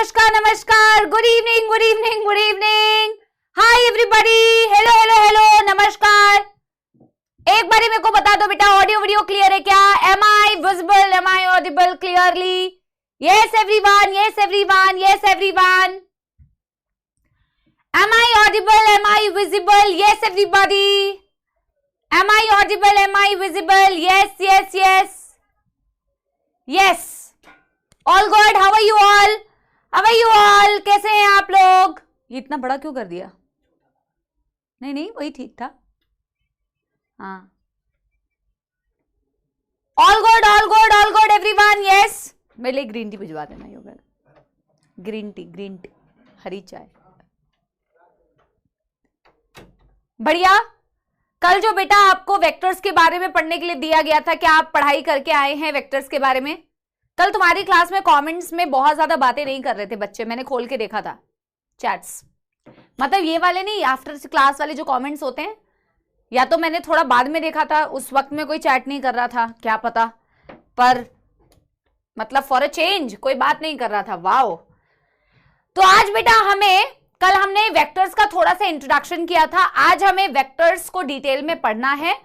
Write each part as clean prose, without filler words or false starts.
नमस्कार नमस्कार, good evening good evening good evening, hi everybody, hello hello hello, नमस्कार। एक बारी मेरे को बता दो बेटा, ऑडियो वीडियो क्लियर है क्या? Am I visible, am I audible clearly? Yes everyone, yes everyone, yes everyone. Am I audible, am I visible? Yes everybody. Am I audible, am I visible? Yes yes yes yes. All good, how are you all? How are you all? कैसे हैं आप लोग? ये इतना बड़ा क्यों कर दिया? नहीं नहीं, वही ठीक था। हाँ, all good all good all good everyone, yes. मेरे लिए ग्रीन टी भिजवा देना योगा। ग्रीन टी हरी चाय। बढ़िया। कल जो बेटा आपको वेक्टर्स के बारे में पढ़ने के लिए दिया गया था, क्या आप पढ़ाई करके आए हैं वेक्टर्स के बारे में? कल तुम्हारी क्लास में कमेंट्स में बहुत ज्यादा बातें नहीं कर रहे थे बच्चे, मैंने खोल के देखा था चैट्स। मतलब ये वाले नहीं, आफ्टर क्लास वाले जो कमेंट्स होते हैं, या तो मैंने थोड़ा बाद में देखा था, उस वक्त में कोई चैट नहीं कर रहा था, क्या पता, पर मतलब फॉर अ चेंज कोई बात नहीं कर रहा था। वाओ। तो आज बेटा कल हमने वेक्टर्स का थोड़ा सा इंट्रोडक्शन किया था, आज हमें वेक्टर्स को डिटेल में पढ़ना है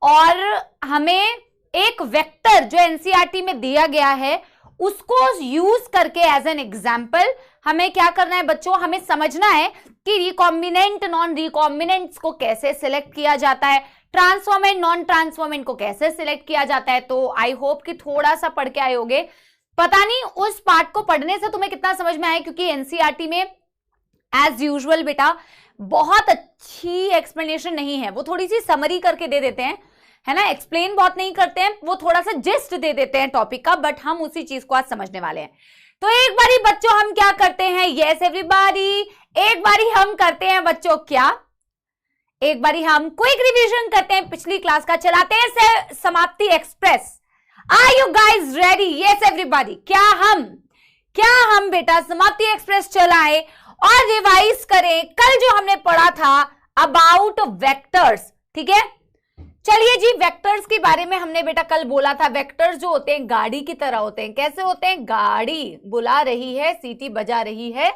और हमें एक वेक्टर जो एनसीईआरटी में दिया गया है उसको यूज करके एज एन एग्जाम्पल हमें क्या करना है बच्चों, हमें समझना है कि रिकॉम्बिनेंट नॉन रिकॉम्बिनेंट्स को कैसे सिलेक्ट किया जाता है, ट्रांसफॉर्मेंट नॉन ट्रांसफॉर्मेंट को कैसे सिलेक्ट किया जाता है। तो आई होप कि थोड़ा सा पढ़ के आए होगे। पता नहीं उस पार्ट को पढ़ने से तुम्हें कितना समझ में आया, क्योंकि एनसीईआरटी में एज यूजुअल बेटा बहुत अच्छी एक्सप्लेनेशन नहीं है, वो थोड़ी सी समरी करके दे देते हैं, है ना, एक्सप्लेन बहुत नहीं करते हैं, वो थोड़ा सा जिस्ट दे देते हैं टॉपिक का, बट हम उसी चीज को आज समझने वाले हैं। तो एक बारी बच्चों हम क्या करते हैं, यस एवरीबॉडी, एक बारी हम करते हैं बच्चों क्या, एक बारी हम क्विक रिवीजन करते हैं पिछली क्लास का, चलाते हैं समाप्ति express. Are you guys ready? Yes everybody. क्या हम बेटा समाप्ति एक्सप्रेस चलाएं और रिवाइज करें कल जो हमने पढ़ा था अबाउट वेक्टर्स, ठीक है? चलिए जी, वेक्टर्स के बारे में हमने बेटा कल बोला था, वेक्टर्स जो होते हैं गाड़ी की तरह होते हैं। कैसे होते हैं? गाड़ी बुला रही है, सीटी बजा रही है,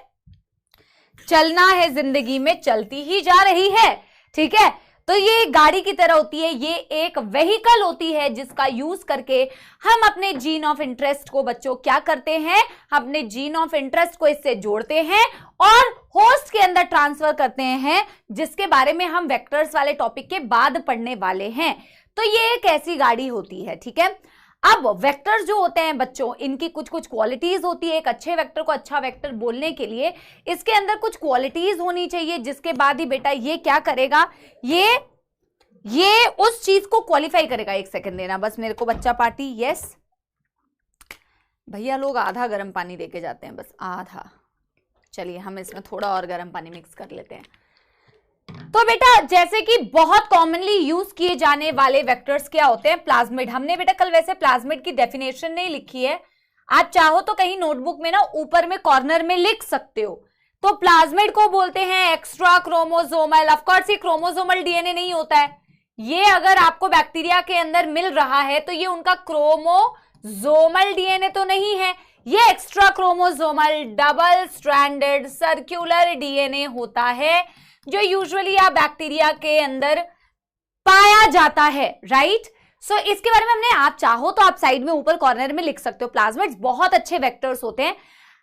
चलना है जिंदगी में, चलती ही जा रही है, ठीक है? तो ये गाड़ी की तरह होती है, ये एक व्हीकल होती है जिसका यूज करके हम अपने जीन ऑफ इंटरेस्ट को बच्चों क्या करते हैं, अपने जीन ऑफ इंटरेस्ट को इससे जोड़ते हैं और होस्ट के अंदर ट्रांसफर करते हैं, जिसके बारे में हम वेक्टर्स वाले टॉपिक के बाद पढ़ने वाले हैं। तो ये एक ऐसी गाड़ी होती है, ठीक है? अब वेक्टर्स जो होते हैं बच्चों, इनकी कुछ कुछ क्वालिटीज होती है। एक अच्छे वेक्टर को अच्छा वेक्टर बोलने के लिए इसके अंदर कुछ क्वालिटीज होनी चाहिए, जिसके बाद ही बेटा ये क्या करेगा, ये उस चीज को क्वालिफाई करेगा। एक सेकंड देना बस मेरे को बच्चा पार्टी। यस भैया लोग आधा गर्म पानी देके जाते हैं, बस आधा। चलिए हम इसमें थोड़ा और गर्म पानी मिक्स कर लेते हैं। तो बेटा जैसे कि बहुत कॉमनली यूज किए जाने वाले वेक्टर्स क्या होते हैं, प्लाज्मिड। हमने बेटा कल वैसे प्लाज्मिड की डेफिनेशन नहीं लिखी है, आप चाहो तो कहीं नोटबुक में ना ऊपर में कॉर्नर में लिख सकते हो। तो प्लाज्मिड को बोलते हैं एक्स्ट्रा क्रोमोसोमल। ऑफ कोर्स ये क्रोमोसोमल डीएनए नहीं होता है, ये अगर आपको बैक्टीरिया के अंदर मिल रहा है तो ये उनका क्रोमोसोमल डीएनए तो नहीं है, ये extra chromosomal double stranded circular DNA होता है, जो यूजुअली आप बैक्टीरिया के अंदर पाया जाता है, राइट? सो इसके बारे में हमने, आप चाहो तो आप साइड में ऊपर कॉर्नर में लिख सकते हो। प्लाज्मिड्स बहुत अच्छे वेक्टर्स होते हैं।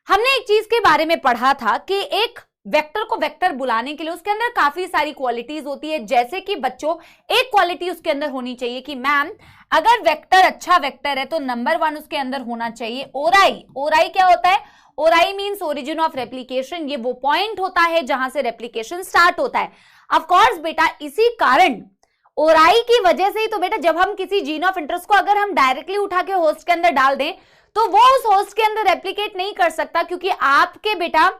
हमने एक चीज के बारे में पढ़ा था कि एक वेक्टर को वेक्टर बुलाने के लिए उसके अंदर काफी सारी क्वालिटीज होती है। जैसे कि बच्चों एक क्वालिटी उसके अंदर होनी चाहिए कि मैम अगर वेक्टर अच्छा वेक्टर है तो नंबर 1 उसके अंदर होना चाहिए ओराई। ओराई क्या होता है? ओराई मीन्स ओरिजिन ऑफ रेप्लिकेशन। ये वो पॉइंट होता है जहां से रेप्लिकेशन स्टार्ट होता है। ऑफ कोर्स बेटा इसी कारण ओराई की वजह से ही तो बेटा जब हम किसी जीन ऑफ इंटरेस्ट को अगर हम डायरेक्टली उठा के होस्ट के अंदर डाल दें तो वो उस होस्ट के अंदर रेप्लिकेट नहीं कर सकता, क्योंकि आपके बेटा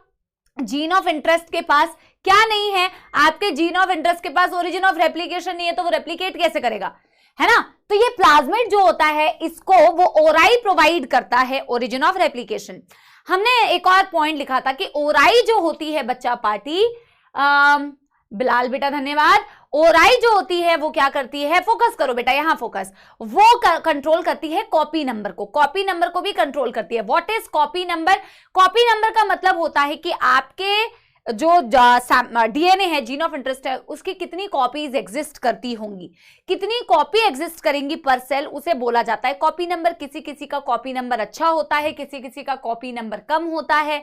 जीन ऑफ इंटरेस्ट के पास क्या नहीं है, आपके जीन ऑफ इंटरेस्ट के पास ओरिजिन ऑफ रेप्लिकेशन नहीं है, तो वो रेप्लिकेट कैसे करेगा, है ना? तो ये प्लाज्मिड जो होता है इसको वो ओराई प्रोवाइड करता है, ओरिजिन ऑफ रेप्लिकेशन। हमने एक और पॉइंट लिखा था कि ओराई जो होती है बच्चा पार्टी, बिलाल बेटा धन्यवाद, ओराई जो होती है वो क्या करती है, फोकस करो बेटा, यहां फोकस, वो कंट्रोल करती है कॉपी नंबर को, कॉपी नंबर को भी कंट्रोल करती है। What is copy number? Copy number का मतलब होता है कि आपके जो डीएनए है, जीन ऑफ इंटरेस्ट है, उसकी कितनी कॉपीज एग्जिस्ट करती होंगी, कितनी कॉपी एग्जिस्ट करेंगी पर सेल, उसे बोला जाता है कॉपी नंबर। किसी किसी का कॉपी नंबर अच्छा होता है, किसी किसी का कॉपी नंबर कम होता है।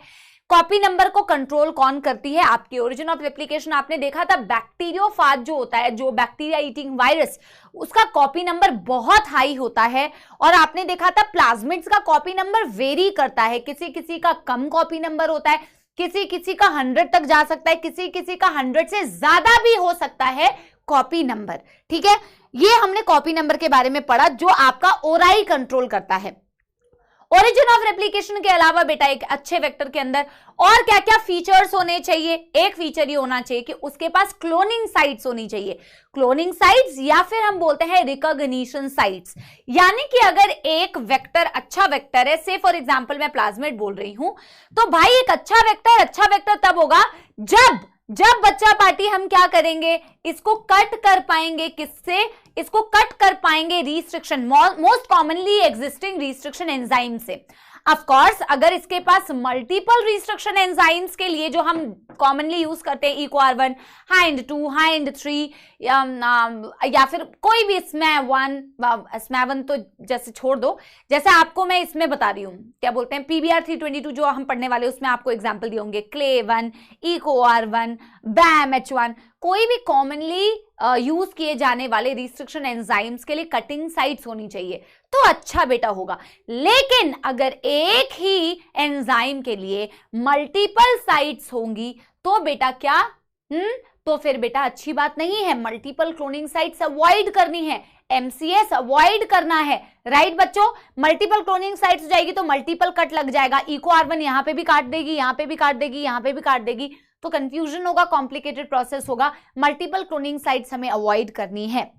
कॉपी नंबर को कंट्रोल कौन करती है? आपकी ओरिजिन ऑफ रेप्लिकेशन आपने देखा था, बैक्टीरियोफाज जो होता है, जो बैक्टीरिया ईटिंग वायरस, उसका कॉपी नंबर बहुत हाई होता है। और आपने देखा था प्लाज्मिड्स का कॉपी नंबर वेरी करता है, किसी किसी का कम कॉपी नंबर होता है, किसी किसी का 100 तक जा सकता है, किसी किसी का 100 से ज्यादा भी हो सकता है कॉपी नंबर। ठीक है, ये हमने कॉपी नंबर के बारे में पढ़ा जो आपका ओराई कंट्रोल करता है। ओरिजिन ऑफ रेप्लिकेशन के अलावा बेटा एक अच्छे वेक्टर के अंदर और क्या क्या फीचर्स होने चाहिए? एक फीचर ये होना चाहिए कि उसके पास क्लोनिंग साइट्स होनी चाहिए। क्लोनिंग साइट्स या फिर हम बोलते हैं रिकॉग्निशन साइट्स, यानी कि अगर एक वेक्टर अच्छा वेक्टर है, से फॉर एग्जांपल मैं प्लाज्मिड बोल रही हूं, तो भाई एक अच्छा वेक्टर तब होगा जब बच्चा पार्टी हम क्या करेंगे, इसको कट कर पाएंगे, किससे? इसको कट कर पाएंगे restriction, most commonly existing restriction enzyme से। ऑफ कोर्स अगर इसके पास मल्टीपल रिस्ट्रिक्शन एंजाइम्स के लिए जो हम कॉमनली यूज करते हैं, EcoR1, हाइंड 2, हाइंड 3, या फिर कोई भी SMAV1 तो जैसे छोड़ दो, जैसे आपको मैं इसमें बता रही हूँ, क्या बोलते हैं, PBR 322 जो हम पढ़ने वाले, उसमें आपको एग्जाम्पल दिए होंगे, CLE1, EcoR1, BAMH1, कोई भी कॉमनली यूज किए जाने वाले रिस्ट्रिक्शन एंजाइम्स के लिए कटिंग साइट्स होनी चाहिए, तो अच्छा बेटा होगा। लेकिन अगर एक ही एंजाइम के लिए मल्टीपल साइट्स होंगी तो बेटा क्या, तो फिर बेटा अच्छी बात नहीं है। मल्टीपल क्लोनिंग साइट्स अवॉइड करनी है, MCS अवॉइड करना है, राइट बच्चों। मल्टीपल क्लोनिंग साइट्स हो जाएगी तो मल्टीपल कट लग जाएगा, EcoR1 यहां पे भी काट देगी, यहां पे भी काट देगी, यहां पे भी काट देगी, तो कंफ्यूजन होगा, कॉम्प्लिकेटेड प्रोसेस होगा। मल्टीपल क्लोनिंग साइट्स हमें अवॉइड करनी है।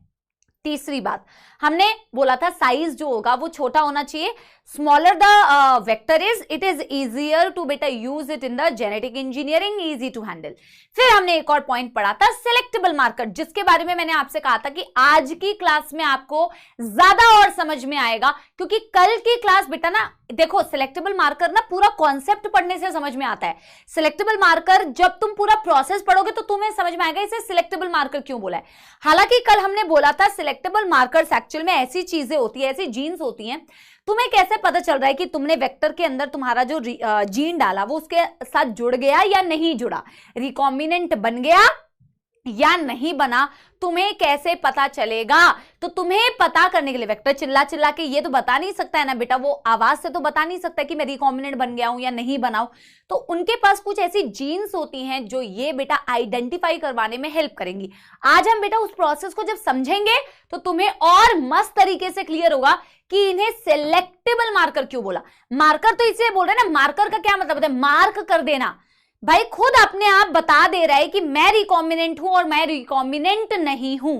तीसरी बात हमने बोला था साइज जो होगा वो छोटा होना चाहिए। Smaller the vector is, it is easier to बेटा use it in the genetic engineering, easy to handle. फिर हमने एक और पॉइंट पढ़ा था सिलेक्टेबल मार्कर, जिसके बारे में मैंने आपसे कहा था कि आज की क्लास में आपको ज्यादा और समझ में आएगा, क्योंकि कल की क्लास बेटा ना देखो, सिलेक्टेबल मार्कर ना पूरा कॉन्सेप्ट पढ़ने से समझ में आता है। सिलेक्टेबल मार्कर जब तुम पूरा प्रोसेस पढ़ोगे तो तुम्हें समझ में आएगा इसे सिलेक्टेबल मार्कर क्यों बोला है। हालांकि कल हमने बोला था सिलेक्टेबल मार्कर्स एक्चुअल में ऐसी चीजें होती है, ऐसी जीन्स होती हैं, तुम्हें कैसे पता चल रहा है कि तुमने वेक्टर के अंदर तुम्हारा जो जीन डाला वो उसके साथ जुड़ गया या नहीं जुड़ा, रिकॉम्बिनेंट बन गया या नहीं बना, तुम्हें कैसे पता चलेगा? तो तुम्हें पता करने के लिए वेक्टर चिल्ला चिल्ला के ये तो बता नहीं सकता है ना बेटा, वो आवाज से तो बता नहीं सकता कि मैं रिकॉम्बिनेंट बन गया हूं या नहीं बनाऊं। तो उनके पास कुछ ऐसी जीन्स होती हैं जो ये बेटा आइडेंटिफाई करवाने में हेल्प करेंगी। आज हम बेटा उस प्रोसेस को जब समझेंगे तो तुम्हें और मस्त तरीके से क्लियर होगा कि इन्हें सिलेक्टेबल मार्कर क्यों बोला। मार्कर तो इसलिए बोल रहे हैं ना, मार्कर का क्या मतलब है, मार्क कर देना। भाई खुद अपने आप बता दे रहा है कि मैं रिकॉम्बिनेंट हूं और मैं रिकॉम्बिनेंट नहीं हूं।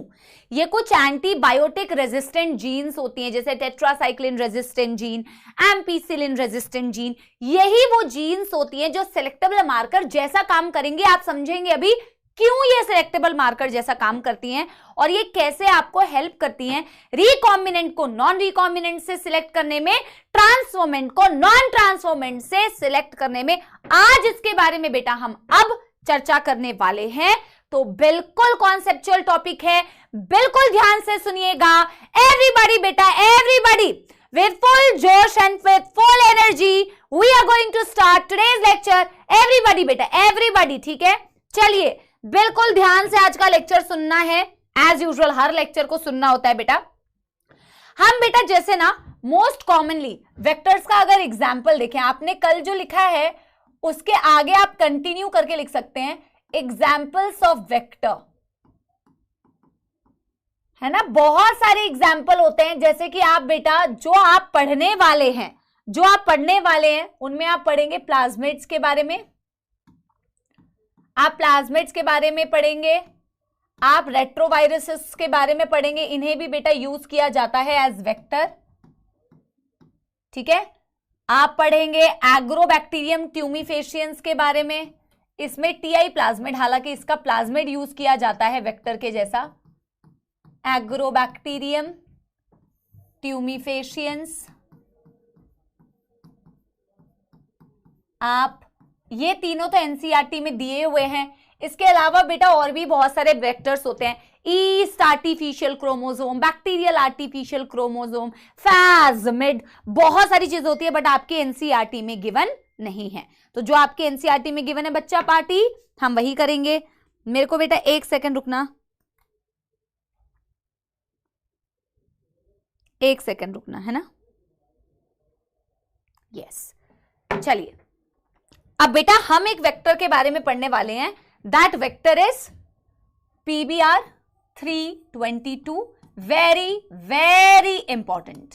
ये कुछ एंटीबायोटिक रेजिस्टेंट जीन्स होती हैं, जैसे tetracycline resistant gene, ampicillin resistant gene, यही वो जीन्स होती हैं जो सिलेक्टेबल मार्कर जैसा काम करेंगे। आप समझेंगे अभी क्यों ये सिलेक्टेबल मार्कर जैसा काम करती हैं और ये कैसे आपको हेल्प करती हैं रिकॉम्बिनेंट को नॉन रिकॉम्बिनेंट से सिलेक्ट करने में, ट्रांसफॉर्मेंट को नॉन ट्रांसफॉर्मेंट से सिलेक्ट करने में। आज इसके बारे में बेटा हम अब चर्चा करने वाले हैं, तो बिल्कुल कॉन्सेप्चुअल टॉपिक है, बिल्कुल ध्यान से सुनिएगा। एवरीबॉडी बेटा, everybody with full josh and with full energy we are going to start today's lecture। everybody बेटा, everybody, ठीक है। चलिए बिल्कुल ध्यान से आज का लेक्चर सुनना है, एज यूजुअल हर लेक्चर को सुनना होता है बेटा। हम बेटा जैसे ना मोस्ट कॉमनली वेक्टर्स का अगर एग्जाम्पल देखें, आपने कल जो लिखा है उसके आगे आप कंटिन्यू करके लिख सकते हैं एग्जाम्पल्स ऑफ वेक्टर, है ना। बहुत सारे एग्जाम्पल होते हैं, जैसे कि आप बेटा जो आप पढ़ने वाले हैं उनमें आप पढ़ेंगे प्लाज्मिड्स के बारे में, आप प्लाज्मिड्स के बारे में पढ़ेंगे, आप रेट्रोवायरसेस के बारे में पढ़ेंगे, इन्हें भी बेटा यूज किया जाता है एज वेक्टर, ठीक है। आप पढ़ेंगे एग्रोबैक्टीरियम ट्यूमिफेशियंस के बारे में, इसमें टीआई प्लाज्मिड, हालांकि इसका प्लाज्मिड यूज किया जाता है वेक्टर के जैसा, एग्रोबैक्टीरियम, ट्यूमिफेशियंस, आप ये तीनों तो एनसीईआरटी में दिए हुए हैं। इसके अलावा बेटा और भी बहुत सारे वेक्टर्स होते हैं, yeast artificial chromosome, bacterial artificial chromosome, plasmid, बहुत सारी चीज होती है, बट आपके एनसीईआरटी में गिवन नहीं है। तो जो आपके एनसीईआरटी में गिवन है बच्चा पार्टी, हम वही करेंगे। मेरे को बेटा 1 सेकंड रुकना, 1 सेकंड रुकना है ना। यस, चलिए अब बेटा हम एक वेक्टर के बारे में पढ़ने वाले हैं। That vector is PBR 322। Very very important,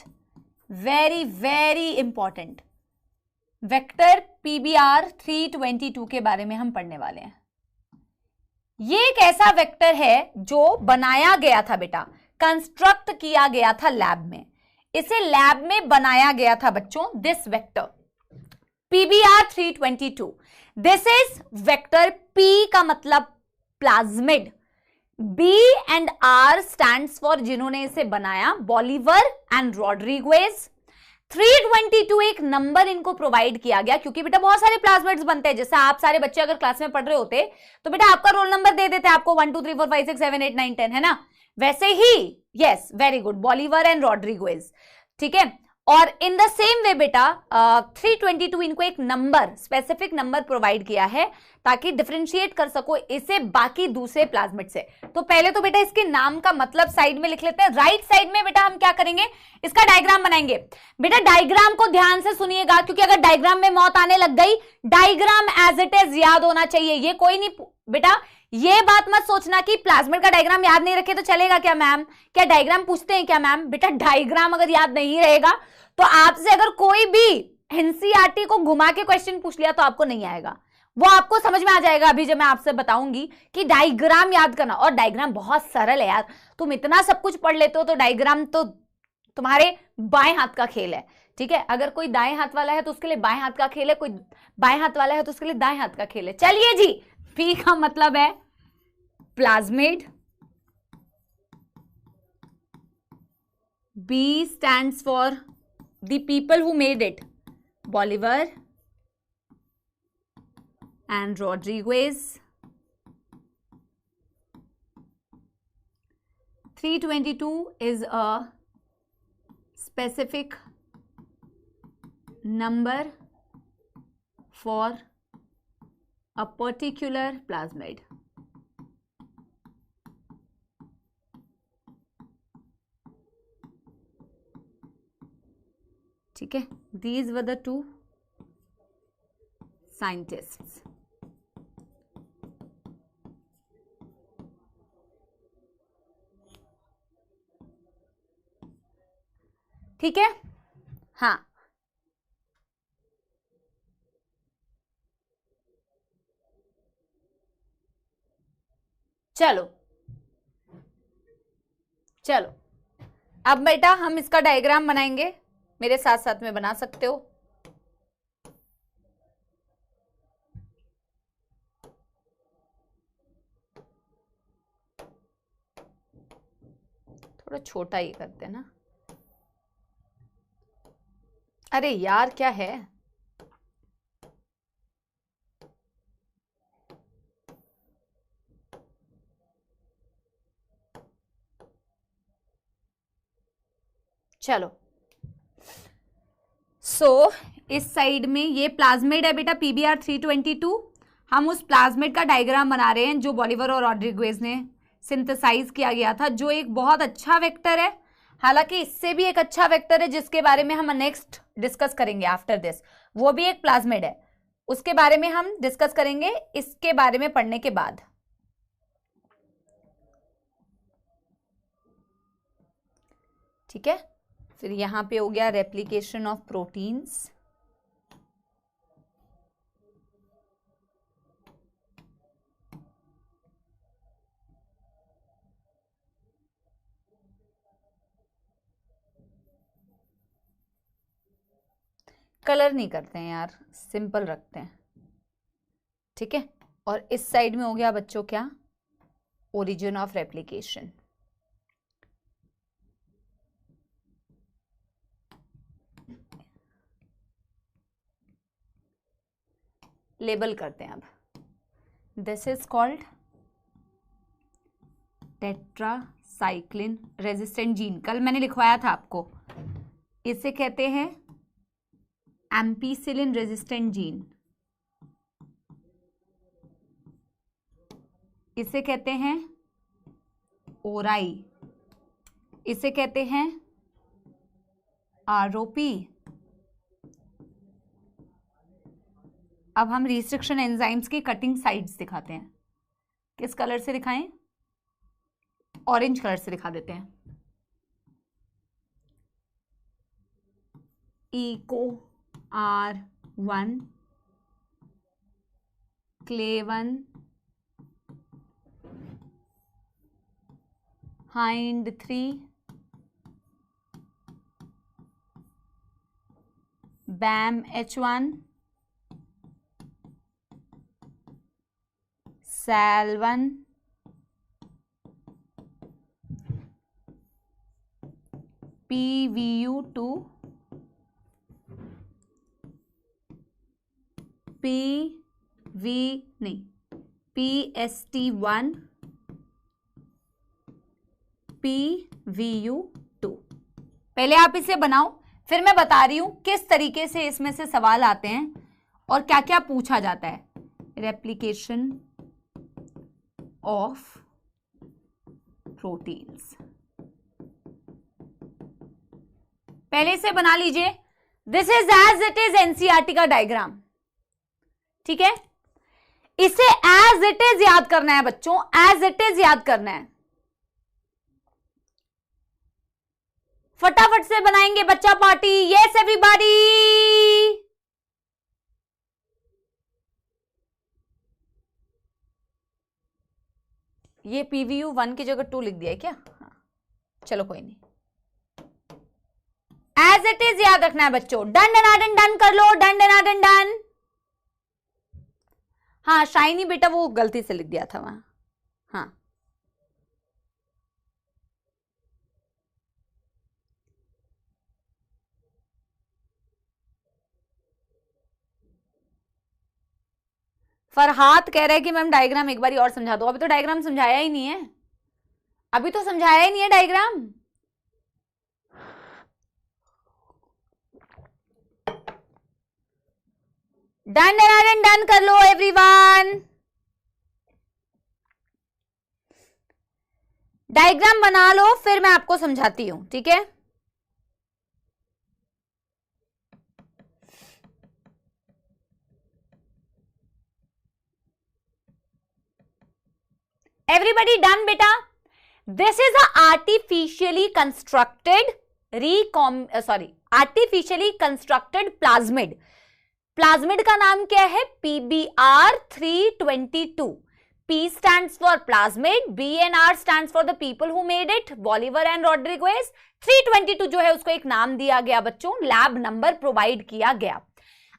very very important vector PBR 322 के बारे में हम पढ़ने वाले हैं। ये एक ऐसा वेक्टर है जो बनाया गया था बेटा, कंस्ट्रक्ट किया गया था लैब में, इसे लैब में बनाया गया था बच्चों। This vector PBR 322, this is vector P का मतलब plasmid, B and R stands for, जिन्होंने इसे बनाया, बॉलीवर एंड रॉड्रिगुएज। 322 एक नंबर इनको प्रोवाइड किया गया क्योंकि बेटा बहुत सारे प्लाज्मिड्स बनते हैं। जैसे आप सारे बच्चे अगर क्लास में पढ़ रहे होते तो बेटा आपका रोल नंबर दे देते आपको 1 2 3 4 5 6 7 8 9 10, है ना। वैसे ही yes, very good, Bolivar and Rodriguez, ठीक है। और इन द सेम वे बेटा 322 इनको एक नंबर, स्पेसिफिक नंबर प्रोवाइड किया है ताकि डिफरेंशिएट कर सको इसे बाकी दूसरे प्लाज्मिड से। तो पहले तो बेटा इसके नाम का मतलब साइड में लिख लेते हैं। राइट साइड में बेटा हम क्या करेंगे, इसका डायग्राम बनाएंगे। बेटा डायग्राम को ध्यान से सुनिएगा क्योंकि अगर डायग्राम में मौत आने लग गई, डायग्राम एज इट इज याद होना चाहिए। ये कोई नहीं बेटा, ये बात मत सोचना कि प्लाज्मिड का डायग्राम याद नहीं रखे तो चलेगा क्या मैम, क्या डायग्राम पूछते हैं क्या मैम। बेटा डायग्राम अगर याद नहीं रहेगा तो आपसे अगर कोई भी एनसीईआरटी को घुमा के क्वेश्चन पूछ लिया तो आपको नहीं आएगा, वो आपको समझ में आ जाएगा अभी जब मैं आपसे बताऊंगी कि डायग्राम याद करना। और डायग्राम बहुत सरल है यार, तुम इतना सब कुछ पढ़ लेते हो तो डायग्राम तो तुम्हारे बाएं हाथ का खेल है, ठीक है। अगर कोई दाएं हाथ वाला है तो उसके लिए बाएं हाथ का खेल है, कोई बाएं हाथ वाला है तो उसके लिए दाएं हाथ का खेल है। चलिए जी, पी का मतलब है plasmid, B stands for the people who made it, Bolivar and Rodriguez. 322 is a specific number for a particular plasmid. ठीक है, these were the two scientists. ठीक है, हाँ चलो चलो अब बेटा हम इसका डायग्राम बनाएंगे, मेरे साथ साथ में बना सकते हो। थोड़ा छोटा ही करते हैं ना। अरे यार क्या है, चलो इस साइड में ये प्लाज्मिड है बेटा PBR 322। हम उस प्लाज्मिड का डायग्राम बना रहे हैं जो बॉलीवर और रॉड्रिगुएज ने सिंथेसाइज किया गया था, जो एक बहुत अच्छा वेक्टर है। हालांकि इससे भी एक अच्छा वेक्टर है जिसके बारे में हम नेक्स्ट डिस्कस करेंगे आफ्टर दिस, वो भी एक प्लाज्मिड है, उसके बारे में हम डिस्कस करेंगे इसके बारे में पढ़ने के बाद। ठीक है, फिर यहां पे हो गया रेप्लिकेशन ऑफ प्रोटीन्स। कलर नहीं करते हैं यार, सिंपल रखते हैं, ठीक है। और इस साइड में हो गया बच्चों क्या, ओरिजिन ऑफ रेप्लिकेशन। लेबल करते हैं अब, this is called tetracycline resistant gene. कल मैंने लिखवाया था आपको, इसे कहते हैं एम्पीसिलिन रेजिस्टेंट जीन, इसे कहते हैं ओराई, इसे कहते हैं आरओपी। अब हम रिस्ट्रिक्शन एंजाइम्स की कटिंग साइड्स दिखाते हैं। किस कलर से दिखाएं? ऑरेंज कलर से दिखा देते हैं। इको R1, क्लेवन, Hind 3, Bam H1, SAL1, PVU2, PST1, PVU2। पहले आप इसे बनाओ, फिर मैं बता रही हूं किस तरीके से इसमें से सवाल आते हैं और क्या क्या पूछा जाता है। रेप्लिकेशन ऑफ प्रोटीन्स, पहले से बना लीजिए। This is as it is NCERT का डायग्राम, ठीक है। इसे एज इट इज याद करना है बच्चों, एज इट इज याद करना है। फटाफट से बनाएंगे बच्चा पार्टी। यस एवरीबॉडी, ये PVU1 की जगह 2 लिख दिया है क्या? हाँ, चलो कोई नहीं, एज इट इज याद रखना है बच्चों। डन डन डन कर लो, डन डन डन। हाँ शाइनी बेटा वो गलती से लिख दिया था वहां। हाँ फरहाद कह रहे हैं कि मैम डायग्राम एक बार और समझा दो। अभी तो डायग्राम समझाया ही नहीं है, अभी तो समझाया ही नहीं है डायग्राम। डन डन डन कर लो एवरीवन। डायग्राम बना लो, फिर मैं आपको समझाती हूं, ठीक है। Everybody done बेटा? This is a artificially constructed artificially constructed plasmid. Plasmid का नाम क्या है? PBR322. P stands for plasmid, B and R stands for the people who made it, Bolivar and Rodriguez. 322 जो है उसको एक नाम दिया गया बच्चों, लैब नंबर प्रोवाइड किया गया।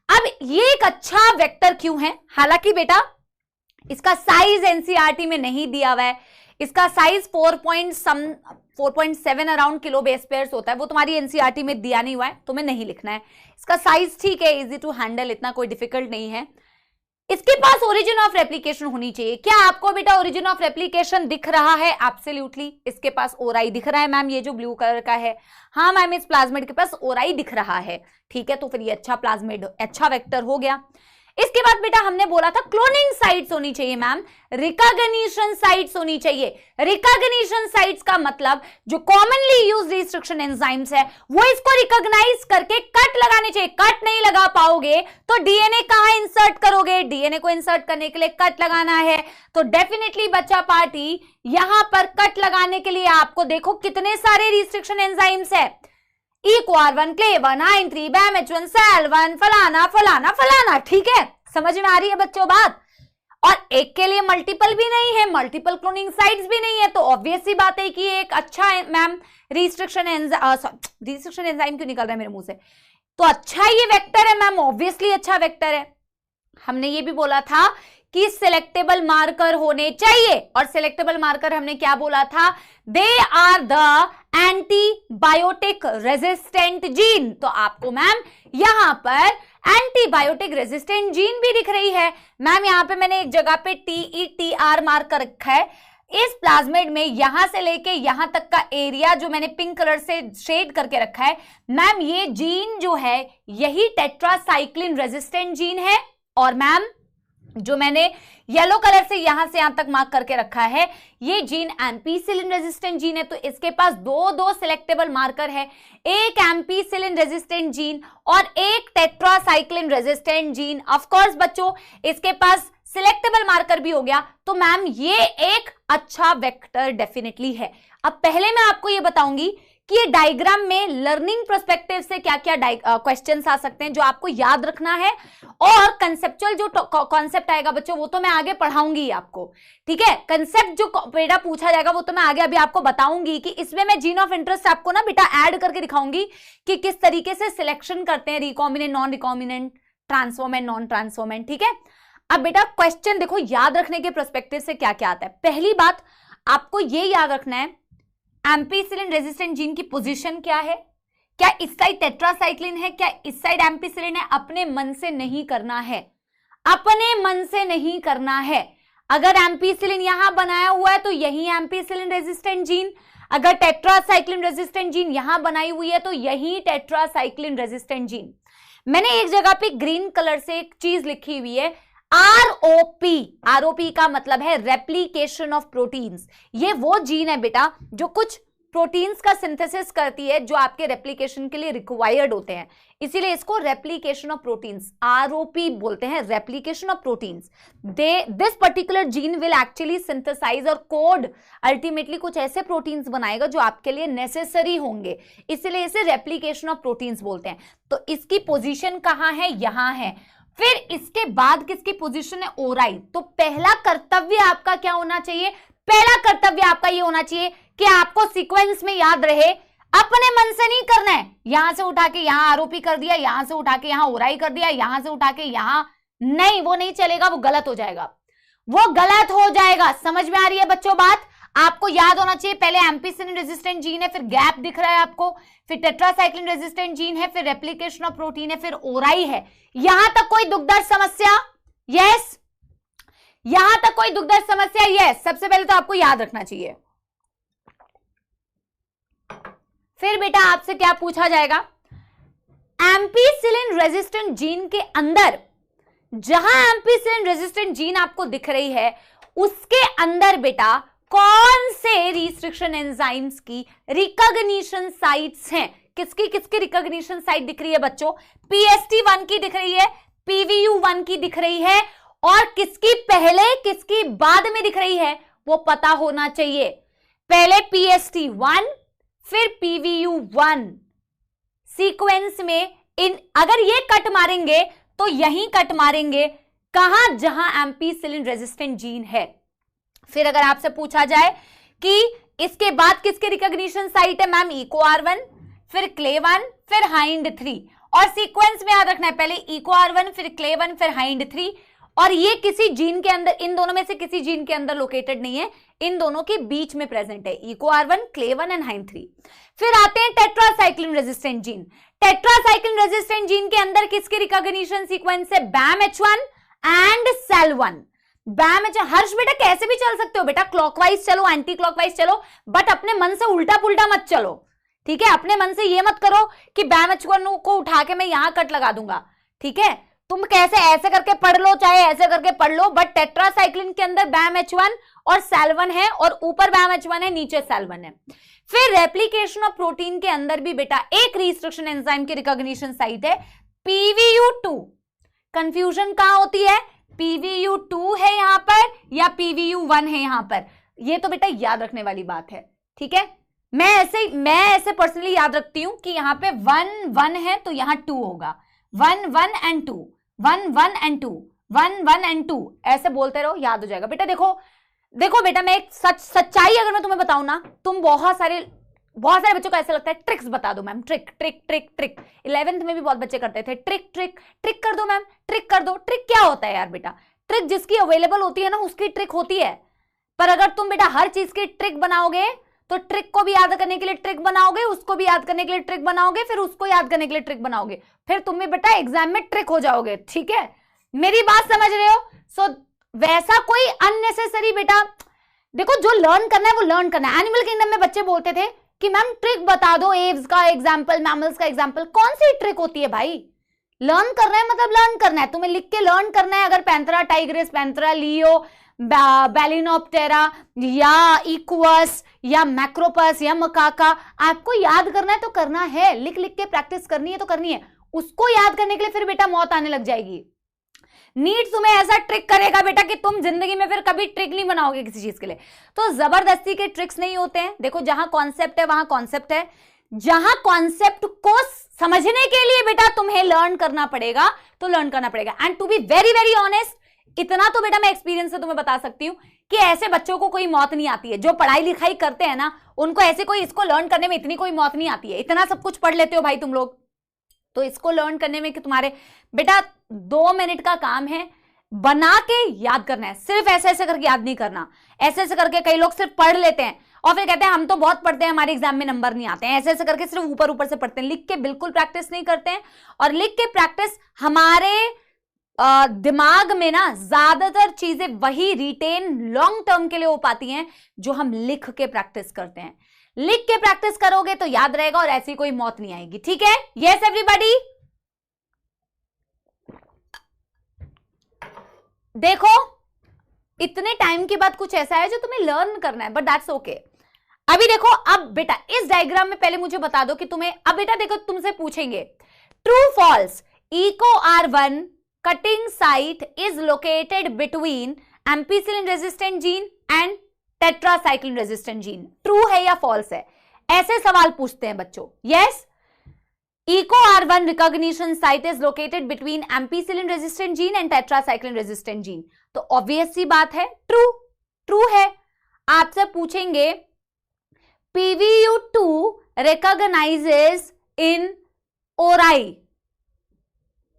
अब ये एक अच्छा वेक्टर क्यों है? हालांकि बेटा इसका साइज एनसीईआरटी में नहीं दिया हुआ है, इसका size 4.7 around kilo base pairs होता है, वो तुम्हारी एनसीईआरटी में दिया नहीं हुआ है, तुम्हें नहीं लिखना है। इसका साइज ठीक है, इजी टू हैंडल, इतना कोई डिफिकल्ट नहीं है। इसके पास ओरिजिन ऑफ रेप्लिकेशन होनी चाहिए। क्या आपको बेटा ओरिजिन ऑफ रेप्लिकेशन दिख रहा है? एब्सोल्युटली, इसके पास ओराई दिख रहा है मैम, ये जो ब्लू कलर का है। हाँ मैम, इस प्लाज्मिड के पास ओराई दिख रहा है, ठीक है, तो फिर ये अच्छा प्लाज्मिड, अच्छा वेक्टर हो गया। इसके बाद बेटा हमने बोला था क्लोनिंग साइट्स होनी चाहिए मैम, रिकॉग्निशन साइट्स होनी चाहिए। रिकॉग्निशन साइट्स का मतलब जो कॉमनली यूज रिस्ट्रिक्शन एंजाइम्स है वो इसको रिकॉग्नाइज करके कट लगाने चाहिए। कट नहीं लगा पाओगे तो डीएनए कहां इंसर्ट करोगे? डीएनए को इंसर्ट करने के लिए कट लगाना है, तो डेफिनेटली बच्चा पार्टी यहां पर कट लगाने के लिए आपको देखो कितने सारे रिस्ट्रिक्शन एंजाइम्स है। EcoR1, Clay1, Hin3, BAMH1, SAL1, फलाना फलाना फलाना, ठीक है, समझ में आ रही है बच्चों बात? और एक के लिए मल्टीपल भी नहीं है, मल्टीपल क्लोनिंग साइट्स भी नहीं है, तो ऑब्वियस सी बात है कि एक अच्छा मैम रिस्ट्रिक्शन एंजाइम क्यों निकल रहा है मेरे मुंह से, तो अच्छा ये वेक्टर है मैम, ऑब्वियसली अच्छा वेक्टर है। हमने ये भी बोला था कि सिलेक्टेबल मार्कर होने चाहिए, और सिलेक्टेबल मार्कर हमने क्या बोला था, they are the antibiotic resistant gene. तो आपको मैम यहां पर एंटीबायोटिक रेजिस्टेंट जीन भी दिख रही है। मैम यहां पे मैंने एक जगह पे TETR मार्क कर रखा है। इस प्लाज्मिड में यहां से लेके यहां तक का एरिया जो मैंने पिंक कलर से शेड करके रखा है, मैम ये जीन जो है यही टेट्रासाइक्लिन रेजिस्टेंट जीन है। और मैम जो मैंने येलो कलर से यहां तक मार्क करके रखा है, ये जीन एम्पीसिलिन रेजिस्टेंट जीन है। तो इसके पास दो सिलेक्टेबल मार्कर है, एक एम्पीसिलिन रेजिस्टेंट जीन और एक tetracycline resistant gene. Of course बच्चों इसके पास सिलेक्टेबल मार्कर भी हो गया, तो मैम ये एक अच्छा वेक्टर डेफिनेटली है। अब पहले मैं आपको ये बताऊंगी कि ये डायग्राम में लर्निंग पर्सपेक्टिव से क्या क्या क्वेश्चंस आ सकते हैं जो आपको याद रखना है, और कंसेप्चुअल जो कॉन्सेप्ट आएगा बच्चों वो तो मैं आगे पढ़ाऊंगी आपको, ठीक है। कंसेप्ट जो बेटा पूछा जाएगा वो तो मैं आगे अभी आपको बताऊंगी कि इसमें मैं जीन ऑफ इंटरेस्ट आपको ना बेटा ऐड करके दिखाऊंगी कि किस तरीके से सिलेक्शन करते हैं, recombinant, non recombinant, transformant, non transformant, ठीक है। अब बेटा क्वेश्चन देखो याद रखने के पर्सपेक्टिव से क्या क्या आता है। पहली बात आपको ये याद रखना है, एम्पीसिलिन रेजिस्टेंट जीन की पोजीशन क्या है, क्या इस साइड टेट्रासाइक्लिन है, क्या इस साइड एम्पीसिलिन है। अपने मन से नहीं करना है, अपने मन से नहीं करना है। अगर एम्पीसिलिन यहां बनाया हुआ है तो यही एम्पीसिलिन रेजिस्टेंट जीन, अगर टेट्रासाइक्लिन रेजिस्टेंट जीन यहां बनाई हुई है तो यही टेट्रासाइक्लिन रेजिस्टेंट जीन। मैंने एक जगह पे ग्रीन कलर से एक चीज लिखी हुई है, आरओपी का मतलब है रेप्लिकेशन ऑफ प्रोटीन्स। ये वो जीन है बेटा जो कुछ प्रोटीन्स का सिंथेसिस करती है जो आपके रेप्लिकेशन के लिए रिक्वायर्ड होते हैं, इसीलिए इसको रेप्लिकेशन ऑफ प्रोटीन्स आरओपी बोलते हैं, replication of proteins. This particular gene will actually synthesize और कोड अल्टीमेटली कुछ ऐसे प्रोटीन्स बनाएगा जो आपके लिए नेसेसरी होंगे, इसीलिए इसे रेप्लिकेशन ऑफ प्रोटीन्स बोलते हैं। तो इसकी पोजीशन कहां है, यहां है। फिर इसके बाद किसकी पोजीशन है, ओराई। तो पहला कर्तव्य आपका क्या होना चाहिए, पहला कर्तव्य आपका ये होना चाहिए कि आपको सीक्वेंस में याद रहे, अपने मन से नहीं करना है, यहां से उठा के यहां आरोपी कर दिया, यहां से उठा के यहां ओराई कर दिया, यहां से उठा के यहां, नहीं वो नहीं चलेगा, वो गलत हो जाएगा, वो गलत हो जाएगा। समझ में आ रही है बच्चों बात। आपको याद होना चाहिए पहले एम्पीसिलिन रेजिस्टेंट जीन है, फिर गैप दिख रहा है आपको, फिर टेट्रासाइक्लिन रेजिस्टेंट जीन है, फिर रेप्लिकेशन ऑफ प्रोटीन है, फिर ओराई है। यहां तक कोई दुखदाई समस्या, यस, यहां तक कोई दुखदाई समस्या, यस। सबसे पहले तो आपको याद रखना चाहिए। फिर बेटा आपसे क्या पूछा जाएगा, एम्पीसिलिन रेजिस्टेंट जीन के अंदर, जहां एम्पीसिलिन रेजिस्टेंट जीन आपको दिख रही है उसके अंदर बेटा कौन से रिस्ट्रिक्शन एंजाइम्स की रिकॉग्निशन साइट्स हैं। किसकी किसकी रिकॉग्निशन साइट दिख रही है बच्चों, PST1 की दिख रही है, PVU1 की दिख रही है, और किसकी पहले किसकी बाद में दिख रही है वो पता होना चाहिए। पहले PST1 फिर PVU1 सीक्वेंस में। इन अगर ये कट मारेंगे तो यहीं कट मारेंगे, कहां, जहां एम्पीसिलिन रेजिस्टेंट जीन है। फिर अगर आपसे पूछा जाए कि इसके बाद किसके रिकॉग्निशन साइट है, मैम EcoR1 फिर CLE1 फिर HIND3, और सीक्वेंस में याद रखना है पहले EcoR1 फिर CLE1 फिर HIND3, और ये किसी जीन के अंदर, इन दोनों में से किसी जीन के अंदर लोकेटेड नहीं है, इन दोनों के बीच में प्रेजेंट है, EcoR1, CLE1 एंड HIND3। फिर आते हैं tetracycline resistant gene. Tetracycline resistant gene के अंदर किसकी रिकॉग्निशन सीक्वेंस है, BAMH1 एंड SEL1। BAMH, हर्ष बेटा कैसे भी चल सकते हो बेटा, क्लॉकवाइज चलो, एंटी क्लॉकवाइज चलो, बट अपने मन से उल्टा पुल्टा मत चलो, ठीक है। अपने मन से ये मत करो कि BAMH1 को उठा के मैं यहां कट लगा दूंगा, ठीक है। तुम कैसे ऐसे करके पढ़ लो, चाहे ऐसे करके पढ़ लो, बट टेट्रासाइक्लिन के अंदर BAMH1 और SEL1 है, और ऊपर BAMH1 है, नीचे SEL1 है। फिर रेप्लिकेशन ऑफ प्रोटीन के अंदर भी बेटा एक रिस्ट्रिक्शन एंजाइम की रिकॉग्निशन साइट है, PVU2। कंफ्यूजन कहां होती है, PVU2 है यहां पर या PVU1 है यहां पर, ये तो बेटा याद रखने वाली बात है, ठीक है। मैं ऐसे पर्सनली याद रखती हूं कि यहां पे 1 है तो यहां 2 होगा, 1 1 एंड 2, 1 1 एंड 2, 1 1 एंड 2, ऐसे बोलते रहो, याद हो जाएगा बेटा। देखो बेटा, मैं एक सच्चाई अगर मैं तुम्हें बताऊं ना, तुम बहुत सारे बच्चों को ऐसा लगता है ट्रिक्स बता दो ma'am, trick trick trick trick, 11th में भी बहुत बच्चे करते थे, ट्रिक ट्रिक ट्रिक कर दो मैम, ट्रिक कर दो। ट्रिक क्या होता है यार बेटा, ट्रिक जिसकी अवेलेबल होती है ना उसकी ट्रिक होती है, पर अगर तुम बेटा हर चीज की ट्रिक बनाओगे तो ट्रिक को भी याद करने के लिए ट्रिक बनाओगे, उसको भी याद करने के लिए ट्रिक बनाओगे, फिर उसको याद करने के लिए ट्रिक बनाओगे, फिर तुम भी बेटा एग्जाम में ट्रिक हो जाओगे। ठीक है, मेरी बात समझ रहे हो? सो वैसा कोई अननेसेसरी बेटा देखो, जो लर्न करना है वो लर्न करना है। एनिमल किंगडम में बच्चे बोलते थे कि मैम ट्रिक बता दो, एव्स का एग्जाम्पल, मैमल्स का एग्जाम्पल। कौन सी ट्रिक होती है भाई? लर्न करना है मतलब लर्न करना है, तुम्हें लिख के लर्न करना है। अगर पैंथेरा टाइग्रिस, पैंथेरा लियो, बैलिनोप्टेरा या इक्वस या मैक्रोपस या मकाका, आपको याद करना है तो करना है, लिख लिख के प्रैक्टिस करनी है तो करनी है। उसको याद करने के लिए फिर बेटा मौत आने लग जाएगी। नीट तुम्हें ऐसा ट्रिक करेगा बेटा कि तुम जिंदगी में फिर कभी ट्रिक नहीं बनाओगे किसी चीज के लिए। तो जबरदस्ती के ट्रिक्स नहीं होते हैं। देखो, जहां कॉन्सेप्ट है वहां कॉन्सेप्ट है, जहां कॉन्सेप्ट को समझने के लिए बेटा तुम्हें लर्न करना पड़ेगा तो लर्न करना पड़ेगा। And to be very very honest, इतना तो बेटा मैं एक्सपीरियंस से तुम्हें बता सकती हूं कि ऐसे बच्चों को कोई मौत नहीं आती है। जो पढ़ाई लिखाई करते हैं ना, उनको ऐसे कोई इसको लर्न करने में इतनी कोई मौत नहीं आती है। इतना सब कुछ पढ़ लेते हो भाई तुम लोग, तो इसको लर्न करने में कि तुम्हारे बेटा 2 मिनट का काम है, बना के याद करना है। सिर्फ ऐसे ऐसे करके याद नहीं करना। ऐसे ऐसे करके कई लोग सिर्फ पढ़ लेते हैं और फिर कहते हैं हम तो बहुत पढ़ते हैं, हमारे एग्जाम में नंबर नहीं आते हैं। ऐसे ऐसे करके सिर्फ ऊपर ऊपर से पढ़ते हैं, लिख के बिल्कुल प्रैक्टिस नहीं करते हैं। और लिख के प्रैक्टिस, हमारे दिमाग में ना ज्यादातर चीजें वही रिटेन लॉन्ग टर्म के लिए हो पाती हैं जो हम लिख के प्रैक्टिस करते हैं। लिख के प्रैक्टिस करोगे तो याद रहेगा और ऐसी कोई मौत नहीं आएगी। ठीक है, यस एवरीबॉडी? देखो, इतने टाइम के बाद कुछ ऐसा है जो तुम्हें लर्न करना है, बट दैट्स ओके। अभी देखो, अब बेटा इस डायग्राम में पहले मुझे बता दो कि तुम्हें, अब बेटा देखो तुमसे पूछेंगे true false, Eco R1 cutting site is located between ampicillin resistant gene and tetracycline resistant gene. True है या फॉल्स है? ऐसे सवाल पूछते हैं बच्चों। Yes, Eco R1 recognition site is located between ampicillin resistant gene and tetracycline resistant gene. तो obvious सी बात है, ट्रू ट्रू है। आपसे पूछेंगे PVU2 recognizes in ORI,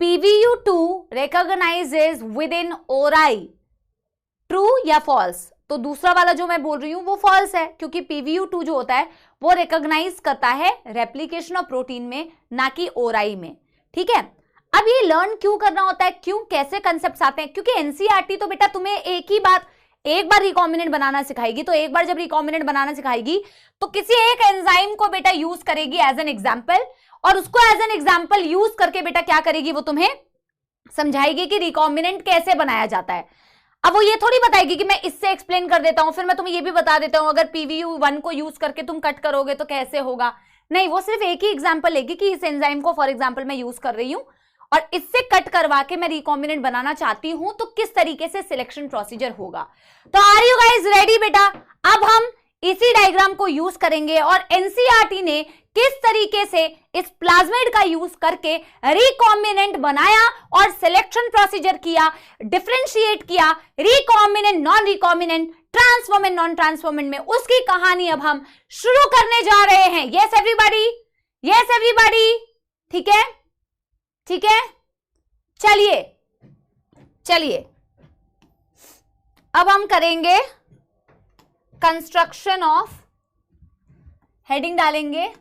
PVU2 recognizes within ORI, true या फॉल्स? तो दूसरा वाला जो मैं बोल रही हूं वो फॉल्स है, क्योंकि PVU2 जो होता है वो रिकॉग्नाइज करता है रेप्लिकेशन ऑफ प्रोटीन में, ना कि ORI में। ठीक है, अब ये लर्न क्यों करना होता है, क्यों, कैसे कंसेप्ट्स आते हैं? क्योंकि एनसीईआरटी तो बेटा तुम्हें एक बार रिकॉम्बिनेंट बनाना सिखाएगी। तो एक बार जब रिकॉम्बिनेंट बनाना सिखाएगी तो किसी एक एंजाइम को बेटा यूज करेगी एज एन एग्जाम्पल, और उसको एज एन एग्जाम्पल यूज करके बेटा क्या करेगी, वो तुम्हें समझाएगी कि रिकॉम्बिनेंट कैसे बनाया जाता है। अब वो ये थोड़ी बताएगी कि मैं इससे एक्सप्लेन कर देता हूं, फिर मैं तुम्हें ये भी बता देता हूं अगर PVU1 को यूज करके तुम कट करोगे तो कैसे होगा। नहीं, वो सिर्फ एक ही एग्जाम्पल लेगी कि इस एंजाइम को फॉर एग्जाम्पल मैं यूज कर रही हूं और इससे कट करवा के मैं रिकॉम्बिनेंट बनाना चाहती हूं, तो किस तरीके से सिलेक्शन प्रोसीजर होगा। तो आर यू गाइज रेडी बेटा? अब हम इसी डायग्राम को यूज करेंगे और एनसीईआरटी ने किस तरीके से इस प्लाज्मिड का यूज करके रिकॉम्बिनेंट बनाया और सिलेक्शन प्रोसीजर किया, डिफरेंशिएट किया recombinant, non recombinant, transformant, non transformant में, उसकी कहानी अब हम शुरू करने जा रहे हैं। Yes everybody? Yes everybody? ठीक है, ठीक है, चलिए चलिए अब हम करेंगे कंस्ट्रक्शन ऑफ, हेडिंग डालेंगे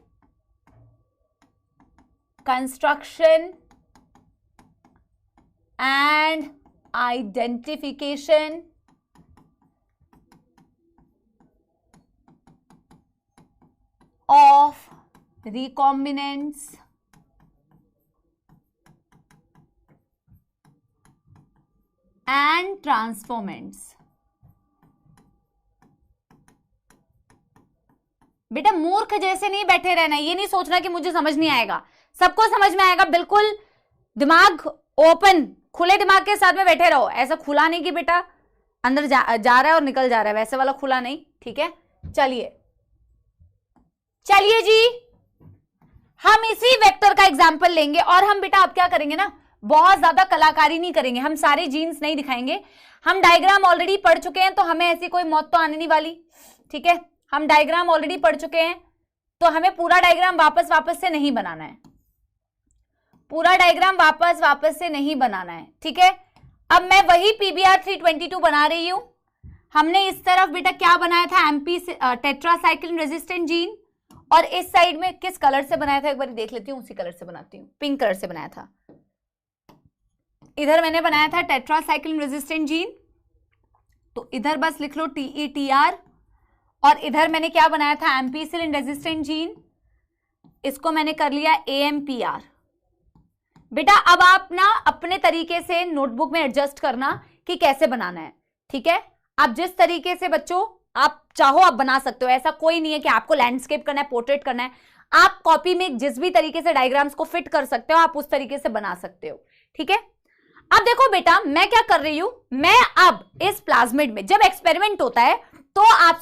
construction and identification of recombinants and transformants. बेटा मूर्ख जैसे नहीं बैठे रहना, ये नहीं सोचना कि मुझे समझ नहीं आएगा, सबको समझ में आएगा। बिल्कुल दिमाग ओपन, खुले दिमाग के साथ में बैठे रहो। ऐसा खुला नहीं कि बेटा अंदर जा रहा है और निकल जा रहा है, वैसे वाला खुला नहीं। ठीक है, चलिए चलिए जी, हम इसी वेक्टर का एग्जाम्पल लेंगे और हम बेटा अब क्या करेंगे ना, बहुत ज्यादा कलाकारी नहीं करेंगे, हम सारे जीन्स नहीं दिखाएंगे। हम डायग्राम ऑलरेडी पढ़ चुके हैं तो हमें ऐसी कोई मौत तो आने नहीं वाली। ठीक है, हम डायग्राम ऑलरेडी पढ़ चुके हैं तो हमें पूरा डायग्राम वापस से नहीं बनाना है, पूरा डायग्राम वापस से नहीं बनाना है। ठीक है, अब मैं वही PBr 322 बना रही हूं। हमने इस तरफ बेटा क्या बनाया था, एमपी टेट्रासाइक्लिन रेजिस्टेंट जीन, और इस साइड में किस कलर से बनाया था एक बार देख लेती हूँ, उसी कलर से बनाती हूँ, पिंक कलर से बनाया था। इधर मैंने बनाया था टेट्रासाइक्लिन रेजिस्टेंट जीन, तो इधर बस लिख लो TETR, और इधर मैंने क्या बनाया था, एम्पीसिलिन रेजिस्टेंट जीन, इसको मैंने कर लिया AMPR। बेटा अब आप ना अपने तरीके से नोटबुक में एडजस्ट करना कि कैसे बनाना है, ठीक है। आप जिस तरीके से बच्चों आप चाहो आप बना सकते हो, ऐसा कोई नहीं है कि आपको लैंडस्केप करना है, पोर्ट्रेट करना है। आप कॉपी में जिस भी तरीके से डायग्राम्स को फिट कर सकते हो, आप उस तरीके से बना सकते हो, ठीक है। अब देखो बेटा मैं क्या कर रही हूं, मैं अब इस प्लाज्मिड में जब एक्सपेरिमेंट होता है तो आप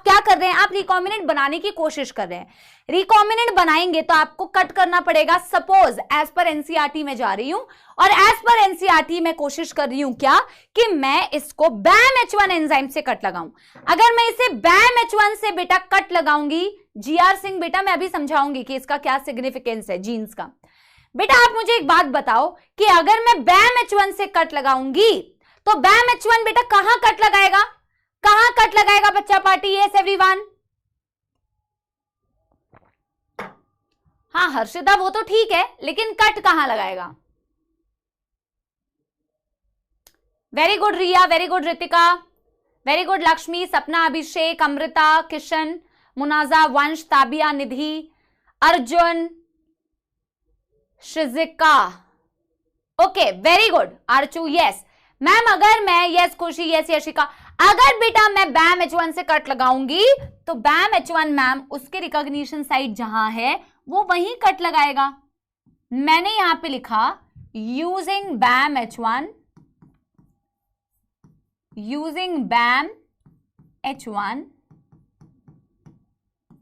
क्या कर रहे हैं, आप रिकॉम्बिनेंट बनाने की कोशिश कर रहे हैं। रिकॉम्बिनेंट बनाएंगे तो आपको कट करना पड़ेगा। सपोज एज पर एनसीईआरटी में जा रही हूं, और एज पर एनसीईआरटी में कोशिश कर रही हूं क्या कि मैं इसको BAM-H1 एंजाइम से कट लगाऊं। अगर मैं इसे BAM-H1 से बेटा कट लगाऊंगी, GR सिंह बेटा मैं अभी समझाऊंगी कि इसका क्या सिग्निफिकेंस है जीन्स का। बेटा आप मुझे एक बात बताओ कि अगर मैं BAM-H1 से कट लगाऊंगी तो BAM-H1 बेटा कहां कट लगाएगा, कहां कट लगाएगा बच्चा पार्टी, यस एवरीवन। हाँ हर्षिता वो तो ठीक है, लेकिन कट कहां लगाएगा। Very good Riya, very good Ritika, very good Lakshmi, Sapna, Abhishek, Amrita, Kishan, Munaja, Vansh, Tabiya, Nidhi, Arjun, Shijika, okay very good, Archu yes ma'am. अगर मैं यस खुशी यस यशिका, अगर बेटा मैं BAM-H1 से कट लगाऊंगी तो BAM-H1 मैम उसके रिकॉग्निशन साइट जहां है वो वहीं कट लगाएगा। मैंने यहां पे लिखा using BAM-H1, using BAM-H1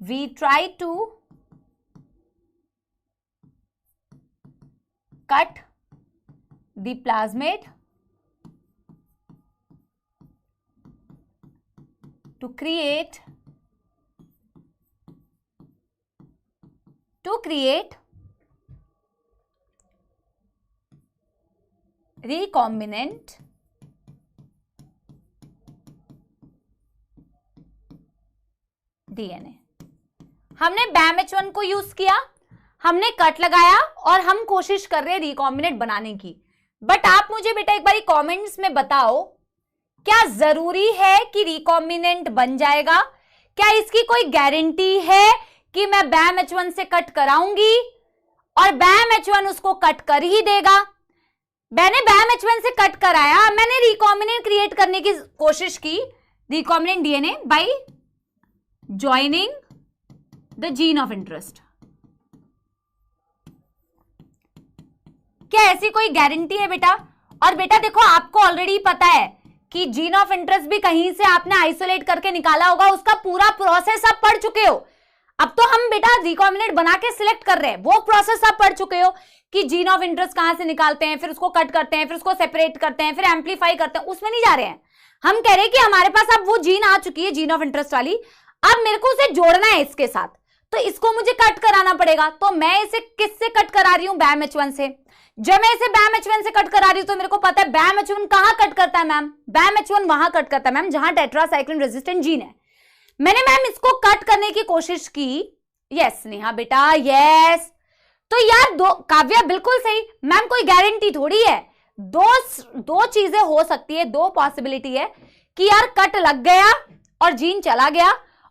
we try to cut the plasmid to create recombinant DNA। हमने BAM-H1 को यूज किया, हमने कट लगाया और हम कोशिश कर रहे हैं रिकॉम्बिनेंट बनाने की। बट आप मुझे बेटा एक बार कमेंट्स में बताओ, क्या जरूरी है कि रिकॉम्बिनेंट बन जाएगा? क्या इसकी कोई गारंटी है कि मैं BAM-H1 से कट कराऊंगी और BAM-H1 उसको कट कर ही देगा? मैंने BAM-H1 से कट कराया, मैंने रिकॉम्बिनेंट क्रिएट करने की कोशिश की, recombinant DNA by joining the gene of interest. क्या ऐसी कोई गारंटी है बेटा? और बेटा देखो आपको ऑलरेडी पता है कि जीन ऑफ इंटरेस्ट भी कहीं से आपने आइसोलेट करके निकाला होगा, उसका पूरा प्रोसेस आप पढ़ चुके हो। अब तो हम बेटा रिकॉम्बिनेंट बना के सिलेक्ट कर रहे हैं, वो प्रोसेस आप पढ़ चुके हो कि जीन ऑफ इंटरेस्ट कहां से निकालते हैं, फिर उसको कट करते हैं, फिर उसको सेपरेट करते हैं, फिर एम्पलीफाई करते हैं, उसमें नहीं जा रहे हैं। हम कह रहे हैं कि हमारे पास अब वो जीन आ चुकी है, जीन ऑफ इंटरेस्ट वाली, अब मेरे को उसे जोड़ना है इसके साथ, तो इसको मुझे कट कराना पड़ेगा। तो मैं इसे किससे कट करा रही हूं? BAM-H1 से। जब मैं इसे BAM-H1 से कट करा रही हूं तो मेरे को पता है BAM-H1 कहां कट करता है मैम, BAM-H1 वहां कट करता है मैम जहां टेट्रासाइक्लिन रेजिस्टेंट जीन है। मैंने मैम इसको कट करने की कोशिश की, यस नेहा बेटा यस। तो यार दो काव्या बिल्कुल सही मैम, कोई गारंटी थोड़ी है, दो चीजें हो सकती है, दो पॉसिबिलिटी है कि यार कट लग गया और जीन चला गया,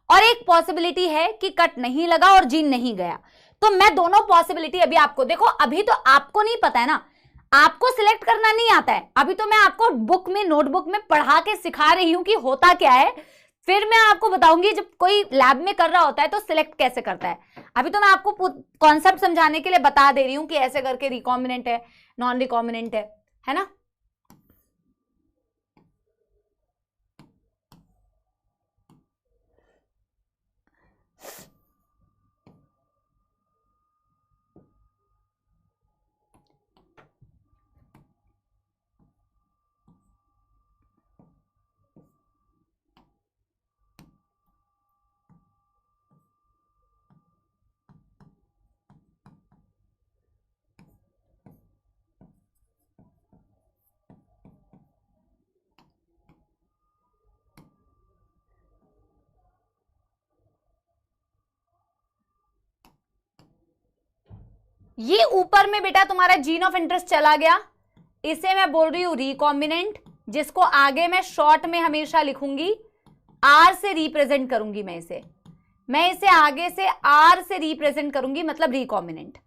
और एक पॉसिबिलिटी है कि कट नहीं लगा और जीन नहीं गया। तो मैं दोनों पॉसिबिलिटी अभी आपको, देखो अभी तो आपको नहीं पता है ना, आपको सिलेक्ट करना नहीं आता है, अभी तो मैं आपको बुक में नोटबुक में पढ़ा के सिखा रही हूं कि होता क्या है, फिर मैं आपको बताऊंगी जब कोई लैब में कर रहा होता है तो सिलेक्ट कैसे करता है। अभी तो मैं आपको कॉन्सेप्ट समझाने के लिए बता दे रही हूं कि ऐसे करके रिकॉम्बिनेंट है, नॉन रिकॉम्बिनेंट है ना। ये ऊपर में बेटा तुम्हारा जीन ऑफ इंटरेस्ट चला गया, इसे मैं बोल रही हूं रिकॉम्बिनेंट, जिसको आगे मैं शॉर्ट में हमेशा लिखूंगी, आर से रिप्रेजेंट करूंगी मैं इसे आगे से आर से रिप्रेजेंट करूंगी, मतलब रिकॉम्बिनेंट।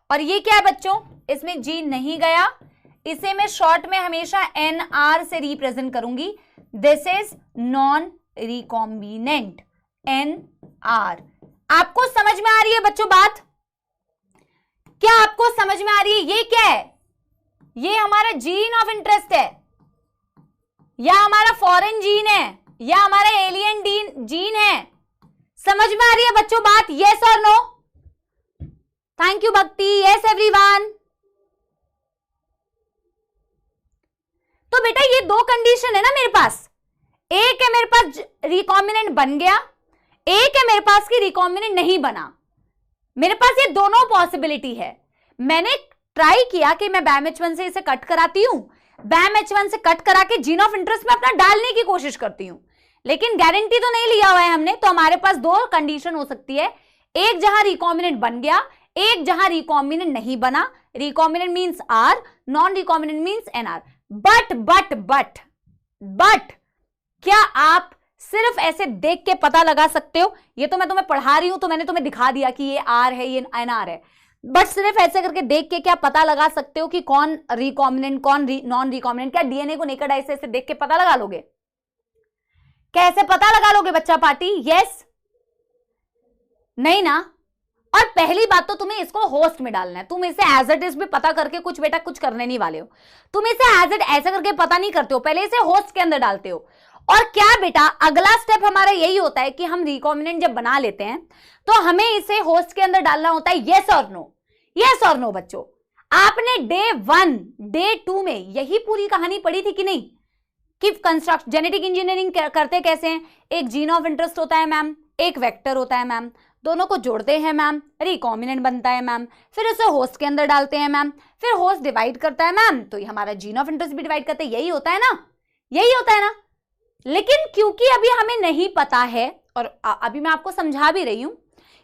और ये क्या है बच्चों, इसमें जीन नहीं गया, इसे मैं शॉर्ट में हमेशा एन आर से रिप्रेजेंट करूंगी, this is non recombinant, N R. आपको समझ में आ रही है बच्चों बात? क्या आपको समझ में आ रही है? ये क्या है? ये हमारा जीन ऑफ इंटरेस्ट है, या हमारा फॉरेन जीन है, या हमारा एलियन जीन है। समझ में आ रही है बच्चों बात? यस और नो? थैंक यू भक्ति। Yes everyone. तो बेटा ये दो कंडीशन है ना मेरे पास, एक है मेरे पास रिकॉम्बिनेंट बन गया, एक है मेरे पास की रिकॉम्बिनेंट नहीं बना। मेरे पास ये दोनों पॉसिबिलिटी है। मैंने ट्राई किया कि मैं BAM-H1 से इसे कट कराती हूं, BAM-H1 से कट करा के जीन ऑफ इंटरेस्ट में अपना डालने की कोशिश करती हूं, लेकिन गारंटी तो नहीं लिया हुआ है हमने। तो हमारे पास दो कंडीशन हो सकती है, एक जहां रिकॉम्बिनेंट बन गया, एक जहां रिकॉम्बिनेंट नहीं बना। Recombinant means R, non recombinant means NR. But क्या आप सिर्फ ऐसे देख के पता लगा सकते हो? ये तो मैं तुम्हें पढ़ा रही हूं, तो मैंने तुम्हें दिखा दिया कि ये आर है, ये एनआर है, बट सिर्फ ऐसे करके देख के क्या पता लगा सकते हो कि कौन रिकॉम्बिनेंट कौन नॉन रिकॉम्बिनेंट? क्या डीएनए को नेकेड आई से ऐसे देख के पता लगा लोगे? कैसे पता लगा लोगे बच्चा पार्टी? यस नहीं ना? और पहली बात तो तुम्हें इसको होस्ट में डालना है, तुम इसे एज इट इज भी पता करके कुछ बेटा कुछ करने नहीं वाले हो। तुम इसे एज इट ऐसे करके पता नहीं करते हो, पहले इसे होस्ट के अंदर डालते हो। और क्या बेटा अगला स्टेप हमारा यही होता है कि हम रिकॉम्बिनेंट जब बना लेते हैं तो हमें इसे होस्ट के अंदर डालना होता है। यस और नो? यस और नो बच्चों? आपने डे 1 डे 2 में यही पूरी कहानी पढ़ी थी कि नहीं, कि कंस्ट्रक्ट जेनेटिक इंजीनियरिंग करते कैसे हैं? एक जीन ऑफ इंटरेस्ट होता है मैम, एक वेक्टर होता है मैम, दोनों को जोड़ते हैं मैम, रिकॉम्बिनेंट बनता है मैम, फिर उसे होस्ट के अंदर डालते हैं मैम, फिर होस्ट डिवाइड करता है मैम, तो ये हमारा जीन ऑफ इंटरेस्ट भी डिवाइड करते हैं। यही होता है ना? यही होता है ना? लेकिन क्योंकि अभी हमें नहीं पता है, और अभी मैं आपको समझा भी रही हूं,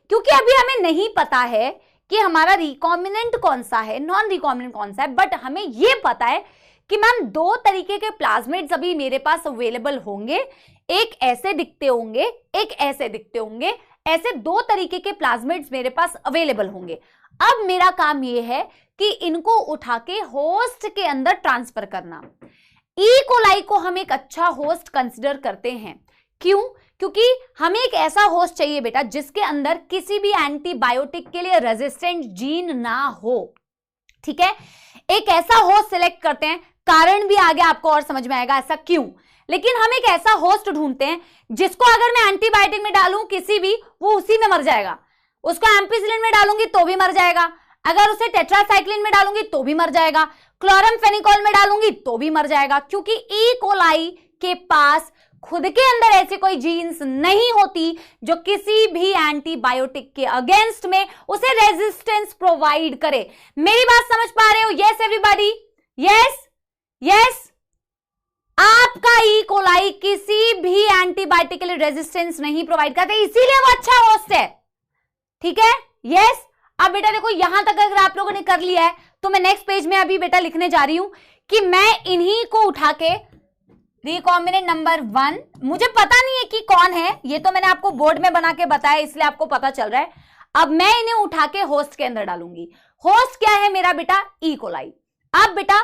क्योंकि अभी हमें नहीं पता है कि हमारा रिकॉम्बिनेंट कौन सा है, नॉन रिकॉम्बिनेंट कौन सा है, बट हमें यह पता है कि मैम दो तरीके के प्लाज्मिड्स अभी मेरे पास अवेलेबल होंगे, एक ऐसे दिखते होंगे, एक ऐसे दिखते होंगे, ऐसे दो तरीके के प्लाज्मिड्स मेरे पास अवेलेबल होंगे। अब मेरा काम यह है कि इनको उठा के होस्ट के अंदर ट्रांसफर करना। ई कोलाई को हम एक अच्छा होस्ट कंसिडर करते हैं। क्यों? क्योंकि हमें एक ऐसा होस्ट चाहिए बेटा जिसके अंदर किसी भी एंटीबायोटिक के लिए रेजिस्टेंट जीन ना हो। ठीक है, एक ऐसा होस्ट सिलेक्ट करते हैं, कारण भी आगे आपको और समझ में आएगा ऐसा क्यों। लेकिन हम एक ऐसा होस्ट ढूंढते हैं जिसको अगर मैं एंटीबायोटिक में डालूं किसी भी, वो उसी में मर जाएगा। उसको एम्पिसिलिन में डालूंगी तो भी मर जाएगा, अगर उसे टेट्रासाइक्लिन में डालूंगी तो भी मर जाएगा, क्लोरमफेनिकोल में डालूंगी तो भी मर जाएगा, क्योंकि ई कोलाई के पास खुद के अंदर ऐसी कोई जीन्स नहीं होती जो किसी भी एंटीबायोटिक के अगेंस्ट में उसे रेजिस्टेंस प्रोवाइड करे। मेरी बात समझ पा रहे हो? Yes everybody? Yes yes? आपका ई कोलाई किसी भी एंटीबायोटिक के लिए रेजिस्टेंस नहीं प्रोवाइड करते, इसीलिए वो अच्छा होस्ट है। ठीक है? यस? अब बेटा देखो यहां तक अगर आप लोगों ने कर लिया है तो मैं नेक्स्ट पेज में अभी बेटा लिखने जा रही हूं कि मैं इन्हीं को उठा के रिकॉम्बिनेंट नंबर 1, मुझे पता नहीं है कि कौन है, ये तो मैंने आपको बोर्ड में बना के बताया इसलिए आपको पता चल रहा है। अब मैं इन्हें उठा के होस्ट के अंदर डालूंगी। होस्ट क्या है मेरा बेटा? E coli. अब बेटा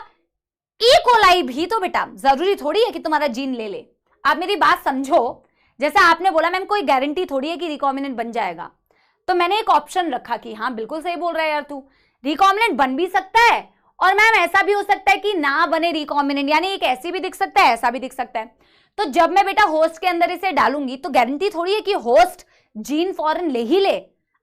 ई कोलाई भी तो बेटा जरूरी थोड़ी है कि तुम्हारा जीन ले ले। आप मेरी बात समझो, जैसे आपने बोला मैम कोई गारंटी थोड़ी है कि रिकॉम्बिनेंट बन जाएगा, तो मैंने एक ऑप्शन रखा कि हाँ बिल्कुल सही बोल रहा है यार तू, रिकॉम्बिनेंट बन भी सकता है और मैम ऐसा भी हो सकता है कि ना बने रिकॉम्बिनेंट, यानी एक ऐसी भी दिख सकता है ऐसा भी दिख सकता है। तो जब मैं बेटा होस्ट के अंदर इसे डालूंगी तो गारंटी थोड़ी है कि होस्ट जीन फॉरेन ले ही ले।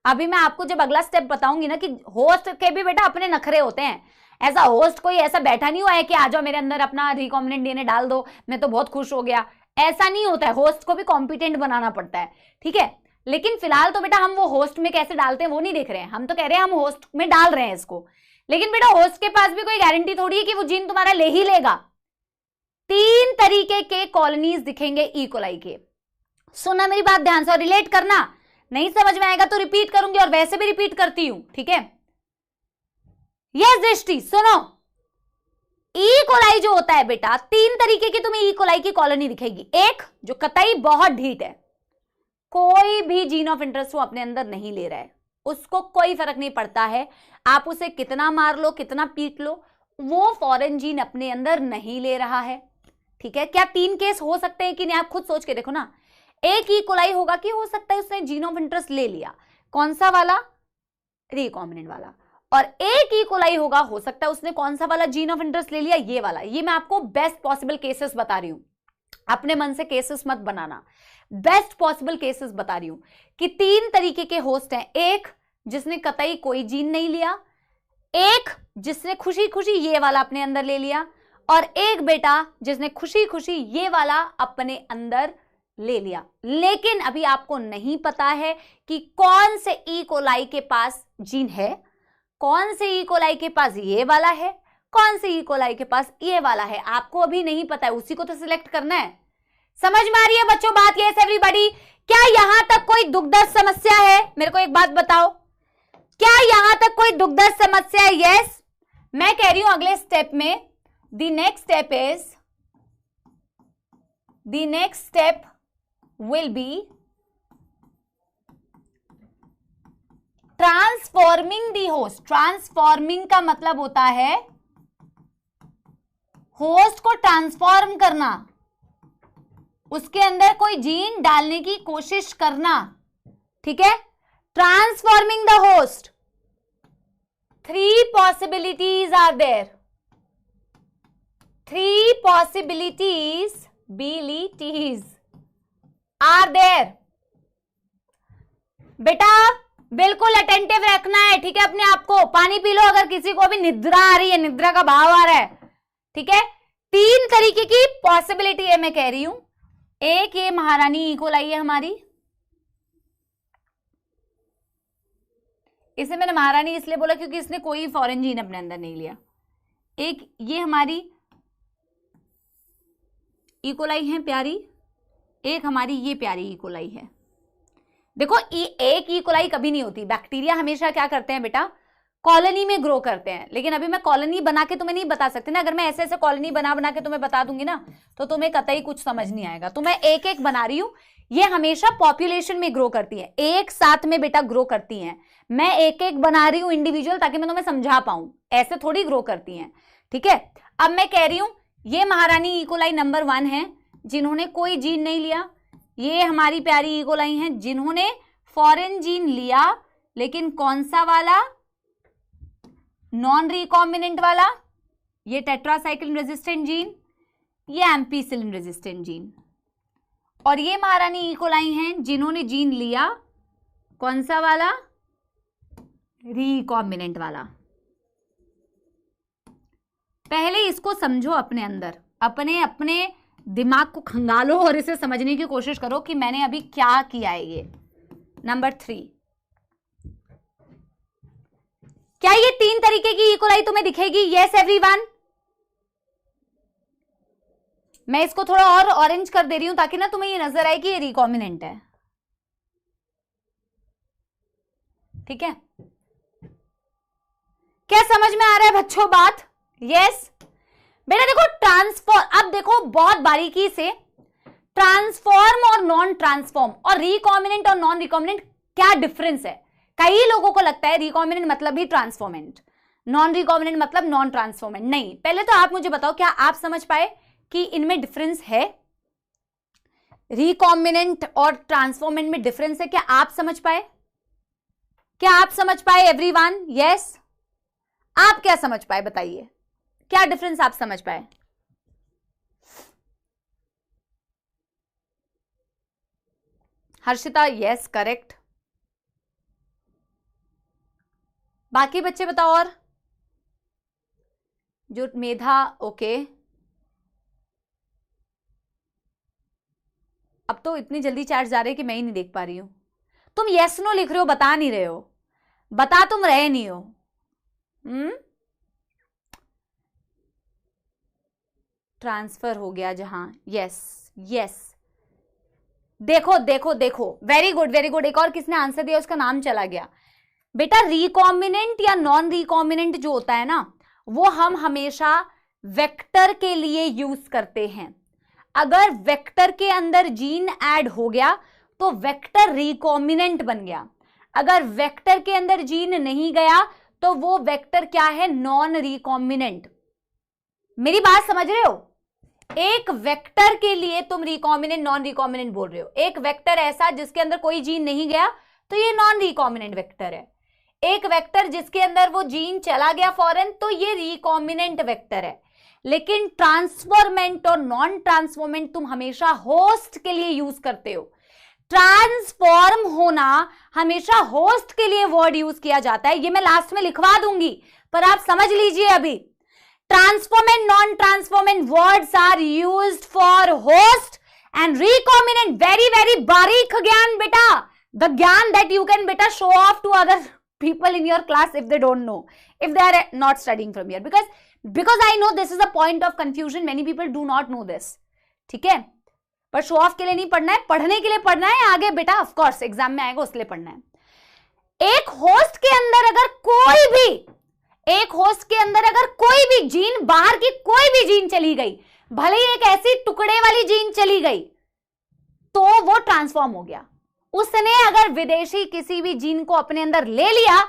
अभी मैं आपको जब अगला स्टेप बताऊंगी ना कि होस्ट के भी बेटा अपने नखरे होते हैं, ऐसा होस्ट कोई ऐसा बैठा नहीं हुआ है कि आ जाओ मेरे अंदर अपना रिकॉम्बिनेंट डीएनए डाल दो मैं तो बहुत खुश हो गया, ऐसा नहीं होता है। होस्ट को भी कॉम्पिटेंट बनाना पड़ता है। ठीक है, लेकिन फिलहाल तो बेटा हम वो होस्ट में कैसे डालते हैं वो नहीं देख रहे हैं, हम तो कह रहे हैं हम होस्ट में डाल रहे हैं इसको। लेकिन बेटा होस्ट के पास भी कोई गारंटी थोड़ी है कि वो जीन तुम्हारा ले ही लेगा। 3 तरीके के कॉलोनीज दिखेंगे ई कोलाई के। सुनना मेरी बात ध्यान से और रिलेट करना, नहीं समझ में आएगा तो रिपीट करूंगी और वैसे भी रिपीट करती हूं। ठीक है, यस दृष्टि सुनो, ई कोलाई जो होता है बेटा, 3 तरीके की तुम्हें ई कोलाई की कॉलोनी दिखेगी। एक जो कतई बहुत ढीठ है, कोई भी जीन ऑफ इंटरेस्ट वो अपने अंदर नहीं ले रहा है, उसको कोई फर्क नहीं पड़ता है, आप उसे कितना मार लो कितना पीट लो, वो फॉरेन जीन अपने अंदर नहीं ले रहा है। ठीक है, क्या 3 केस हो सकते हैं कि नहीं, आप खुद सोच के देखो ना। एक ई कोलाई होगा कि हो सकता है उसने जीन ऑफ इंटरेस्ट ले लिया, कौन सा वाला, रिकॉम्बिनेंट वाला, और एक ई कोलाई होगा, हो सकता है उसने कौन सा वाला जीन ऑफ इंटरेस्ट ले लिया, ये वाला। ये मैं आपको बेस्ट पॉसिबल केसेस बता रही हूं, अपने मन से केसेस मत बनाना, बेस्ट पॉसिबल केसेस बता रही हूं कि 3 तरीके के होस्ट हैं। एक जिसने कतई कोई जीन नहीं लिया, एक जिसने खुशी खुशी ये वाला अपने अंदर ले लिया, और एक बेटा जिसने खुशी खुशी ये वाला अपने अंदर ले लिया। लेकिन अभी आपको नहीं पता है कि कौन से ई कोलाई के पास जीन है, कौन से ई कोलाई के पास ये वाला है, कौन से ई कोलाई के पास ये वाला है, आपको अभी नहीं पता है, उसी को तो सिलेक्ट करना है। समझ में आ रही है बच्चों बात? यस एवरीबॉडी, क्या यहां तक कोई दुखद समस्या है? मेरे को एक बात बताओ, क्या यहां तक कोई दुखद समस्या है? यस, मैं कह रही हूं अगले स्टेप में, the next step will be transforming the host। Transforming का मतलब होता है होस्ट को ट्रांसफॉर्म करना, उसके अंदर कोई जीन डालने की कोशिश करना। ठीक है, transforming the host. 3 possibilities are there, 3 possibilities are there. बेटा बिल्कुल अटेंटिव रखना है, ठीक है, अपने आप को। पानी पी लो अगर किसी को भी निद्रा आ रही है, निद्रा का भाव आ रहा है। ठीक है, 3 तरीके की पॉसिबिलिटी है मैं कह रही हूं। एक ये महारानी ई कोलाई है हमारी, इसे मैंने महारानी इसलिए बोला क्योंकि इसने कोई फॉरेन जीन अपने अंदर नहीं लिया। एक ये हमारी ई कोलाई है प्यारी, एक हमारी ये प्यारी ई कोलाई है। देखो एक ई कोलाई कभी नहीं होती, बैक्टीरिया हमेशा क्या करते हैं बेटा, कॉलोनी में ग्रो करते हैं। लेकिन अभी मैं कॉलोनी बना के तुम्हें नहीं बता सकती ना, अगर मैं ऐसे ऐसे कॉलोनी बना के तुम्हें बता दूंगी ना तो तुम्हें कतई कुछ समझ नहीं आएगा। तो मैं एक एक बना रही हूं, ये हमेशा पॉपुलेशन में ग्रो करती है, एक साथ में बेटा ग्रो करती हैं। मैं एक एक बना रही हूं इंडिविजुअल, ताकि मैं तुम्हें समझा पाऊं, ऐसे थोड़ी ग्रो करती हैं। ठीक है, अब मैं कह रही हूं ये महारानी ई कोलाई नंबर 1 है जिन्होंने कोई जीन नहीं लिया, ये हमारी प्यारी ई कोलाई हैं जिन्होंने फॉरेन जीन लिया, लेकिन कौन सा वाला, नॉन रिकॉम्बिनेंट वाला, ये टेट्रासाइक्लिन रेजिस्टेंट जीन, ये एम्पीसिलिन रेजिस्टेंट जीन। और ये महारानी ई कोलाई हैं जिन्होंने जीन लिया कौन सा वाला, रिकॉम्बिनेंट वाला। पहले इसको समझो अपने अंदर, अपने दिमाग को खंगालो और इसे समझने की कोशिश करो कि मैंने अभी क्या किया है। ये नंबर 3, क्या ये 3 तरीके की ई कोलाई तुम्हें दिखेगी? यस एवरीवन, मैं इसको थोड़ा और ऑरेंज कर दे रही हूं ताकि ना तुम्हें ये नजर आए कि ये रिकॉम्बिनेंट है। ठीक है, क्या समझ में आ रहा है बच्चों बात? यस बेटा देखो ट्रांसफॉर्म, अब देखो बहुत बारीकी से, ट्रांसफॉर्म और नॉन ट्रांसफॉर्म और रिकॉम्बिनेंट और नॉन रिकॉम्बिनेंट क्या डिफरेंस है। कई लोगों को लगता है रिकॉम्बिनेंट मतलब ही ट्रांसफॉर्मेंट, नॉन रिकॉम्बिनेंट मतलब नॉन ट्रांसफॉर्मेंट। नहीं, पहले तो आप मुझे बताओ क्या आप समझ पाए कि इनमें डिफरेंस है? रिकॉम्बिनेंट और ट्रांसफॉर्मेंट में डिफरेंस है, क्या आप समझ पाए? क्या आप समझ पाए एवरीवन? यस, आप क्या समझ पाए बताइए, क्या डिफरेंस आप समझ पाए? हर्षिता यस करेक्ट, बाकी बच्चे बताओ। और जो मेधा ओके, अब तो इतनी जल्दी चैट जा रहे हैं कि मैं ही नहीं देख पा रही हूं। तुम यस नो लिख रहे हो, बता नहीं रहे हो, बता तुम रहे नहीं हो। ट्रांसफर हो गया जहां, यस यस, देखो देखो देखो, वेरी गुड वेरी गुड। एक और किसने आंसर दिया, उसका नाम चला गया। बेटा रिकॉम्बिनेंट या नॉन रिकॉम्बिनेंट जो होता है ना, वो हम हमेशा वेक्टर के लिए यूज करते हैं। अगर वेक्टर के अंदर जीन ऐड हो गया तो वेक्टर रिकॉम्बिनेंट बन गया। अगर वेक्टर के अंदर जीन नहीं गया तो वो वेक्टर क्या है, नॉन रिकॉम्बिनेंट। मेरी बात समझ रहे हो? एक वेक्टर के लिए तुम रिकॉम्बिनेंट नॉन रिकॉम्बिनेंट बोल रहे हो। एक वेक्टर ऐसा जिसके अंदर कोई जीन नहीं गया तो ये नॉन रिकॉम्बिनेंट वेक्टर है। एक वेक्टर जिसके अंदर वो जीन चला गया फॉरन तो ये रिकॉम्बिनेंट वेक्टर है। लेकिन ट्रांसफॉर्मेंट और नॉन ट्रांसफॉर्मेंट तुम हमेशा होस्ट के लिए यूज करते हो। ट्रांसफॉर्म होना हमेशा होस्ट के लिए वर्ड यूज किया जाता है। ये मैं लास्ट में लिखवा दूंगी, पर आप समझ लीजिए अभी। Transformant non transformant words are used for host and recombinant. Very very बारीक ज्ञान बेटा, द ज्ञान दैट यू कैन बेटा show off to other people in your class if they don't know, if they are not studying from here, because I know this is a point of confusion, many people do not know this, ठीक है? पर show off के लिए नहीं पढ़ना है, पढ़ने के लिए पढ़ना है आगे बेटा, ऑफ कोर्स एग्जाम में आएगा उसके लिए पढ़ना है। एक होस्ट के अंदर अगर कोई भी जीन, बाहर की कोई भी जीन चली गई, भले ही एक ऐसी टुकड़े वाली जीन चली गई, तो वो ट्रांसफॉर्म हो गया। उसने अगर विदेशी किसी भी जीन को अपने अंदर ले लिया,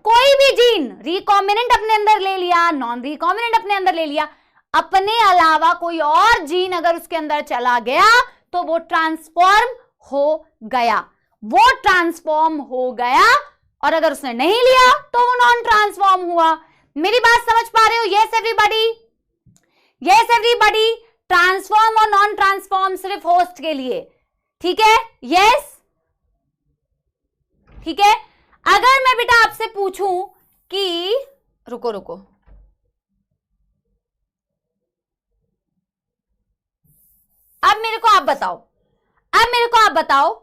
कोई भी जीन रिकॉम्बिनेंट अपने अंदर ले लिया, नॉन रिकॉम्बिनेंट अपने अंदर ले लिया, अपने अलावा कोई और जीन अगर उसके अंदर चला गया तो वो ट्रांसफॉर्म हो गया। वो ट्रांसफॉर्म हो गया, और अगर उसने नहीं लिया तो वो नॉन ट्रांसफॉर्म हुआ। मेरी बात समझ पा रहे हो? Yes everybody, yes everybody. Transform और नॉन ट्रांसफॉर्म सिर्फ होस्ट के लिए, ठीक है? यस, ठीक है। अगर मैं बेटा आपसे पूछूं कि रुको अब मेरे को आप बताओ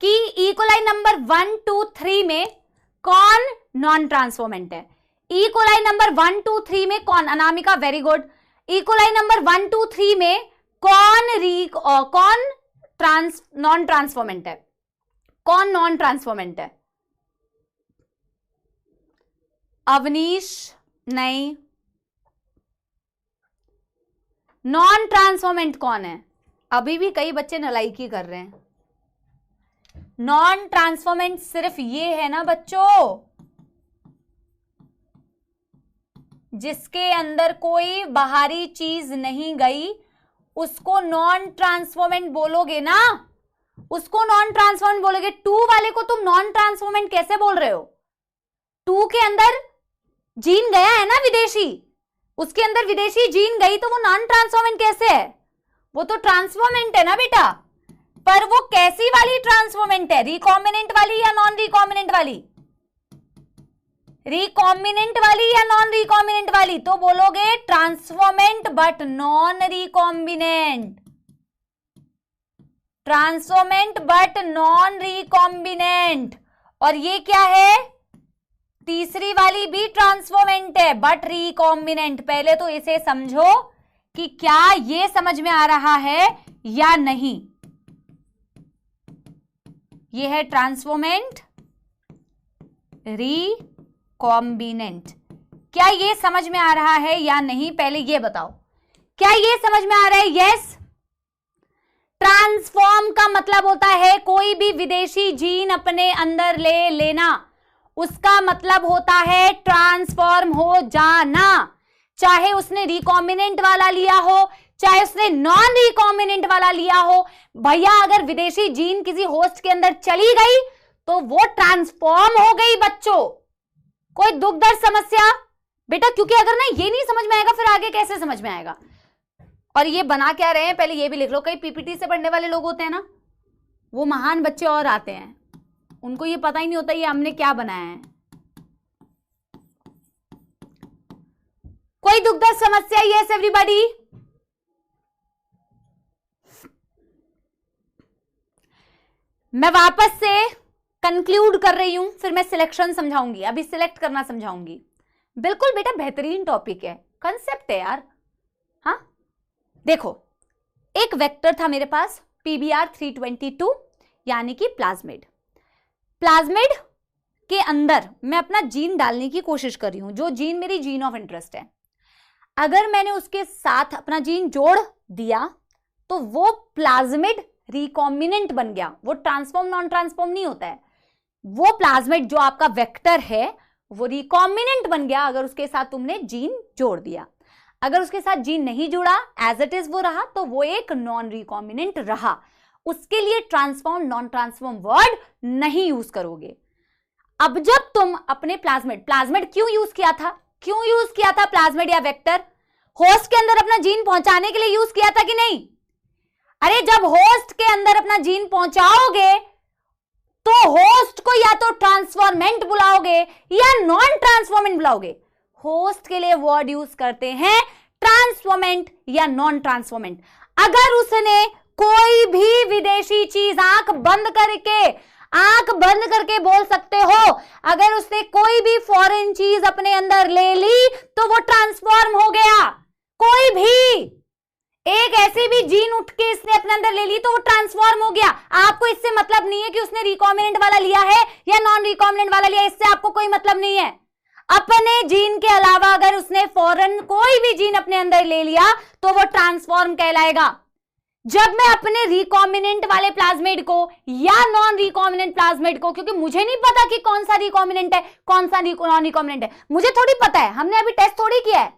कि ई कोलाई नंबर 1 2 3 में कौन नॉन ट्रांसफॉर्मेंट है? ई कोलाई नंबर 1 2 3 में कौन? Anamika very good. E coli number 1 2 3 में कौन नॉन ट्रांसफॉर्मेंट है? कौन नॉन ट्रांसफॉर्मेंट है? अवनीश नहीं। नॉन ट्रांसफॉर्मेंट कौन है? अभी भी कई बच्चे नलायकी कर रहे हैं। नॉन ट्रांसफॉर्मेंट सिर्फ ये है ना बच्चों, जिसके अंदर कोई बाहरी चीज नहीं गई, उसको नॉन ट्रांसफॉर्मेंट बोलोगे ना, उसको नॉन ट्रांसफॉर्मेंट बोलोगे। 2 वाले को तुम नॉन ट्रांसफॉर्मेंट कैसे बोल रहे हो? 2 के अंदर जीन गया है ना विदेशी, उसके अंदर विदेशी जीन गई तो वो नॉन ट्रांसफॉर्मेंट कैसे है? वो तो ट्रांसफॉर्मेंट है ना बेटा, पर वो कैसी वाली ट्रांसफॉर्मेंट है? रिकॉम्बिनेंट वाली या नॉन रिकॉम्बिनेंट वाली? रिकॉम्बिनेंट वाली या नॉन रिकॉम्बिनेंट वाली? तो बोलोगे transformant but non recombinant, transformant but non recombinant. और ये क्या है? तीसरी वाली भी ट्रांसफॉर्मेंट है बट रिकॉम्बिनेंट। पहले तो इसे समझो कि क्या ये समझ में आ रहा है या नहीं। ये है ट्रांसफॉर्मेंट, रिकॉम्बिनेंट। क्या ये समझ में आ रहा है या नहीं? पहले ये बताओ, क्या ये समझ में आ रहा है? यस। ट्रांसफॉर्म का मतलब होता है कोई भी विदेशी जीन अपने अंदर ले लेना, उसका मतलब होता है ट्रांसफॉर्म हो जाना। चाहे उसने रिकॉम्बिनेंट वाला लिया हो, चाहे उसने नॉन रिकॉम्बिनेंट वाला लिया हो, भैया अगर विदेशी जीन किसी होस्ट के अंदर चली गई तो वो ट्रांसफॉर्म हो गई बच्चों। कोई दुख दर्द समस्या बेटा? क्योंकि अगर ना ये नहीं समझ में आएगा फिर आगे कैसे समझ में आएगा। और ये बना क्या रहे हैं पहले ये भी लिख लो। कई पीपीटी से पढ़ने वाले लोग होते हैं ना, वो महान बच्चे और आते हैं, उनको ये पता ही नहीं होता ये हमने क्या बनाया है। कोई दुख दर्द समस्या? Yes everybody. मैं वापस से कंक्लूड कर रही हूं, फिर मैं सिलेक्शन समझाऊंगी, अभी सिलेक्ट करना समझाऊंगी। बिल्कुल बेटा बेहतरीन टॉपिक है, कंसेप्ट है यार। हाँ देखो, एक वेक्टर था मेरे पास PBr 322 यानी कि प्लाज्मिड। प्लाज्मिड के अंदर मैं अपना जीन डालने की कोशिश कर रही हूं, जो जीन मेरी जीन ऑफ इंटरेस्ट है, अगर मैंने उसके साथ अपना जीन जोड़ दिया तो वो प्लाज्मिड रिकॉम्बिनेंट बन गया। वो ट्रांसफॉर्म नॉन ट्रांसफॉर्म नहीं होता है, वो प्लाज्मिड जो आपका वेक्टर है वो रिकॉम्बिनेंट बन गया अगर उसके साथ तुमने जीन जोड़ दिया। अगर उसके साथ जीन नहीं जुड़ा, एज इट इज वो रहा, तो वो एक नॉन रिकॉम्बिनेंट रहा। उसके लिए ट्रांसफॉर्म नॉन ट्रांसफॉर्म वर्ड नहीं यूज करोगे। अब जब तुम अपने प्लाज्मिड क्यों यूज किया था प्लाज्मिड या वेक्टर? होस्ट के अंदर अपना जीन पहुंचाने के लिए यूज किया था कि नहीं? अरे जब होस्ट के अंदर अपना जीन पहुंचाओगे तो होस्ट को या तो ट्रांसफॉर्मेंट बुलाओगे या नॉन ट्रांसफॉर्मेंट बुलाओगे। होस्ट के लिए वर्ड यूज करते हैं ट्रांसफॉर्मेंट या नॉन ट्रांसफॉर्मेंट। अगर उसने कोई भी विदेशी चीज आंख बंद करके बोल सकते हो, अगर उसने कोई भी फॉरेन चीज अपने अंदर ले ली तो वो ट्रांसफॉर्म हो गया। कोई भी एक ऐसी भी जीन उठ के इसने अपने अंदर ले ली तो वो ट्रांसफॉर्म हो गया। आपको इससे मतलब नहीं है कि उसने रिकॉम्बिनेंट वाला लिया है या नॉन रिकॉम्बिनेंट वाला लिया, इससे आपको कोई मतलब नहीं है। अपने जीन के अलावा अगर उसने फॉरेन कोई भी जीन अपने अंदर ले लिया तो वो ट्रांसफॉर्म कहलाएगा। जब मैं अपने रिकॉम्बिनेंट वाले प्लाज्मिड को या नॉन रिकॉम्बिनेंट प्लाज्मिड को, क्योंकि मुझे नहीं पता कि कौन सा रिकॉम्बिनेंट है कौन सा नॉन रिकॉम्बिनेंट है, मुझे थोड़ी पता है, हमने अभी टेस्ट थोड़ी किया है।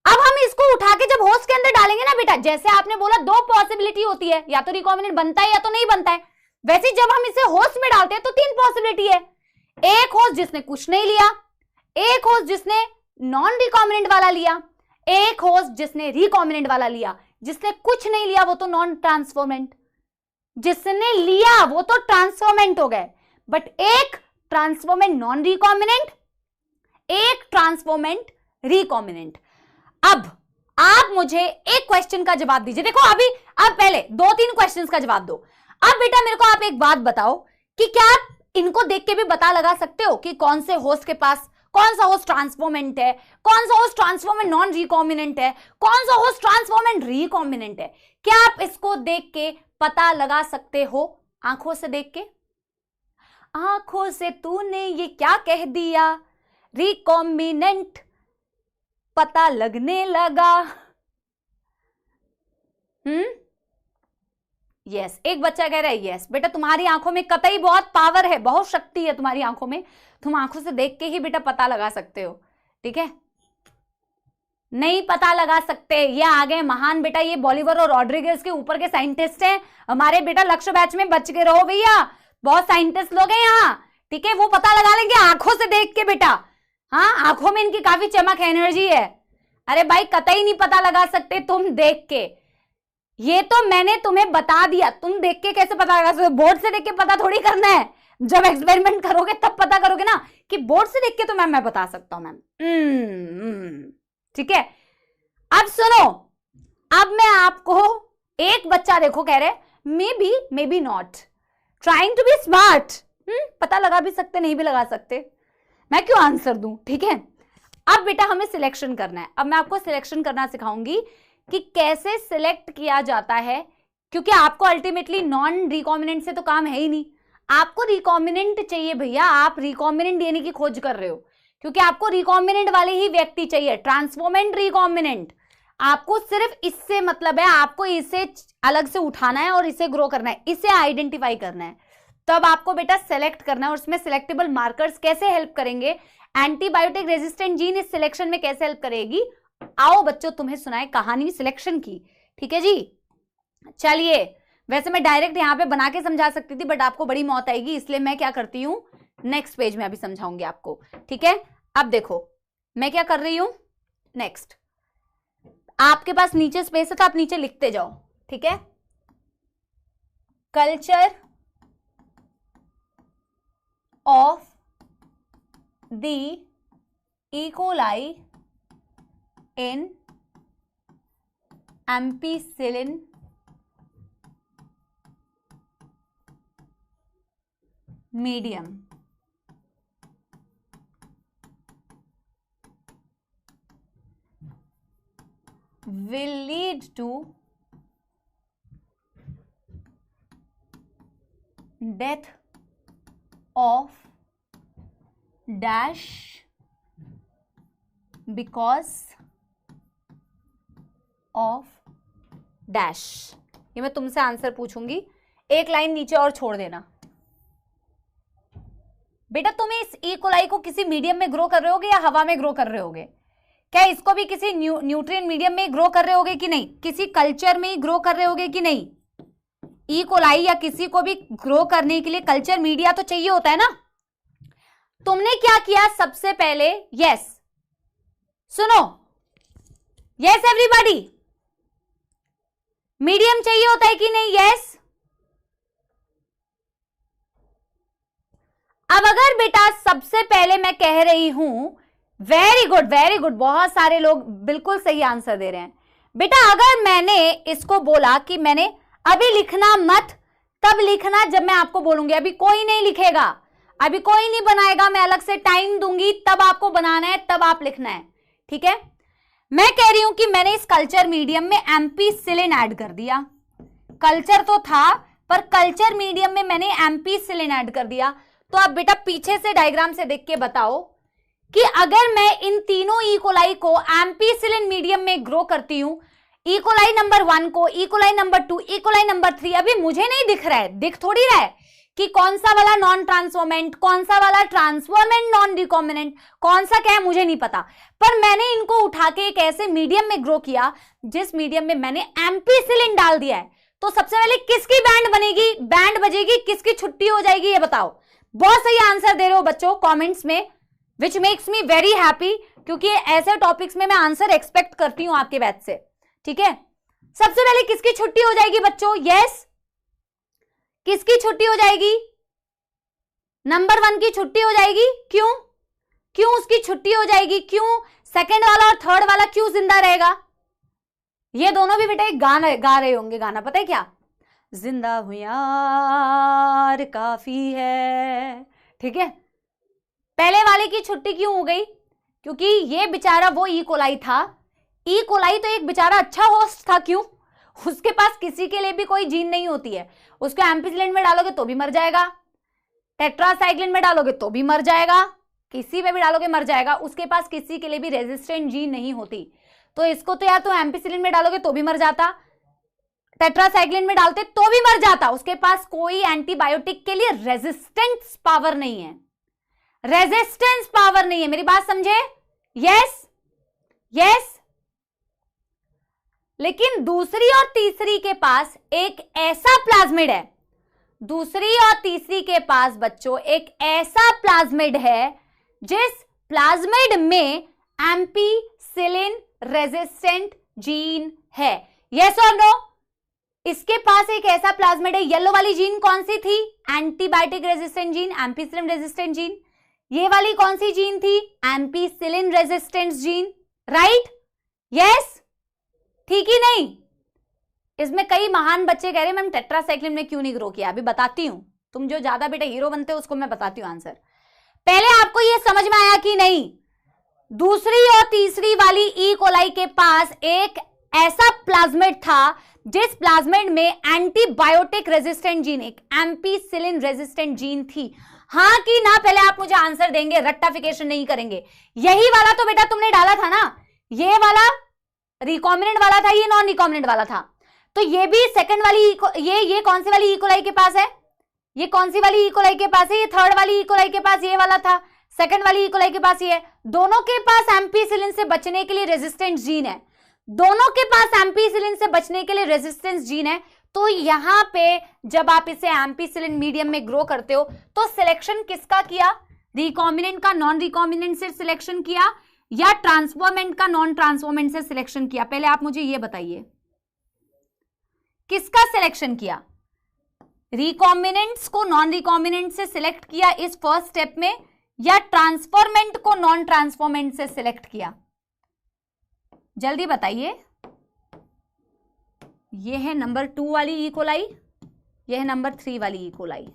अब हम इसको उठा के जब होस्ट के अंदर डालेंगे ना बेटा, जैसे आपने बोला दो पॉसिबिलिटी होती है, या तो रिकॉम्बिनेंट बनता है या तो नहीं बनता है, वैसे जब हम इसे होस्ट में डालते हैं तो तीन पॉसिबिलिटी है। एक होस्ट जिसने कुछ नहीं लिया, एक होस्ट जिसने नॉन रिकॉम्बिनेंट वाला लिया, एक होस्ट जिसने रिकॉम्बिनेंट वाला लिया। जिसने कुछ नहीं लिया वो तो नॉन ट्रांसफॉर्मेंट, जिसने लिया वो तो ट्रांसफॉर्मेंट हो गए। बट एक ट्रांसफॉर्मेंट नॉन रिकॉम्बिनेंट, एक ट्रांसफॉर्मेंट रिकॉम्बिनेंट। अब आप मुझे एक क्वेश्चन का जवाब दीजिए। देखो अभी अब पहले दो तीन क्वेश्चंस का जवाब दो। अब बेटा मेरे को आप एक बात बताओ कि क्या आप इनको देख के भी पता लगा सकते हो कि कौन से होस्ट के पास कौन सा होस्ट ट्रांसफॉर्मेंट है, कौन सा होस्ट ट्रांसफॉर्मेंट नॉन रिकॉम्बिनेंट है, कौन सा होस्ट ट्रांसफॉर्मेंट रिकॉम्बिनेंट है? क्या आप इसको देख के पता लगा सकते हो? आंखों से देख के, आंखों से तूने ये क्या कह दिया, रिकॉम्बिनेंट पता लगने लगा। यस, एक बच्चा कह रहा है यस। बेटा तुम्हारी आंखों में कतई बहुत पावर है, बहुत शक्ति है तुम्हारी आंखों में, तुम आंखों से देख के ही बेटा पता लगा सकते हो। ठीक है, नहीं पता लगा सकते, ये आ गए महान बेटा, ये बॉलीवर और रॉड्रिगेज के ऊपर के साइंटिस्ट हैं हमारे। बेटा लक्ष्य बैच में बच के रहो भैया, बहुत साइंटिस्ट लोग हैं यहाँ। ठीक है, वो पता लगा लेंगे आंखों से देख के बेटा। हाँ, आंखों में इनकी काफी चमक एनर्जी है। अरे भाई कतई नहीं पता लगा सकते तुम देख के, ये तो मैंने तुम्हें बता दिया। तुम देख के कैसे पता लगा सकते हो? बोर्ड से देख के पता थोड़ी करना है, जब एक्सपेरिमेंट करोगे तब पता करोगे ना कि बोर्ड से देख के तो मैम मैं बता सकता हूं मैम। ठीक है, अब सुनो, अब मैं आपको एक बच्चा देखो कह रहे maybe not, trying to be smart. पता लगा भी सकते नहीं भी लगा सकते, मैं क्यों आंसर दूं? ठीक है, अब बेटा हमें सिलेक्शन करना है। अब मैं आपको सिलेक्शन करना सिखाऊंगी कि कैसे सिलेक्ट किया जाता है, क्योंकि आपको अल्टीमेटली नॉन रिकॉम्बिनेंट से तो काम है ही नहीं, आपको रिकॉम्बिनेंट चाहिए भैया। आप रिकॉम्बिनेंट देने की खोज कर रहे हो क्योंकि आपको रिकॉम्बिनेंट वाले ही व्यक्ति चाहिए, ट्रांसफॉर्मेंट रिकॉम्बिनेंट। आपको सिर्फ इससे मतलब है, आपको इसे अलग से उठाना है और इसे ग्रो करना है, इसे आइडेंटिफाई करना है। तब आपको बेटा सेलेक्ट करना है, और उसमें सिलेक्टेबल मार्कर्स कैसे हेल्प करेंगे, एंटीबायोटिक रेजिस्टेंट जीन इस सिलेक्शन में कैसे हेल्प करेगी। आओ बच्चों तुम्हें सुनाए कहानी सिलेक्शन की। ठीक है जी, चलिए। वैसे मैं डायरेक्ट यहां पे बना के समझा सकती थी बट आपको बड़ी मौत आएगी, इसलिए मैं क्या करती हूं, नेक्स्ट पेज में अभी समझाऊंगी आपको। ठीक है, अब देखो मैं क्या कर रही हूं, नेक्स्ट आपके पास नीचे स्पेस है तो आप नीचे लिखते जाओ। ठीक है, culture of the E coli in ampicillin medium will lead to death of dash because of dash. ये मैं तुमसे आंसर पूछूंगी, एक लाइन नीचे और छोड़ देना। बेटा तुम इस ई कोलाई को किसी मीडियम में ग्रो कर रहे होगे या हवा में ग्रो कर रहे होगे? क्या इसको भी किसी न्यूट्रिएंट मीडियम में ग्रो कर रहे होगे कि नहीं? किसी कल्चर में ही ग्रो कर रहे होगे कि नहीं? ई कोलाई या किसी को भी ग्रो करने के लिए कल्चर मीडिया तो चाहिए होता है ना। तुमने क्या किया सबसे पहले? यस सुनो, यस एवरीबॉडी, मीडियम चाहिए होता है कि नहीं? यस। अब अगर बेटा सबसे पहले मैं कह रही हूं, वेरी गुड वेरी गुड, बहुत सारे लोग बिल्कुल सही आंसर दे रहे हैं। बेटा अगर मैंने इसको बोला कि मैंने अभी लिखना मत, तब लिखना जब मैं आपको बोलूंगी। अभी कोई नहीं लिखेगा, अभी कोई नहीं बनाएगा, मैं अलग से टाइम दूंगी, तब आपको बनाना है, तब आप लिखना है, ठीक है। मैं कह रही हूं कि मैंने इस कल्चर मीडियम में एम्पीसिलिन ऐड कर दिया। कल्चर तो था पर कल्चर मीडियम में मैंने एम्पीसिलिन ऐड कर दिया। तो आप बेटा पीछे से डायग्राम से देख के बताओ कि अगर मैं इन तीनों ई कोलाई को एम्पीसिलिन मीडियम में ग्रो करती हूं, ई कोलाई नंबर 1 को, E coli number 2, E coli number 3, अभी मुझे नहीं दिख रहा है, दिख थोड़ी रहा है कि कौन सा वाला नॉन ट्रांसफॉर्मेंट, कौन सा वाला ट्रांसफॉर्मेंट नॉन रिकॉम्बिनेंट, कौन सा क्या है मुझे नहीं पता, पर मैंने इनको उठा के एक ऐसे मीडियम में ग्रो किया जिस मीडियम में मैंने एम्पीसिलिन डाल दिया है। तो सबसे पहले किसकी बैंड बनेगी, बैंड बजेगी, किसकी छुट्टी हो जाएगी, ये बताओ। बहुत सही आंसर दे रहे हो बच्चों कमेंट्स में, which makes me very happy, क्योंकि ऐसे टॉपिक्स में मैं आंसर एक्सपेक्ट करती हूं आपके बैच से, ठीक है। सबसे पहले किसकी छुट्टी हो जाएगी बच्चों? यस, किसकी छुट्टी हो जाएगी? नंबर 1 की छुट्टी हो जाएगी। क्यों? क्यों उसकी छुट्टी हो जाएगी? क्यों सेकंड वाला और थर्ड वाला क्यों जिंदा रहेगा? ये दोनों भी बेटा एक गाना गा रहे होंगे, गाना पता है क्या? जिंदा हूं यार काफी है, ठीक है। पहले वाले की छुट्टी क्यों हो गई? क्योंकि ये बेचारा वो ई कोलाई था। ई कोलाई तो एक बेचारा अच्छा होस्ट था। क्यों? उसके पास किसी के लिए भी कोई जीन नहीं होती है। उसको एम्पीसिलिन में डालोगे तो भी मर जाएगा, टेट्रासाइक्लिन में डालोगे तो भी मर जाएगा, किसी में भी डालोगे मर जाएगा। उसके पास किसी के लिए भी रेजिस्टेंट जीन नहीं होती। तो इसको तो या तो एम्पीसिलिन में डालोगे तो भी मर जाता, टेट्रासाइक्लिन में डालते तो भी मर जाता। उसके पास कोई एंटीबायोटिक के लिए रेजिस्टेंस पावर नहीं है, रेजिस्टेंस पावर नहीं है। मेरी बात समझे? Yes yes. लेकिन दूसरी और तीसरी के पास एक ऐसा प्लाज्मिड है, दूसरी और तीसरी के पास बच्चों एक ऐसा प्लाज्मिड है जिस प्लाज्मिड में एम्पीसिलिन रेजिस्टेंट जीन है। यस और नो? इसके पास एक ऐसा प्लाज्मिड है। येलो वाली जीन कौन सी थी? Antibiotic resistant gene, ampicillin resistant gene. ये वाली कौन सी जीन थी? Ampicillin resistance gene, right? Yes, ठीक ही नहीं? इसमें कई महान बच्चे कह रहे हैं मैम टेट्रासाइक्लिन में क्यों नहीं ग्रो किया। अभी बताती हूं, तुम जो ज्यादा बेटा हीरो बनते हो उसको मैं बताती हूं आंसर। पहले आपको ये समझ में आया कि नहीं? दूसरी और तीसरी वाली ई कोलाई के पास एक ऐसा प्लाज्मिड था जिस प्लाज्मिड में एंटीबायोटिक रेजिस्टेंट जीन, एक एम्पीसिलिन रेजिस्टेंट जीन थी। हाँ कि ना? पहले आप मुझे आंसर देंगे, रट्टाफिकेशन नहीं करेंगे। यही वाला तो बेटा तुमने डाला था ना, ये वाला रिकॉम्बिनेंट वाला था, ये नॉन रिकॉम्बिनेंट वाला था। तो ये भी सेकंड वाली, ये कौन सी वाली ई कोलाई के पास है? ये कौन सी वाली ई कोलाई के पास है? ये थर्ड वाली ई कोलाई के पास ये वाला था, सेकंड वाली ई कोलाई के पास ये है। दोनों के पास एम्पीसिलिन से बचने के लिए रेजिस्टेंट जीन है, दोनों के पास एम्पीसिलिन से बचने के लिए रेजिस्टेंस जीन है। तो यहां पे जब आप इसे एम्पीसिलिन मीडियम में ग्रो करते हो तो सिलेक्शन किसका किया? रिकॉम्बिनेंट का नॉन रिकॉम्बिनेंट से सिलेक्शन किया या ट्रांसफॉर्मेंट का नॉन ट्रांसफॉर्मेंट से सिलेक्शन किया? पहले आप मुझे ये बताइए, किसका सिलेक्शन किया? रिकॉम्बिनेंट्स को नॉन रिकॉम्बिनेंट से सिलेक्ट किया इस फर्स्ट स्टेप में, या ट्रांसफॉर्मेंट को नॉन ट्रांसफॉर्मेंट से सिलेक्ट किया? जल्दी बताइए। ये है नंबर 2 वाली ई कोलाई, ये है नंबर 3 वाली E coli.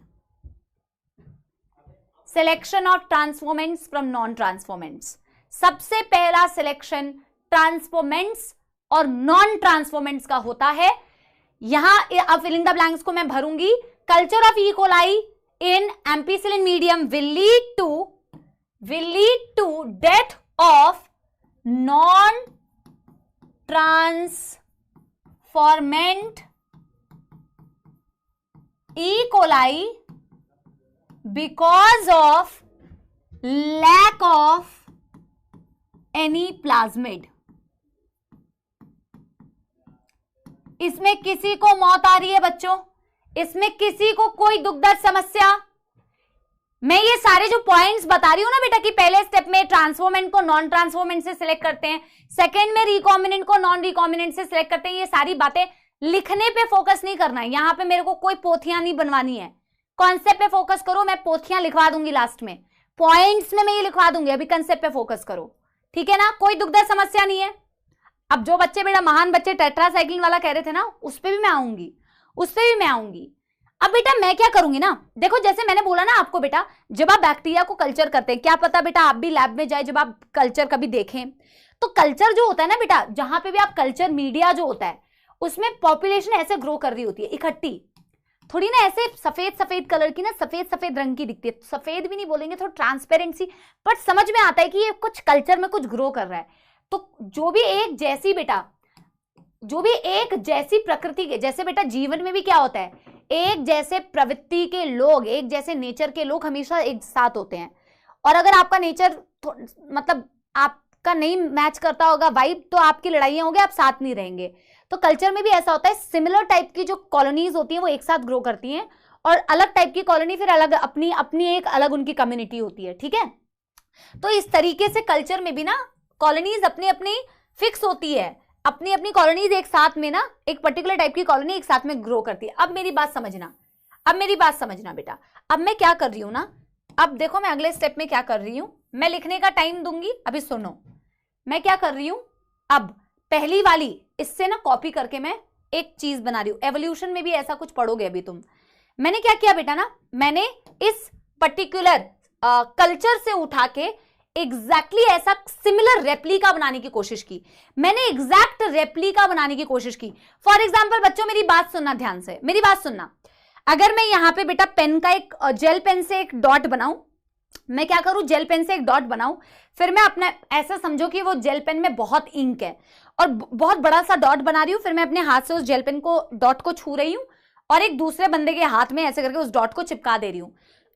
Selection of transformants from non transformants. सबसे पहला सिलेक्शन ट्रांसफॉर्मेंट्स और नॉन ट्रांसफॉर्मेंट्स का होता है। यहां अब फिलिंग द ब्लैंक्स को मैं भरूंगी। Culture of E coli in ampicillin medium will lead to will lead to death of non-transformant E. coli because of lack of any plasmid. इसमें किसी को मौत आ रही है बच्चों? इसमें किसी को कोई दुख दर्द समस्या? मैं ये सारे जो पॉइंट्स बता रही हूं ना बेटा कि पहले स्टेप में ट्रांसफॉर्मेंट को नॉन ट्रांसफॉर्मेंट से सिलेक्ट करते हैं, सेकंड में रिकॉम्बिनेंट को नॉन रिकॉम्बिनेंट से सिलेक्ट करते हैं, ये सारी बातें लिखने पे फोकस नहीं करना है। यहां पे मेरे को कोई पोथियां नहीं बनवानी है, कॉन्सेप्ट पे फोकस करो। मैं पोथियां लिखवा दूंगी लास्ट में, पॉइंट्स में मैं ये लिखवा दूंगी, अभी कंसेप्ट पे फोकस करो, ठीक है ना? कोई दुख दर्द समस्या नहीं है। अब जो बच्चे बेटा महान बच्चे टेट्रासाइक्लिन वाला कह रहे थे ना, उस पर भी मैं आऊंगी, उस पर भी मैं आऊंगी। अब बेटा मैं क्या करूंगी ना, देखो जैसे मैंने बोला ना आपको बेटा, जब आप बैक्टीरिया को कल्चर करते हैं, क्या पता बेटा आप भी लैब में जाए, जब आप कल्चर कभी देखें तो कल्चर जो होता है ना बेटा, जहां पे भी आप कल्चर मीडिया जो होता है उसमें पॉपुलेशन ऐसे ग्रो कर रही होती है इकट्ठी, थोड़ी ना ऐसे सफेद सफेद कलर की ना, सफेद सफेद रंग की दिखती है, सफेद भी नहीं बोलेंगे, थोड़ा ट्रांसपेरेंसी, बट समझ में आता है कि ये कुछ कल्चर में कुछ ग्रो कर रहा है। तो जो भी एक जैसी बेटा, जो भी एक जैसी प्रकृति के, जैसे बेटा जीवन में भी क्या होता है, एक जैसे प्रवृत्ति के लोग, एक जैसे नेचर के लोग हमेशा एक साथ होते हैं। और अगर आपका नेचर मतलब आपका नहीं मैच करता होगा वाइब, तो आपकी लड़ाइयां होगी, आप साथ नहीं रहेंगे। तो कल्चर में भी ऐसा होता है, सिमिलर टाइप की जो कॉलोनीज होती हैं वो एक साथ ग्रो करती हैं, और अलग टाइप की कॉलोनी फिर अलग अपनी अपनी एक अलग उनकी कम्युनिटी होती है, ठीक है? तो इस तरीके से कल्चर में भी ना कॉलोनीज अपनी अपनी फिक्स होती है, अपनी अपनी कॉलोनीज एक साथ में ना, एक पर्टिकुलर टाइप की कॉलोनी एक साथ में ग्रो करती है। अब मेरी बात समझना, अब मेरी बात समझना बेटा, अब मैं क्या कर रही हूं ना, अब देखो मैं अगले स्टेप में क्या कर रही हूं, मैं लिखने का टाइम दूंगी, अभी सुनो मैं क्या कर रही हूं। अब पहली वाली इससे ना कॉपी करके मैं एक चीज बना रही हूं, एवोल्यूशन में भी ऐसा कुछ पढ़ोगे अभी तुम। मैंने क्या किया बेटा ना, मैंने इस पर्टिकुलर कल्चर से उठा के एग्जैक्टली ऐसा सिमिलर रेप्लिका बनाने की कोशिश की, मैंने एग्जैक्ट रेप्लिका बनाने की कोशिश की। फॉर एग्जाम्पल बच्चों मेरी बात सुनना ध्यान से, मेरी बात सुनना, अगर मैं यहां पे बेटा पेन का एक जेल पेन से एक डॉट बनाऊं, मैं क्या करूं, जेल पेन से एक डॉट बनाऊं, फिर मैं अपने ऐसा समझो कि वो जेल पेन में बहुत इंक है और बहुत बड़ा सा डॉट बना रही हूं, फिर मैं अपने हाथ से उस जेल पेन को डॉट को छू रही हूं और एक दूसरे बंदे के हाथ में ऐसे करके उस डॉट को चिपका दे रही हूं।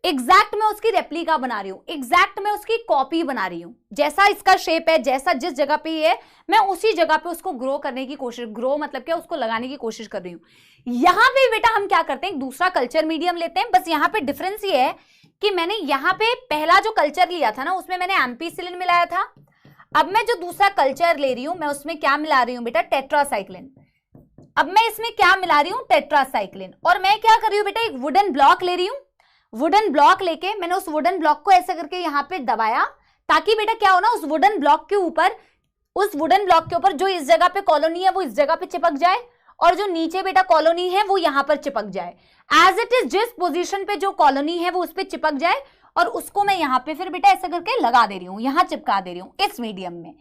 एग्जैक्ट मैं उसकी रेप्लिका बना रही हूं, एग्जैक्ट मैं उसकी कॉपी बना रही हूं, जैसा इसका शेप है, जैसा जिस जगह पे ये है, मैं उसी जगह पे उसको ग्रो करने की कोशिश, ग्रो मतलब क्या, उसको लगाने की कोशिश कर रही हूं। यहां पे बेटा हम क्या करते हैं, दूसरा कल्चर मीडियम लेते हैं, बस यहां पे डिफरेंस ये है कि मैंने यहां पे पहला जो कल्चर लिया था ना उसमें मैंने एम्पीसिलिन मिलाया था, अब मैं जो दूसरा कल्चर ले रही हूं मैं उसमें क्या मिला रही हूं बेटा, टेट्रासाइक्लिन। अब मैं इसमें क्या मिला रही हूं, टेट्रासाइक्लिन। और मैं क्या कर रही हूं बेटा, एक वुडन ब्लॉक ले रही हूं, वुडन ब्लॉक लेके मैंने उस वुडन ब्लॉक को ऐसे करके यहां पे दबाया, ताकि बेटा क्या हो ना, उस वुडन ब्लॉक के ऊपर, उस वुडन ब्लॉक के ऊपर जो इस जगह पे कॉलोनी है वो इस जगह पे चिपक जाए, और जो नीचे बेटा कॉलोनी है वो यहां पर चिपक जाए, एज इट इज जिस पोजीशन पे जो कॉलोनी है वो उस पर चिपक जाए, और उसको मैं यहां पे फिर बेटा ऐसे करके लगा दे रही हूं, यहां चिपका दे रही हूं इस मीडियम में।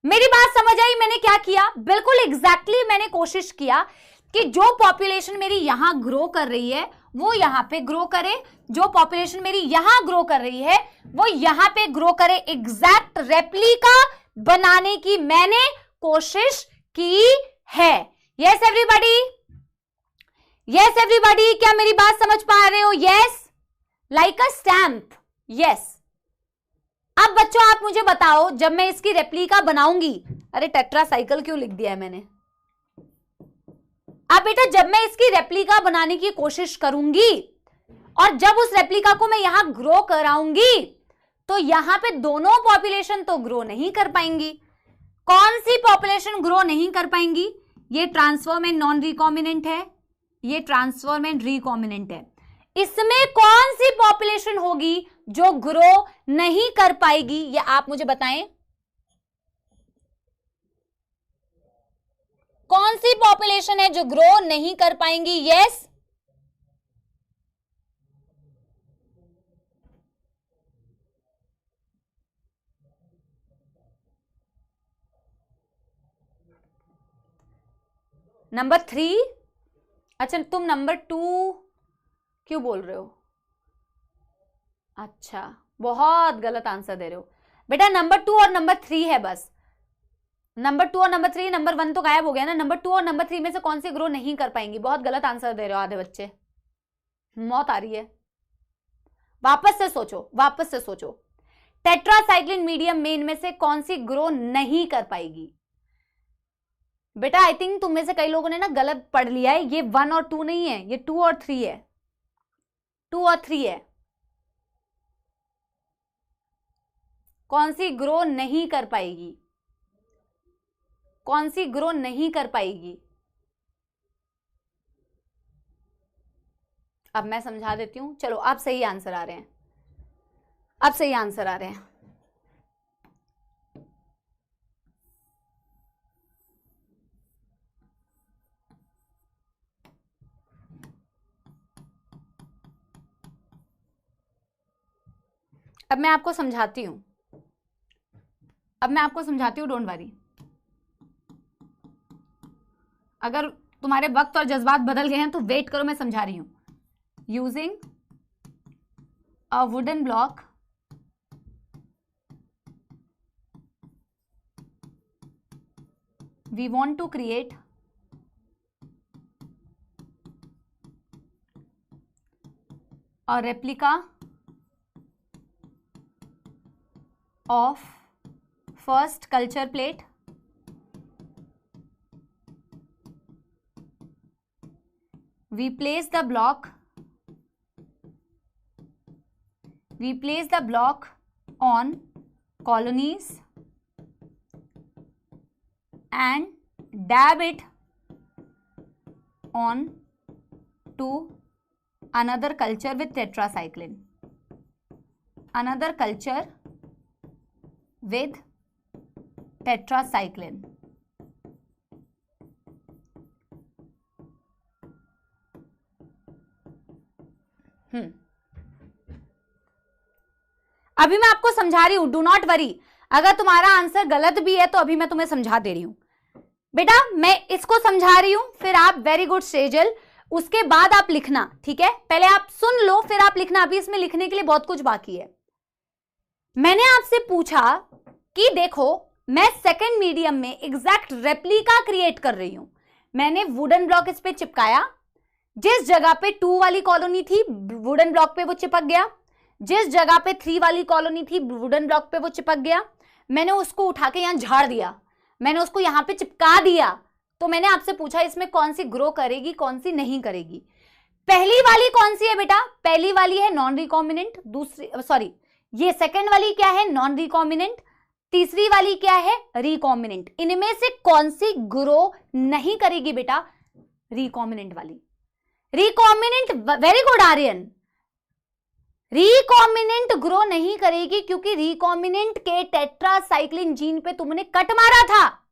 मेरी बात समझ आई मैंने क्या किया, बिल्कुल एग्जैक्टली मैंने कोशिश किया कि जो पॉपुलेशन मेरी यहां ग्रो कर रही है वो यहां पे ग्रो करे, जो पॉपुलेशन मेरी यहां ग्रो कर रही है वो यहां पे ग्रो करे, एग्जैक्ट रेप्लिका बनाने की मैंने कोशिश की है। यस एवरीबॉडी, यस एवरीबॉडी, क्या मेरी बात समझ पा रहे हो? यस, लाइक अ स्टैंप, यस। अब बच्चों आप मुझे बताओ, जब मैं इसकी रेप्लिका बनाऊंगी, अरे टेट्रासाइकिल क्यों लिख दिया है मैंने, अब बेटा जब मैं इसकी रेप्लिका बनाने की कोशिश करूंगी और जब उस रेप्लिका को मैं यहां ग्रो कराऊंगी, तो यहां पे दोनों पॉपुलेशन तो ग्रो नहीं कर पाएंगी। कौन सी पॉपुलेशन ग्रो नहीं कर पाएंगी? ये ट्रांसफॉर्मेंट नॉन रिकॉम्बिनेंट है, ये ट्रांसफॉर्मेंट रिकॉम्बिनेंट है। इसमें कौन सी पॉपुलेशन होगी जो ग्रो नहीं कर पाएगी, ये आप मुझे बताएं। कौन सी पॉपुलेशन है जो ग्रो नहीं कर पाएंगी? Yes, number 3। अच्छा तुम नंबर 2 क्यों बोल रहे हो? अच्छा बहुत गलत आंसर दे रहे हो बेटा। नंबर 2 और नंबर 3 है बस। नंबर 2 और नंबर 3, नंबर 1 तो गायब हो गया ना। नंबर 2 और नंबर 3 में से कौन सी ग्रो नहीं कर पाएंगी? बहुत गलत आंसर दे रहे हो आधे बच्चे। मौत आ रही है। वापस से सोचो, वापस से सोचो। टेट्रासाइक्लिन मीडियम में इनमें से कौन सी ग्रो नहीं कर पाएगी? बेटा आई थिंक तुम में से कई लोगों ने ना गलत पढ़ लिया है। ये 1 और 2 नहीं है, ये 2 और 3 है। 2 और 3 है। कौन सी ग्रो नहीं कर पाएगी? कौन सी ग्रो नहीं कर पाएगी? अब मैं समझा देती हूं। चलो अब सही आंसर आ रहे हैं, अब सही आंसर आ रहे हैं। अब मैं आपको समझाती हूं, अब मैं आपको समझाती हूं, डोंट वरी। अगर तुम्हारे वक्त और जज्बात बदल गए हैं तो वेट करो, मैं समझा रही हूं। Using a wooden block we want to create a replica of first culture plate we place the block on colonies and dab it on to another culture with tetracycline. Another culture with tetracycline. अभी मैं आपको समझा रही हूं, do not worry. अगर तुम्हारा answer गलत भी है तो अभी मैं तुम्हें समझा दे रही हूं। बेटा मैं इसको समझा रही हूं, फिर आप वेरी गुड सेजल, उसके बाद आप लिखना, ठीक है? पहले आप सुन लो फिर आप लिखना। अभी इसमें लिखने के लिए बहुत कुछ बाकी है। मैंने आपसे पूछा कि देखो मैं सेकंड मीडियम में एग्जैक्ट रेप्लिका क्रिएट कर रही हूं। मैंने वुडन ब्लॉक इस पे चिपकाया, जिस जगह पे 2 वाली कॉलोनी थी वुडन ब्लॉक पे वो चिपक गया, जिस जगह पे 3 वाली कॉलोनी थी वुडन ब्लॉक पे वो चिपक गया। मैंने उसको उठा के यहां झाड़ दिया, मैंने उसको यहां पे चिपका दिया। तो मैंने आपसे पूछा इसमें कौन सी ग्रो करेगी, कौन सी नहीं करेगी? पहली वाली कौन सी है बेटा? पहली वाली है नॉन रिकॉम्बिनेंट, दूसरी सॉरी ये सेकंड वाली क्या है? Non recombinant. तीसरी वाली क्या है? रिकॉम्बिनेंट। इनमें से कौन सी ग्रो नहीं करेगी बेटा? रिकॉम्बिनेंट वाली। Recombinant, very good Aryan. Recombinant grow नहीं करेगी क्योंकि रिकॉम्बिनेंट के टेट्रासाइक्लिन जीन पे तुमने कट मारा था।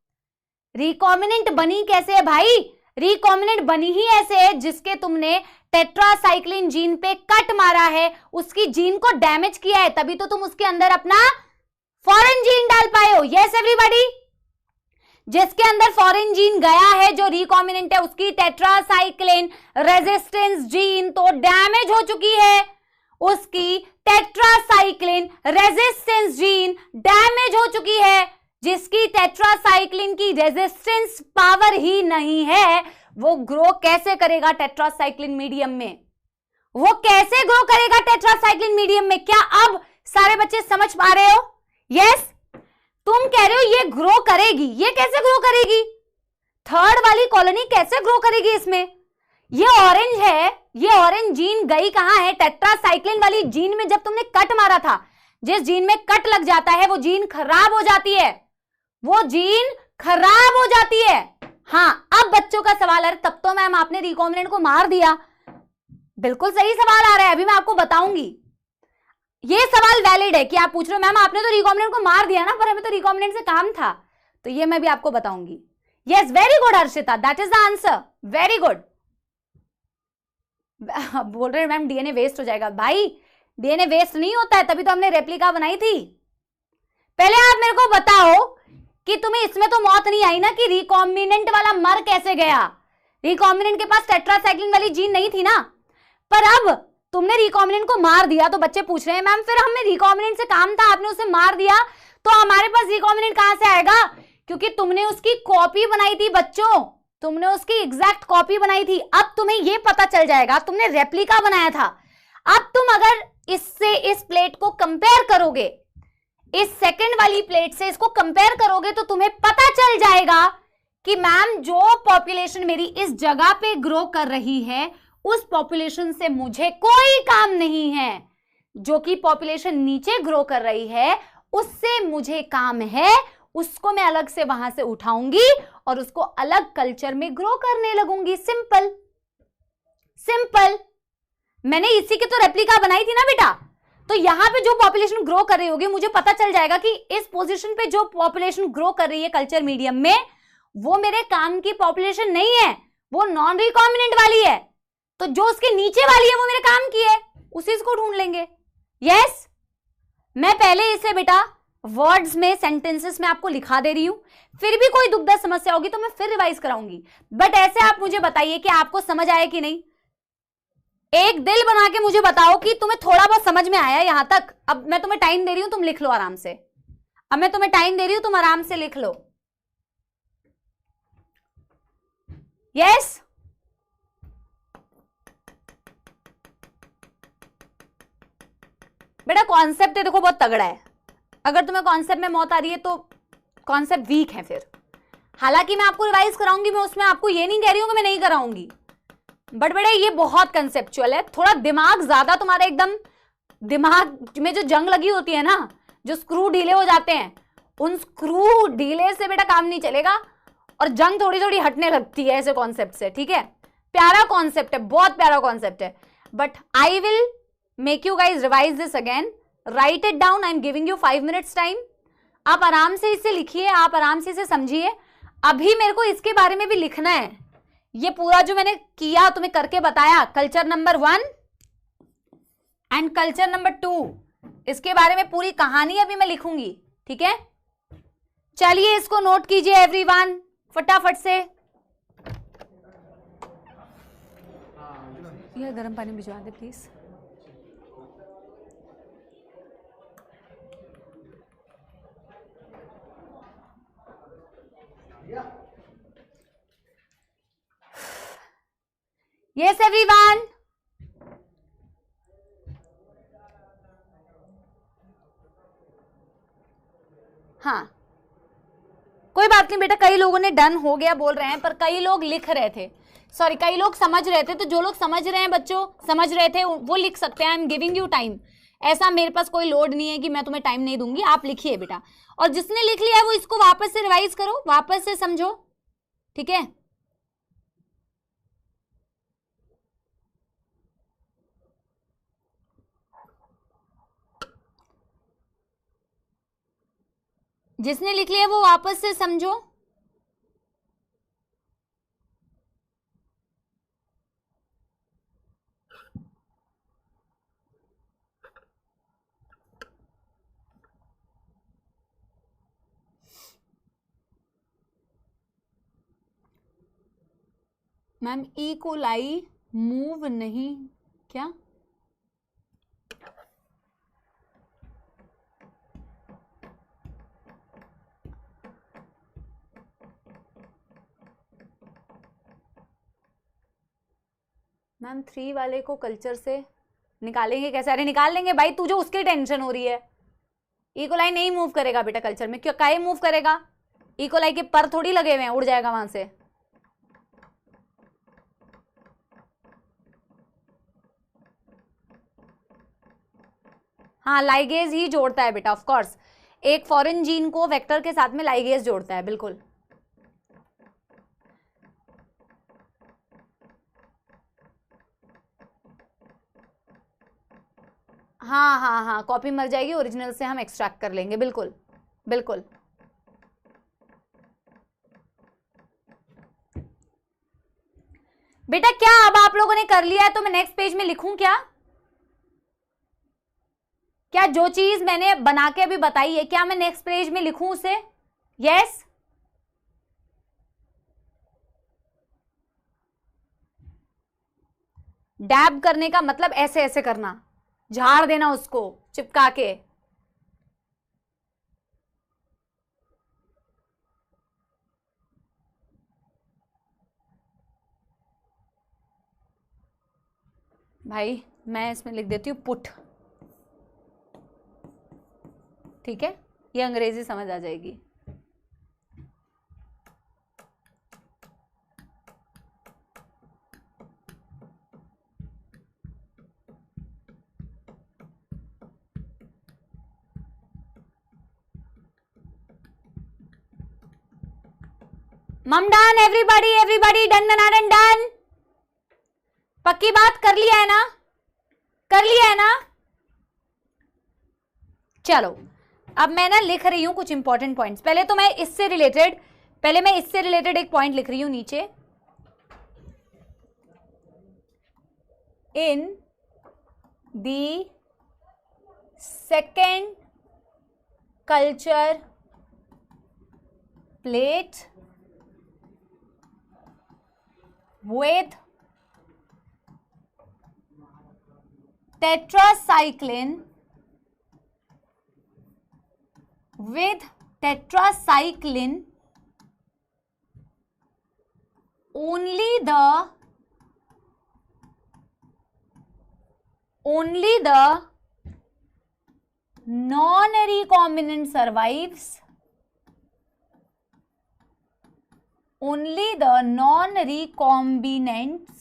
रिकॉम्बिनेंट बनी कैसे है भाई? रिकॉम्बिनेंट बनी ही ऐसे है जिसके तुमने टेट्रासाइक्लिन जीन पे कट मारा है, उसकी जीन को डैमेज किया है, तभी तो तुम उसके अंदर अपना फॉरेन जीन डाल पाए हो। यस एवरीबॉडी, जिसके अंदर फॉरेन जीन गया है जो रिकॉम्बिनेंट है उसकी टेट्रासाइक्लिन रेजिस्टेंस जीन तो डैमेज हो चुकी है, उसकी टेट्रासाइक्लिन रेजिस्टेंस जीन डैमेज हो चुकी है। जिसकी टेट्रासाइक्लिन की रेजिस्टेंस पावर ही नहीं है वो ग्रो कैसे करेगा टेट्रासाइक्लिन मीडियम में? वो कैसे ग्रो करेगा टेट्रासाइक्लिन मीडियम में? क्या अब सारे बच्चे समझ पा रहे हो? यस, तुम कह रहे हो ये ग्रो करेगी, ये कैसे ग्रो करेगी? थर्ड वाली कॉलोनी कैसे ग्रो करेगी इसमें? ये ऑरेंज है, ये ऑरेंज जीन गई कहां है? टेट्रासाइक्लिन वाली जीन में। जब तुमने कट मारा था, जिस जीन में कट लग जाता है वो जीन खराब हो जाती है, वो जीन खराब हो जाती है। हाँ, अब बच्चों का सवाल है तब तो मैम आपने रिकॉम्बिनेंट को मार दिया। बिल्कुल सही सवाल आ रहा है, अभी मैं आपको बताऊंगी। ये सवाल वैलिड है कि आप पूछ रहे हो मैम आपने तो रिकॉम्बिनेंट को मार दिया ना, पर हमें तो रिकॉम्बिनेंट से काम था। तो ये मैं भी आपको बताऊंगी। Yes, very good Harshita, that is the answer, very good. बोल रहे मैम डीएनए वेस्ट हो जाएगा। भाई डीएनए वेस्ट नहीं होता है, तभी तो हमने रेप्लिका बनाई थी। पहले आप मेरे को बताओ कि तुम्हें इसमें तो मौत नहीं आई ना कि रिकॉम्बिनेंट वाला मर कैसे गया? रिकॉम्बिनेंट के पास टेट्रासाइक्लिन वाली जीन नहीं थी ना। पर अब तुमने रिकॉम्बिनेंट को मार दिया, तो बच्चे पूछ रहे हैं मैम फिर हमें रिकॉम्बिनेंट से काम था, आपने उसे मार दिया तो हमारे पास रिकॉम्बिनेंट कहां से आएगा? क्योंकि तुमने उसकी कॉपी बनाई थी बच्चों, तुमने उसकी एग्जैक्ट कॉपी बनाई थी। अब तुम्हें यह पता चल जाएगा, तुमने रेप्लिका बनाया था। अब तुम अगर इससे इस प्लेट को कंपेयर करोगे, इस सेकंड वाली प्लेट से इसको कंपेयर करोगे, तो तुम्हें पता चल जाएगा कि मैम जो पॉपुलेशन मेरी इस जगह पे ग्रो कर रही है उस पॉपुलेशन से मुझे कोई काम नहीं है, जो कि पॉपुलेशन नीचे ग्रो कर रही है उससे मुझे काम है, उसको मैं अलग से वहां से उठाऊंगी और उसको अलग कल्चर में ग्रो करने लगूंगी। Simple simple. मैंने इसी की तो रेप्लिका बनाई थी ना बेटा। तो यहां पे जो पॉपुलेशन ग्रो कर रही होगी, मुझे पता चल जाएगा कि इस पोजीशन पे जो पॉपुलेशन ग्रो कर रही है कल्चर मीडियम में, वो मेरे काम की पॉपुलेशन नहीं है, वो नॉन रिकॉम्बिनेंट वाली है। तो जो उसके नीचे वाली है वो मेरे काम की है, उसी को ढूंढ लेंगे। यस, मैं पहले इसे बेटा वर्ड्स में, सेंटेंसेस में आपको लिखा दे रही हूं, फिर भी कोई दुविधा समस्या होगी तो मैं फिर रिवाइज कराऊंगी। बट ऐसे आप मुझे बताइए कि आपको समझ आया कि नहीं। एक दिल बना के मुझे बताओ कि तुम्हें थोड़ा बहुत समझ में आया यहां तक। अब मैं तुम्हें टाइम दे रही हूं, तुम लिख लो आराम से। अब मैं तुम्हें टाइम दे रही हूं, तुम आराम से लिख लो। यस, बेटा कॉन्सेप्ट देखो बहुत तगड़ा है। अगर तुम्हें कॉन्सेप्ट में मौत आ रही है तो कॉन्सेप्ट वीक है फिर। हालांकि मैं आपको रिवाइज कराऊंगी, मैं उसमें आपको ये नहीं कह रही हूं कि मैं नहीं कराऊंगी, बट बेटा ये बहुत कंसेप्चुअल है। थोड़ा दिमाग ज्यादा तुम्हारा, एकदम दिमाग में जो जंग लगी होती है ना, जो स्क्रू ढीले हो जाते हैं, उन स्क्रू ढीले से बेटा काम नहीं चलेगा और जंग थोड़ी थोड़ी हटने लगती है ऐसे कॉन्सेप्ट से। ठीक है, प्यारा कॉन्सेप्ट है, बहुत प्यारा कॉन्सेप्ट है, but I will make you guys revise this again. Right it down, I am giving you 5 minutes time. आप आराम से इसे लिखिए, आप आराम से इसे समझिए। अभी मेरे को इसके बारे में भी लिखना है। ये पूरा जो मैंने किया, तुम्हें करके बताया, culture number 1 and culture number 2, इसके बारे में पूरी कहानी अभी मैं लिखूंगी। ठीक है, चलिए इसको नोट कीजिए एवरीवन फटाफट से। ये गर्म पानी भिजवा दे प्लीज। Yes everyone, हाँ कोई बात नहीं बेटा, कई लोगों ने डन हो गया बोल रहे हैं, पर कई लोग लिख रहे थे, सॉरी कई लोग समझ रहे थे। तो जो लोग समझ रहे हैं बच्चों, समझ रहे थे, वो लिख सकते हैं। I am giving you time. ऐसा मेरे पास कोई लोड नहीं है कि मैं तुम्हें टाइम नहीं दूंगी, आप लिखिए बेटा। और जिसने लिख लिया है वो इसको वापस से रिवाइज करो, वापस से समझो। ठीक है, जिसने लिख लिया वो वापस से समझो। मैम ई कोलाई मूव नहीं क्या? मैम 3 वाले को कल्चर से निकालेंगे कैसे? अरे निकाल लेंगे भाई, तुझे उसकी टेंशन हो रही है। इकोलाई नहीं मूव करेगा बेटा कल्चर में। क्यों, काहे मूव करेगा? इकोलाई के पर थोड़ी लगे हुए हैं, उड़ जाएगा वहां से। हाँ लाइगेज ही जोड़ता है बेटा, ऑफ कोर्स। एक फॉरेन जीन को वेक्टर के साथ में लाइगेज जोड़ता है, बिल्कुल। हाँ हाँ हाँ, कॉपी मर जाएगी, ओरिजिनल से हम एक्सट्रैक्ट कर लेंगे, बिल्कुल बिल्कुल। बेटा क्या अब आप लोगों ने कर लिया है तो मैं नेक्स्ट पेज में लिखूं क्या? क्या जो चीज मैंने बना के अभी बताई है, क्या मैं नेक्स्ट पेज में लिखूं उसे? यस, डैब करने का मतलब ऐसे ऐसे करना, झाड़ देना उसको चिपका के। भाई मैं इसमें लिख देती हूँ पुट, ठीक है, ये अंग्रेजी समझ आ जाएगी। मम done, everybody everybody done done done done. पक्की बात, कर लिया है ना, कर लिया है ना। चलो अब मैं ना लिख रही हूं कुछ इंपॉर्टेंट पॉइंट्स। पहले तो मैं इससे रिलेटेड एक पॉइंट लिख रही हूं नीचे। In the second culture plate with tetracycline only the non-recombinant survives. Only the non-recombinants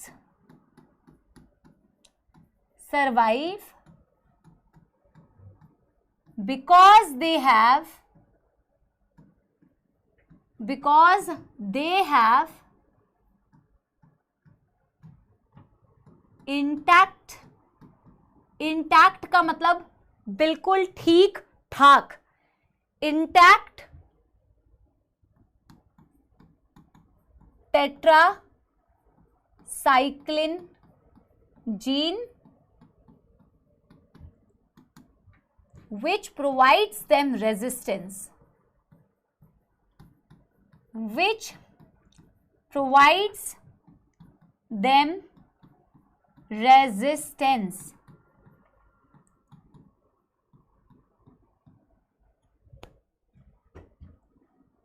survive because they have intact का मतलब बिल्कुल ठीक ठाक, intact tetracycline gene which provides them resistance,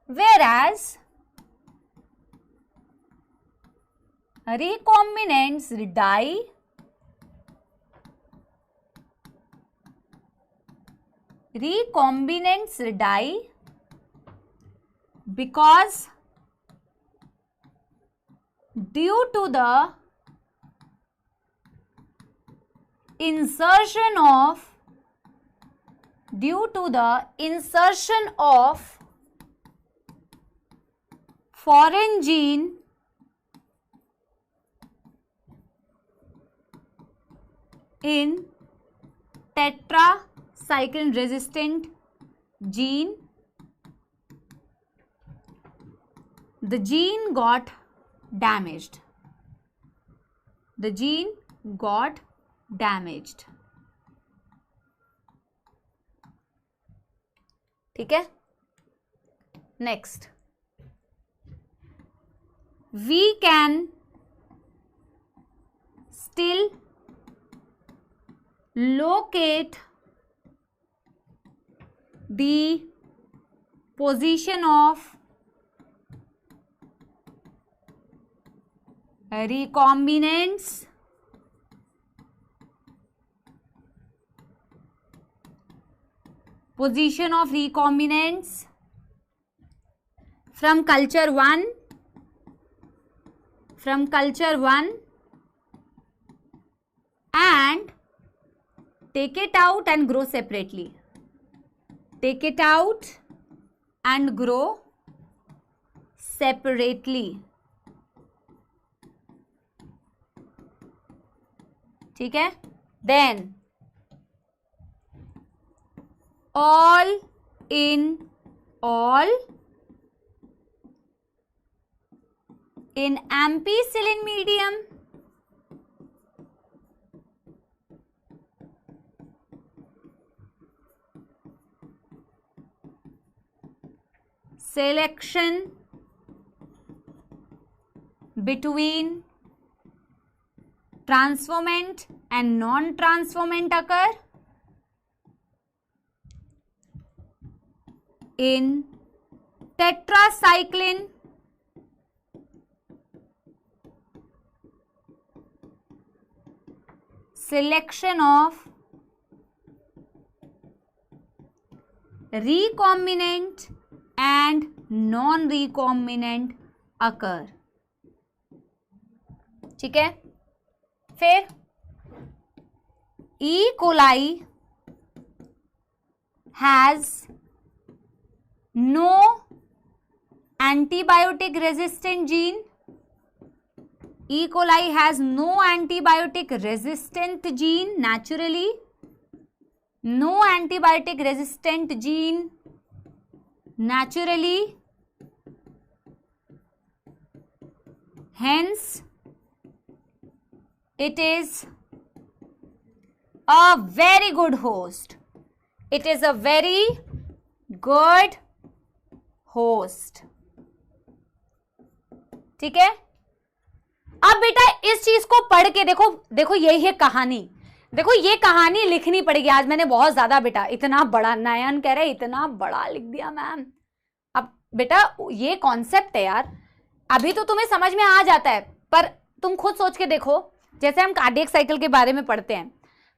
whereas recombinants die because due to the insertion of foreign gene in tetracycline resistant gene, the gene got damaged. ठीक है, next, we can still locate the position of recombinants from culture 1 and take it out and grow separately. ठीक है, then all in ampicillin medium selection between transformant and non-transformant occur in tetracycline selection of recombinant and non-recombinant occur. ठीक है, फिर E. coli has no antibiotic resistant gene. E. coli has no antibiotic resistant gene naturally. No antibiotic resistant gene naturally. Hence, it is a very good host. It is a very good host. ठीक है, अब बेटा इस चीज को पढ़ के देखो, देखो यही है कहानी। देखो ये कहानी लिखनी पड़ेगी आज, मैंने बहुत ज्यादा बेटा, इतना बड़ा, नयन कह रहे इतना बड़ा लिख दिया मैम। अब बेटा ये कॉन्सेप्ट है यार, अभी तो तुम्हें समझ में आ जाता है, पर तुम खुद सोच के देखो, जैसे हम कार्डियक साइकिल के बारे में पढ़ते हैं,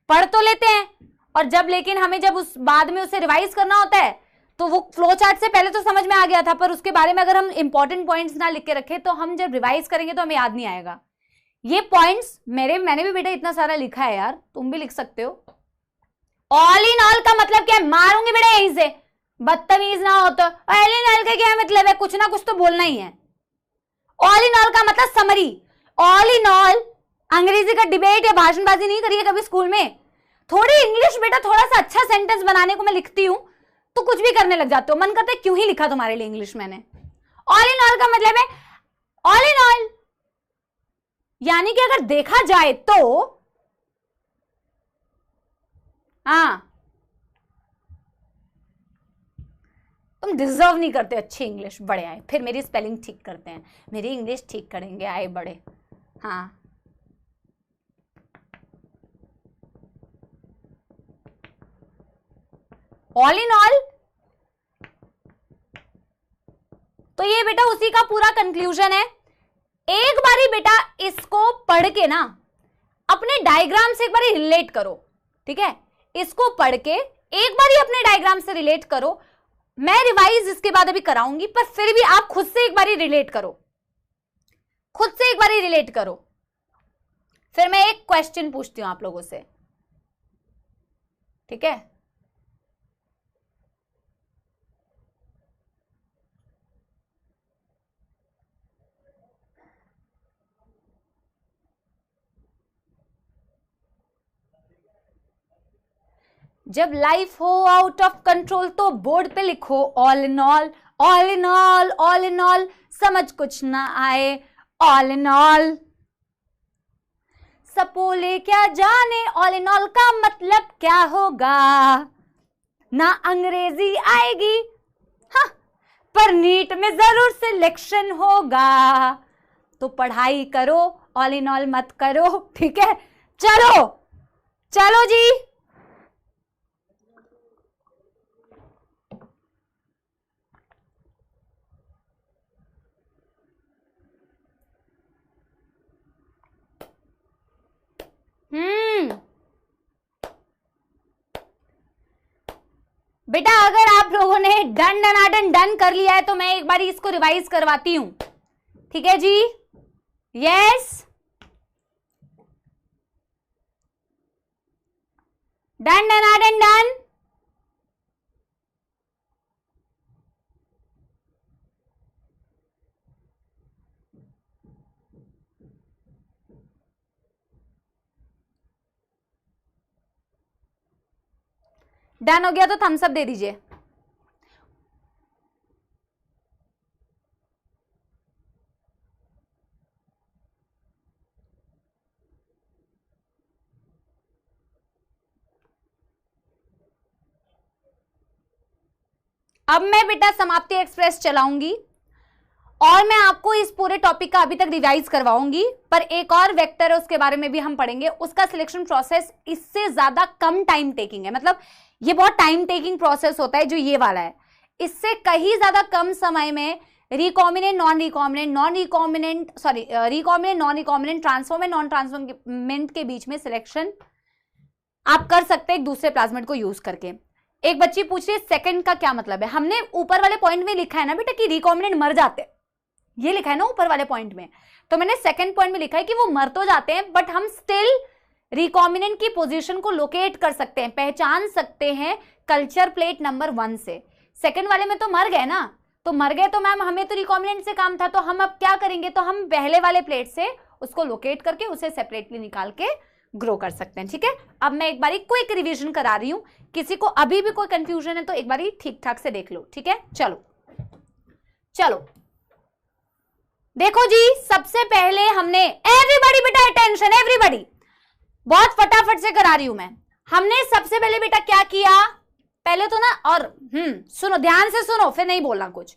पढ़ तो लेते हैं, और जब लेकिन हमें जब उस बाद में उसे रिवाइज करना होता है तो वो फ्लो चार्ट से पहले तो समझ में आ गया था, पर उसके बारे में अगर हम इंपॉर्टेंट पॉइंट्स ना लिख के रखे तो हम जब रिवाइज करेंगे तो हमें याद नहीं आएगा। ये पॉइंट्स मैंने भी बेटा इतना सारा लिखा है यार, तुम भी लिख सकते हो। ऑल इन ऑल का मतलब क्या है, मारूंगी बेटा यहीं से, बदतमीज ना हो तो। ऑल इन ऑल का क्या मतलब है, कुछ ना कुछ तो बोलना ही है। ऑल इन ऑल का मतलब समरी। ऑल इन ऑल अंग्रेजी का डिबेट या भाषणबाजी नहीं करिए कभी स्कूल में। थोड़ी इंग्लिश बेटा, थोड़ा सा अच्छा सेंटेंस बनाने को मैं लिखती हूं तो कुछ भी करने लग जाते हो, मन करता है क्यों ही लिखा तुम्हारे लिए इंग्लिश मैंने। ऑल इन ऑल का मतलब है ऑल इन ऑल, यानी कि अगर देखा जाए तो तुम डिजर्व नहीं करते अच्छी इंग्लिश, बड़े आए, फिर मेरी स्पेलिंग ठीक करते हैं, मेरी इंग्लिश ठीक करेंगे, आए बड़े। हाँ, ऑल इन ऑल तो ये बेटा उसी का पूरा कंक्लूजन है। एक बारी बेटा इसको पढ़ के ना अपने डायग्राम से एक बारी रिलेट करो, ठीक है, इसको पढ़ के एक बारी अपने डायग्राम से रिलेट करो। मैं रिवाइज इसके बाद अभी कराऊंगी, पर फिर भी आप खुद से एक बारी रिलेट करो, खुद से एक बारी रिलेट करो। फिर मैं एक क्वेश्चन पूछती हूं आप लोगों से, ठीक है। जब लाइफ हो आउट ऑफ कंट्रोल तो बोर्ड पे लिखो all in all, all in all, all in all, समझ कुछ ना आए ऑल इन ऑल। सपोले क्या जाने ऑल इन ऑल का मतलब क्या होगा, ना अंग्रेजी आएगी हाँ, पर नीट में जरूर सिलेक्शन होगा, तो पढ़ाई करो, ऑल इन ऑल मत करो, ठीक है। चलो चलो जी, बेटा अगर आप लोगों ने डन डनाडन डन कर लिया है तो मैं एक बार इसको रिवाइज करवाती हूं, ठीक है जी। यस, डन डनाडन डन। डन हो गया तो थम्स अप दे दीजिए। अब मैं बेटा समाप्ति एक्सप्रेस चलाऊंगी और मैं आपको इस पूरे टॉपिक का अभी तक रिवाइज करवाऊंगी, पर एक और वेक्टर है उसके बारे में भी हम पढ़ेंगे। उसका सिलेक्शन प्रोसेस इससे ज्यादा कम टाइम टेकिंग है, मतलब ये बहुत टाइम टेकिंग प्रोसेस होता है जो ये वाला है, इससे कहीं ज्यादा कम समय में recombinant non recombinant, recombinant non recombinant, transform and non transformant के बीच में सिलेक्शन आप कर सकते हैं एक दूसरे प्लाज्मिड को यूज करके। एक बच्ची पूछ रही है सेकंड का क्या मतलब है। हमने ऊपर वाले पॉइंट में लिखा है ना बेटा कि रिकॉम्बिनेंट मर जाते हैं, ये लिखा है ना ऊपर वाले पॉइंट में, तो मैंने सेकंड पॉइंट में लिखा है कि वो मर तो जाते हैं बट हम स्टिल रिकॉम्बिनेंट की पोजीशन को लोकेट कर सकते हैं, पहचान सकते हैं कल्चर प्लेट नंबर 1 से। सेकंड वाले में तो मर गए ना, तो मर गए तो मैम हमें तो रिकॉम्बिनेंट से काम था, तो हम अब क्या करेंगे, तो हम पहले वाले प्लेट से उसको लोकेट करके उसे सेपरेटली निकाल के ग्रो कर सकते हैं। ठीक है, अब मैं एक बारी क्विक रिवीजन करा रही हूं, किसी को अभी भी कोई कंफ्यूजन है तो एक बारी ठीक ठाक से देख लो। ठीक है, चलो देखो जी, सबसे पहले हमने एवरीबॉडी बेटा अटेंशन, एवरीबॉडी बहुत फटाफट से करा रही हूं मैं। हमने सबसे पहले बेटा क्या किया, पहले तो ना, और सुनो ध्यान से सुनो, फिर नहीं बोलना कुछ।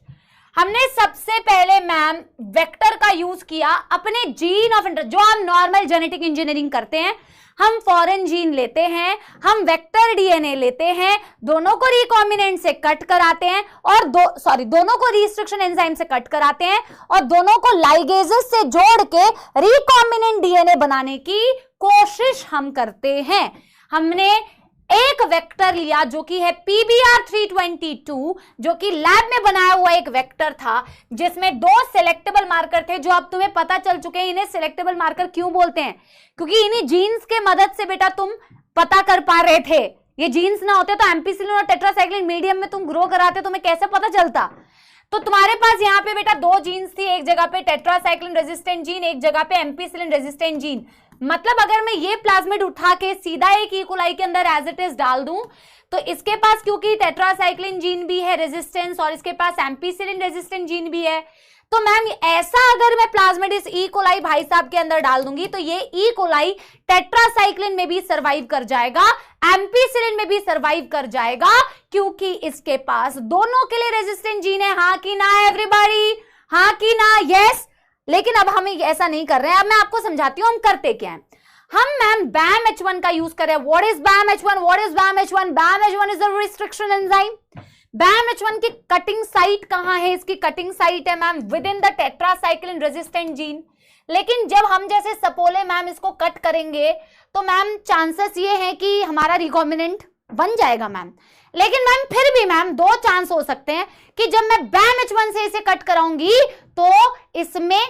हमने सबसे पहले मैम वेक्टर का यूज किया अपने जीन ऑफ इंटरेस्ट, जो हम नॉर्मल जेनेटिक इंजीनियरिंग करते हैं, हम फॉरेन जीन लेते हैं, हम वेक्टर डीएनए लेते हैं, दोनों को रिकॉम्बिनेंट से कट कराते हैं और दोनों को रिस्ट्रिक्शन एंजाइम से कट कराते हैं और दोनों को लाइगेजेस से जोड़ के रिकॉम्बिनेंट डीएनए बनाने की कोशिश हम करते हैं। हमने एक वेक्टर लिया जो कि है PBR322, जो कि लैब में बनाया हुआ एक वेक्टर था जिसमें 2 सिलेक्टेबल मार्कर थे, जो अब तुम्हें पता चल चुके हैं इन्हें सिलेक्टेबल मार्कर क्यों बोलते हैं, क्योंकि इन्हीं जीन्स के मदद से बेटा तुम पता कर पा रहे थे। ये जीन्स ना होते तो एम्पिसिलिन और टेट्रासाइक्लिन मीडियम में तुम ग्रो कराते, तुम्हें कैसे पता चलता। तो तुम्हारे पास यहाँ पे बेटा 2 जीन्स थी, एक जगह पे टेट्रासाइक्लिन रेजिस्टेंट जीन, एक जगह पे एम्पिसिलिन रेजिस्टेंट जीन। मतलब अगर मैं ये प्लाज्मिड उठा के सीधा एक ई कोलाई के अंदर एज इट इज डाल दूं, तो इसके पास क्योंकि टेट्रासाइक्लिन जीन भी है रेजिस्टेंस और इसके पास एम्पिसिलिन रेजिस्टेंट जीन भी है, तो मैम ऐसा अगर मैं प्लाज्मिड इस ई कोलाई भाई साहब के अंदर डाल दूंगी तो ये ई कोलाई टेट्रासाइक्लिन में भी सर्वाइव कर जाएगा, एम्पिसिलिन में भी सर्वाइव कर जाएगा, क्योंकि इसके पास दोनों के लिए रेजिस्टेंट जीन है। हाँ कि ना एवरीबॉडी, हाँ कि ना, यस। लेकिन अब हम ऐसा नहीं कर रहे हैं, अब मैं आपको समझाती हूं हम करते क्या हैं। हम मैम BAM-H1 का यूज करें। What is BAM-H1? What is BAM-H1? BAM-H1 is a restriction enzyme. BAM-H1 की कटिंग साइट कहां है? इसकी कटिंग साइट है ma'am with in the tetracycline resistant gene. लेकिन जब हम जैसे सपोले मैम इसको कट करेंगे तो मैम चांसेस ये है कि हमारा रिकॉम्बिनेंट बन जाएगा मैम। लेकिन मैम फिर भी मैम 2 चांस हो सकते हैं कि जब मैं BAM-H1 से इसे कट कराऊंगी तो इसमें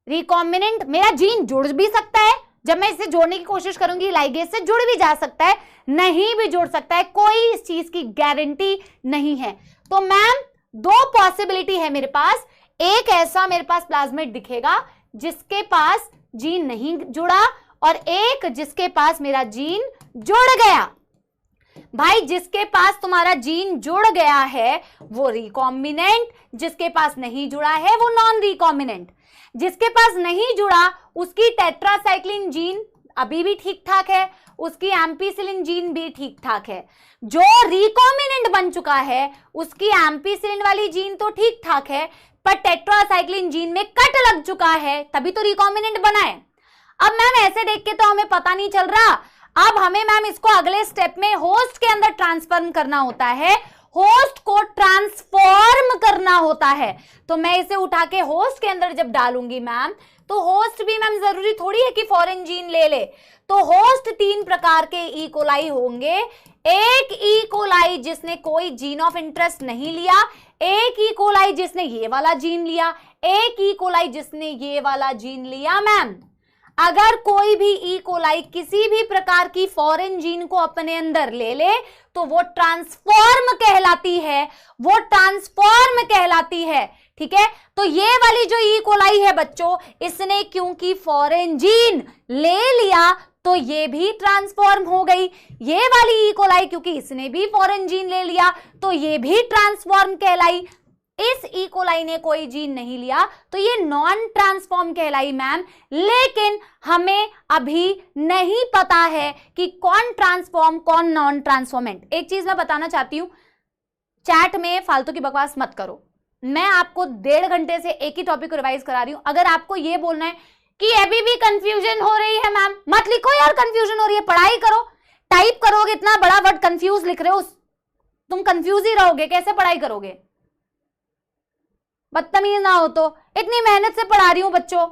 रिकॉम्बिनेंट मेरा जीन जुड़ भी सकता है, जब मैं इसे जोड़ने की कोशिश करूंगी लाइगेज से जुड़ भी जा सकता है, नहीं भी जुड़ सकता है, कोई इस चीज की गारंटी नहीं है। तो मैम 2 पॉसिबिलिटी है मेरे पास। एक ऐसा मेरे पास प्लाज्मिड दिखेगा जिसके पास जीन नहीं जुड़ा और एक जिसके पास मेरा जीन जुड़ गया। भाई जिसके पास तुम्हारा जीन जुड़ गया है वो रिकॉम्बिनेंट, जिसके पास नहीं जुड़ा है वो नॉन रिकॉम्बिनेंट। जिसके पास नहीं जुड़ा उसकी टेट्रासाइक्लिन जीन अभी भी ठीक ठाक है, उसकी एम्पिसिलिन जीन भी ठीक ठाक है। जो रिकॉम्बिनेंट बन चुका है उसकी एम्पिसिलिन वाली जीन तो ठीक ठाक है, पर टेट्रासाइक्लिन जीन में कट लग चुका है, तभी तो रिकॉम्बिनेंट बना है। अब मैम ऐसे देख के तो हमें पता नहीं चल रहा, अब हमें मैम इसको अगले स्टेप में होस्ट के अंदर ट्रांसफॉर्म करना होता है, होस्ट को ट्रांसफॉर्म करना होता है। तो मैं इसे उठा के होस्ट के अंदर जब डालूंगी मैम, तो होस्ट भी मैम जरूरी थोड़ी है कि फॉरेन जीन ले ले। तो होस्ट 3 प्रकार के ई कोलाई होंगे। एक ई कोलाई जिसने कोई जीन ऑफ इंटरेस्ट नहीं लिया, एक ई कोलाई जिसने ये वाला जीन लिया, एक ई कोलाई जिसने ये वाला जीन लिया। मैम अगर कोई भी ई कोलाई किसी भी प्रकार की फॉरेन जीन को अपने अंदर ले ले तो वो ट्रांसफॉर्म कहलाती है, वो ट्रांसफॉर्म कहलाती है। ठीक है, तो ये वाली जो ई कोलाई है बच्चों, इसने क्योंकि फॉरेन जीन ले लिया तो ये भी ट्रांसफॉर्म हो गई। ये वाली ई कोलाई क्योंकि इसने भी फॉरेन जीन ले लिया तो ये भी ट्रांसफॉर्म कहलाई। इस ई कोलाई ने कोई जीन नहीं लिया तो ये नॉन ट्रांसफॉर्म कहलाई मैम। लेकिन हमें अभी नहीं पता है कि कौन ट्रांसफॉर्म कौन नॉन ट्रांसफॉर्मेंट। एक चीज मैं बताना चाहती हूं, चैट में फालतू की बकवास मत करो। मैं आपको 1.5 घंटे से एक ही टॉपिक को रिवाइज करा रही हूं। अगर आपको ये बोलना है कि अभी भी कंफ्यूजन हो रही है मैम, मत लिखो यार कंफ्यूजन हो रही है, पढ़ाई करो। टाइप करोगे इतना बड़ा वर्ड कंफ्यूज लिख रहे हो, तुम कंफ्यूज ही रहोगे, कैसे पढ़ाई करोगे? बदतमीज ना हो तो। इतनी मेहनत से पढ़ा रही हूं बच्चों,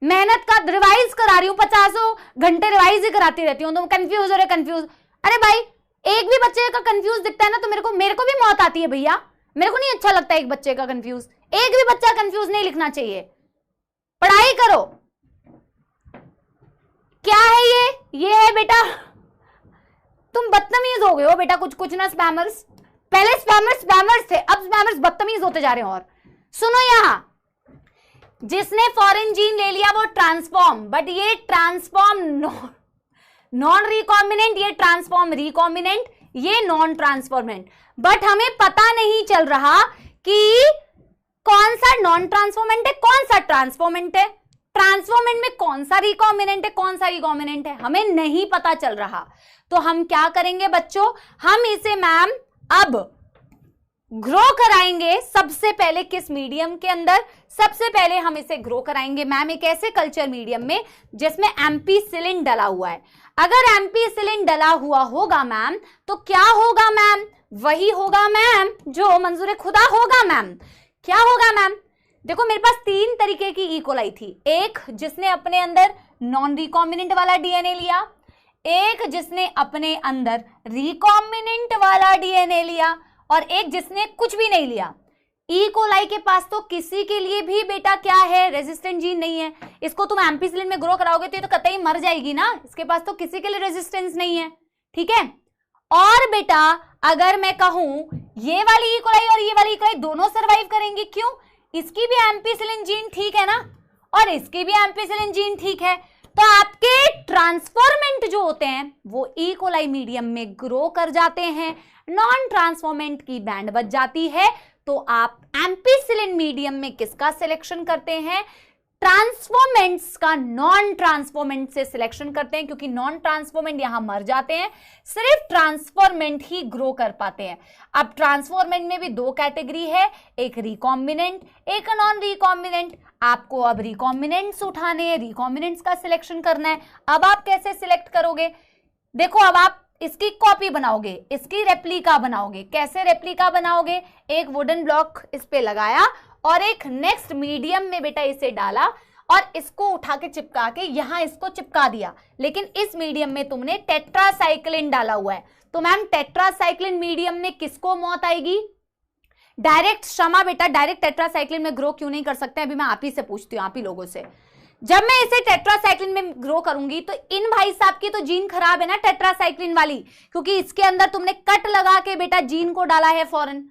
मेहनत का रिवाइज करा रही हूं, 50 घंटे रिवाइज ही कराती रहती हूं, तुम कंफ्यूज हो रहे कंफ्यूज। अरे भाई एक भी बच्चे का कंफ्यूज दिखता है ना तो मेरे को भी मौत आती है भैया, मेरे को नहीं अच्छा लगता एक बच्चे का कंफ्यूज। एक भी बच्चा कंफ्यूज नहीं लिखना चाहिए, पढ़ाई करो। क्या है ये है बेटा, तुम बदतमीज हो गए हो बेटा कुछ कुछ ना स्पैमर्स। पहले स्पैमर्स थे, अब स्पैमर्स बदतमीज होते जा रहे हैं। और सुनो यहां, जिसने फॉरेन जीन ले लिया वो ट्रांसफॉर्म, बट ये ट्रांसफॉर्म नॉन रिकॉम्बिनेंट, ये ट्रांसफॉर्म रिकॉम्बिनेंट, ये नॉन ट्रांसफॉर्मेंट। बट हमें पता नहीं चल रहा कि कौन सा नॉन ट्रांसफॉर्मेंट है, कौन सा ट्रांसफॉर्मेंट है, ट्रांसफॉर्मेंट में कौन सा रिकॉम्बिनेंट है, कौन सा रिकॉम्बिनेंट है, हमें नहीं पता चल रहा। तो हम क्या करेंगे बच्चों, हम इसे मैम अब ग्रो कराएंगे। सबसे पहले किस मीडियम के अंदर, सबसे पहले हम इसे ग्रो कराएंगे मैम एक ऐसे कल्चर मीडियम में जिसमें एम्पीसिलिन डला हुआ है। अगर एम्पीसिलिन डला हुआ होगा मैम तो क्या होगा मैम, वही होगा मैम जो मंजूर खुदा होगा मैम। क्या होगा मैम, देखो मेरे पास 3 तरीके की ई कोलाई थी। एक जिसने अपने अंदर नॉन रिकॉम्बिनेंट वाला डीएनए लिया, एक जिसने अपने अंदर रिकॉम्बिनेंट वाला डीएनए लिया, और एक जिसने कुछ भी नहीं लिया। ई कोलाई के पास तो किसी के लिए भी बेटा क्या है, रेजिस्टेंट जीन नहीं है। इसको तुम एम्पीसिलिन में ग्रो कराओगे तो ये तो कतई मर जाएगी ना, इसके पास तो किसी के लिए रेजिस्टेंस नहीं है, ठीक है। और बेटा अगर मैं कहूं ये वाली ई कोलाई और ये वाली ई कोलाई दोनों सर्वाइव करेंगी, क्यों, इसकी भी एम्पीसिलिन जीन ठीक है ना, और इसकी भी एम्पीसिलिन जीन ठीक है। तो आपके ट्रांसफॉर्मेंट जो होते हैं वो ई कोलाई मीडियम में ग्रो कर जाते हैं, नॉन ट्रांसफॉर्मेंट की बैंड बच जाती है। तो आप एम्पीसिलिन मीडियम में किसका सिलेक्शन करते हैं, ट्रांसफॉर्मेंट्स का नॉन ट्रांसफॉर्मेंट से सिलेक्शन करते हैं, क्योंकि नॉन ट्रांसफॉर्मेंट यहां मर जाते हैं, सिर्फ ट्रांसफॉर्मेंट ही ग्रो कर पाते हैं। अब ट्रांसफॉर्मेंट में भी 2 कैटेगरी है, एक रिकॉम्बिनेंट एक नॉन रिकॉम्बिनेंट। आपको अब रिकॉम्बिनेंट्स उठाने हैं, रिकॉम्बिनेंट्स का सिलेक्शन करना है। अब आप कैसे सिलेक्ट करोगे, देखो अब आप इसकी कॉपी बनाओगे, इसकी रेप्लिका बनाओगे। कैसे रेप्लिका बनाओगे, एक वुडन ब्लॉक इस पे लगाया और एक नेक्स्ट मीडियम में बेटा इसे डाला और इसको उठा के चिपका के यहां इसको चिपका दिया, लेकिन इस मीडियम में तुमने टेट्रासाइक्लिन डाला हुआ है। तो मैम टेट्रासाइक्लिन मीडियम में किसको मौत आएगी, डायरेक्ट क्षमा बेटा, डायरेक्ट टेट्रासाइक्लिन में ग्रो क्यों नहीं कर सकते, अभी मैं आप ही से पूछती हूँ, आप ही लोगों से। जब मैं इसे टेट्रासाइक्लिन में ग्रो करूंगी तो इन भाई साहब की तो जीन खराब है ना टेट्रासाइक्लिन वाली, क्योंकि इसके अंदर तुमने कट लगा के बेटा जीन को डाला है फॉरन।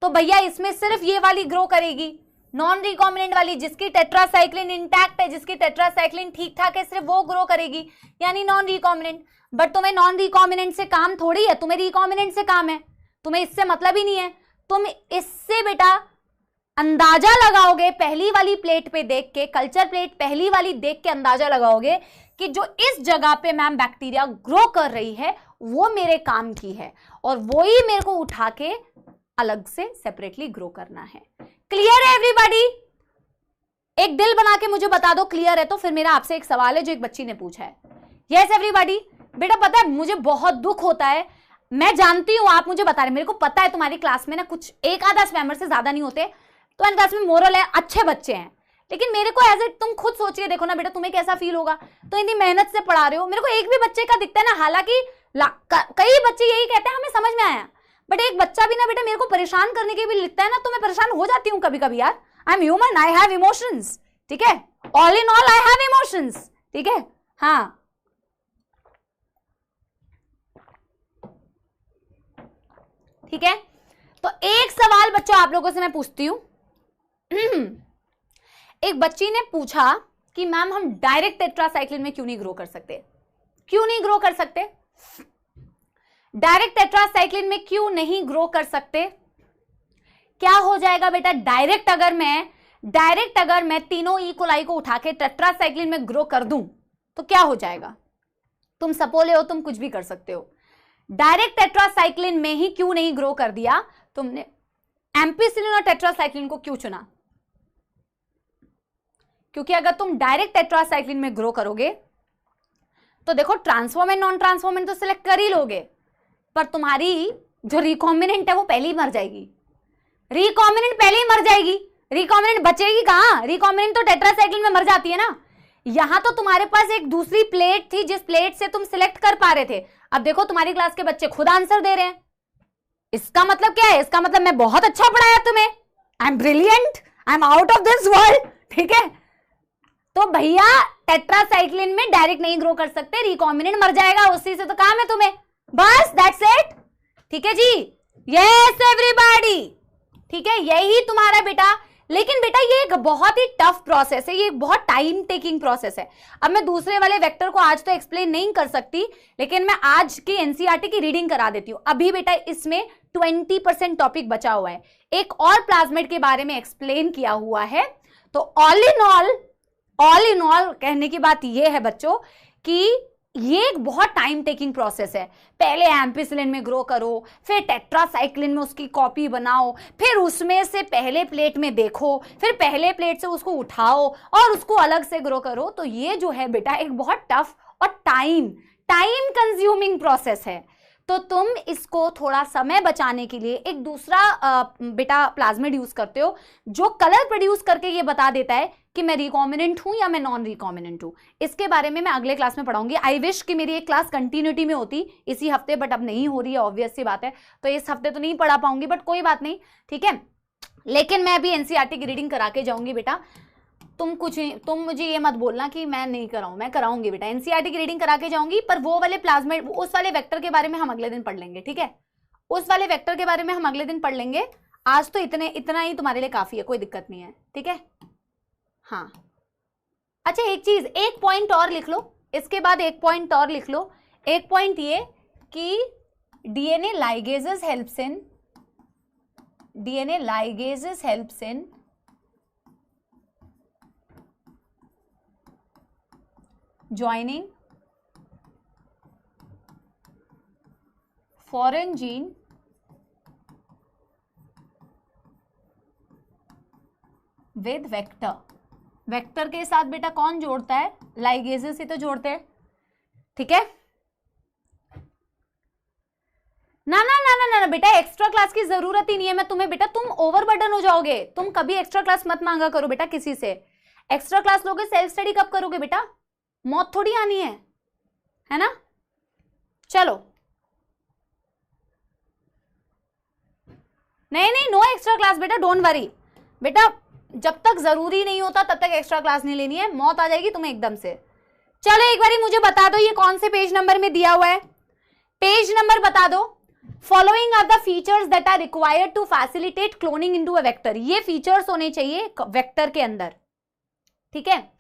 तो भैया इसमें सिर्फ ये वाली ग्रो करेगी, नॉन रिकॉम्बिनेंट वाली, जिसकी टेट्रासाइक्लिन इंटैक्ट है, जिसकी टेट्रासाइक्लिन ठीक ठाक है, सिर्फ वो ग्रो करेगी, यानी नॉन रिकॉम्बिनेंट। बट तुम्हें नॉन रिकॉम्बिनेंट से काम थोड़ी है, तुम्हें रिकॉम्बिनेंट से काम है, तुम्हें इससे मतलब ही नहीं है। तुम इससे बेटा अंदाजा लगाओगे पहली वाली प्लेट पे देख के, कल्चर प्लेट पहली वाली देख के अंदाजा लगाओगे कि जो इस जगह पे मैम बैक्टीरिया ग्रो कर रही है वो मेरे काम की है और वो ही मेरे को उठा के अलग से सेपरेटली ग्रो करना है। क्लियर है एवरीबॉडी? एक दिल बना के मुझे बता दो क्लियर है तो। फिर मेरा आपसे एक सवाल है जो एक बच्ची ने पूछा है। Yes everybody? बेटा पता है मुझे बहुत दुख होता है, मैं जानती हूं आप मुझे बता रहे, मेरे को पता है तुम्हारी क्लास में ना कुछ एक आधा स्पैमर से ज्यादा नहीं होते, तुम्हारी क्लास में मोरल है, अच्छे बच्चे हैं, लेकिन मेरे को एज ए तुम खुद सोचिए देखो ना बेटा तुम्हें कैसा फील होगा। तो इतनी मेहनत से पढ़ा रहे हो, मेरे को एक भी बच्चे का दिखता है ना, हालांकि कई बच्चे यही कहते हैं हमें समझ में आया, बट एक बच्चा भी ना बेटा मेरे को परेशान करने के भी लिखता है ना, तो मैं परेशान हो जाती हूँ कभी कभी यार। I am human, I have emotions, ठीक है, all in all I have emotions, ठीक है। हाँ ठीक है, तो एक सवाल बच्चों आप लोगों से मैं पूछती हूं। एक बच्ची ने पूछा कि मैम हम डायरेक्ट टेट्रासाइक्लिन में क्यों नहीं ग्रो कर सकते, क्यों नहीं ग्रो कर सकते, डायरेक्ट टेट्रासाइक्लिन में क्यों नहीं ग्रो कर सकते? क्या हो जाएगा बेटा डायरेक्ट अगर मैं तीनों ई कोलाई को उठा के टेट्रासाइक्लिन में ग्रो कर दूं तो क्या हो जाएगा? तुम सपोले हो, तुम कुछ भी कर सकते हो। डायरेक्ट टेट्रासाइक्लिन में ही क्यों नहीं ग्रो कर दिया तुमने? एम्पिसिलिन और टेट्रासाइक्लिन को क्यों चुना? क्योंकि अगर तुम डायरेक्ट टेट्रासाइक्लिन में ग्रो करोगे तो देखो ट्रांसफॉर्मेंट नॉन ट्रांसफॉर्मेंट तो सिलेक्ट कर ही लोगे, पर तुम्हारी जो रिकॉम्बिनेंट है वो पहले ही मर जाएगी। रिकॉम्बिनेंट पहले ही मर जाएगी, रिकॉम्बिनेंट बचेगी कहां? रिकॉम्बिनेंट तो टेट्रासाइक्लिन में मर जाती है ना। यहां तो तुम्हारे पास एक दूसरी प्लेट थी जिस प्लेट से तुम सिलेक्ट कर पा रहे थे। अब देखो तुम्हारी क्लास के बच्चे खुद आंसर दे रहे हैं। इसका मतलब क्या है? इसका मतलब मैं बहुत अच्छा पढ़ाया तुम्हें, I am brilliant, I am out of this world. ठीक है, तो भैया टेट्रासाइक्लिन में डायरेक्ट नहीं ग्रो कर सकते, रिकॉम्बिनेंट मर जाएगा, उसी से तो काम है तुम्हें, बस दैट्स इट। ठीक है जी, यस एवरीबॉडी, ठीक है, यही तुम्हारा बेटा। लेकिन बेटा ये एक बहुत ही टफ प्रोसेस है, ये एक बहुत टाइम टेकिंग प्रोसेस है। अब मैं दूसरे वाले वेक्टर को आज तो एक्सप्लेन नहीं कर सकती, लेकिन मैं आज की एनसीईआरटी की रीडिंग करा देती हूं। अभी बेटा इसमें 20% टॉपिक बचा हुआ है, एक और प्लाज्मिड के बारे में एक्सप्लेन किया हुआ है। तो ऑल इन ऑल कहने की बात यह है बच्चों कि ये एक बहुत टाइम टेकिंग प्रोसेस है। पहले एम्पिसिलिन में ग्रो करो, फिर टेट्रासाइक्लिन में उसकी कॉपी बनाओ, फिर उसमें से पहले प्लेट में देखो, फिर पहले प्लेट से उसको उठाओ और उसको अलग से ग्रो करो। तो ये जो है बेटा एक बहुत टफ और टाइम कंज्यूमिंग प्रोसेस है। तो तुम इसको थोड़ा समय बचाने के लिए एक दूसरा बेटा प्लाज्मिड यूज करते हो जो कलर प्रोड्यूस करके ये बता देता है कि मैं रिकॉम्बिनेंट हूं या मैं नॉन रिकॉम्बिनेंट हूं। इसके बारे में मैं अगले क्लास में पढ़ाऊंगी। आई विश कि मेरी एक क्लास कंटिन्यूटी में होती इसी हफ्ते, बट अब नहीं हो रही है, ऑब्वियस सी बात है। तो इस हफ्ते तो नहीं पढ़ा पाऊंगी, बट कोई बात नहीं, ठीक है। लेकिन मैं अभी एनसीईआरटी की रीडिंग करा के जाऊंगी बेटा। तुम मुझे ये मत बोलना कि मैं नहीं कराऊं, मैं कराऊंगी बेटा, एनसीईआरटी की रीडिंग करा के जाऊंगी। पर वो वाले प्लाज्मिड, उस वाले वेक्टर के बारे में हम अगले दिन पढ़ लेंगे, ठीक है। उस वाले वेक्टर के बारे में हम अगले दिन पढ़ लेंगे। आज तो इतना ही तुम्हारे लिए काफी है, कोई दिक्कत नहीं है, ठीक है। हाँ अच्छा, एक चीज, एक पॉइंट और लिख लो, इसके बाद एक पॉइंट और लिख लो। एक पॉइंट ये कि DNA ligases helps in joining foreign gene with vector। Vector के साथ बेटा कौन जोड़ता है? लाइगेजेस ही तो जोड़ते हैं, ठीक है ना। ना ना ना ना बेटा, एक्स्ट्रा क्लास की जरूरत ही नहीं है। मैं तुम्हें बेटा, तुम ओवरबर्डन हो जाओगे। तुम कभी एक्स्ट्रा क्लास मत मांगा करो बेटा किसी से। एक्स्ट्रा क्लास लोगे, सेल्फ स्टडी कब करोगे बेटा? मौत थोड़ी आनी है ना। चलो, नहीं, नो एक्स्ट्रा क्लास बेटा, डोंट वरी बेटा। जब तक जरूरी नहीं होता तब तक एक्स्ट्रा क्लास नहीं लेनी है, मौत आ जाएगी तुम्हें एकदम से। चलो एक बारी मुझे बता दो, ये कौन से पेज नंबर में दिया हुआ है? पेज नंबर बता दो। Following are the features that are required to facilitate cloning into a vector. ये फीचर्स होने चाहिए वेक्टर के अंदर, ठीक है।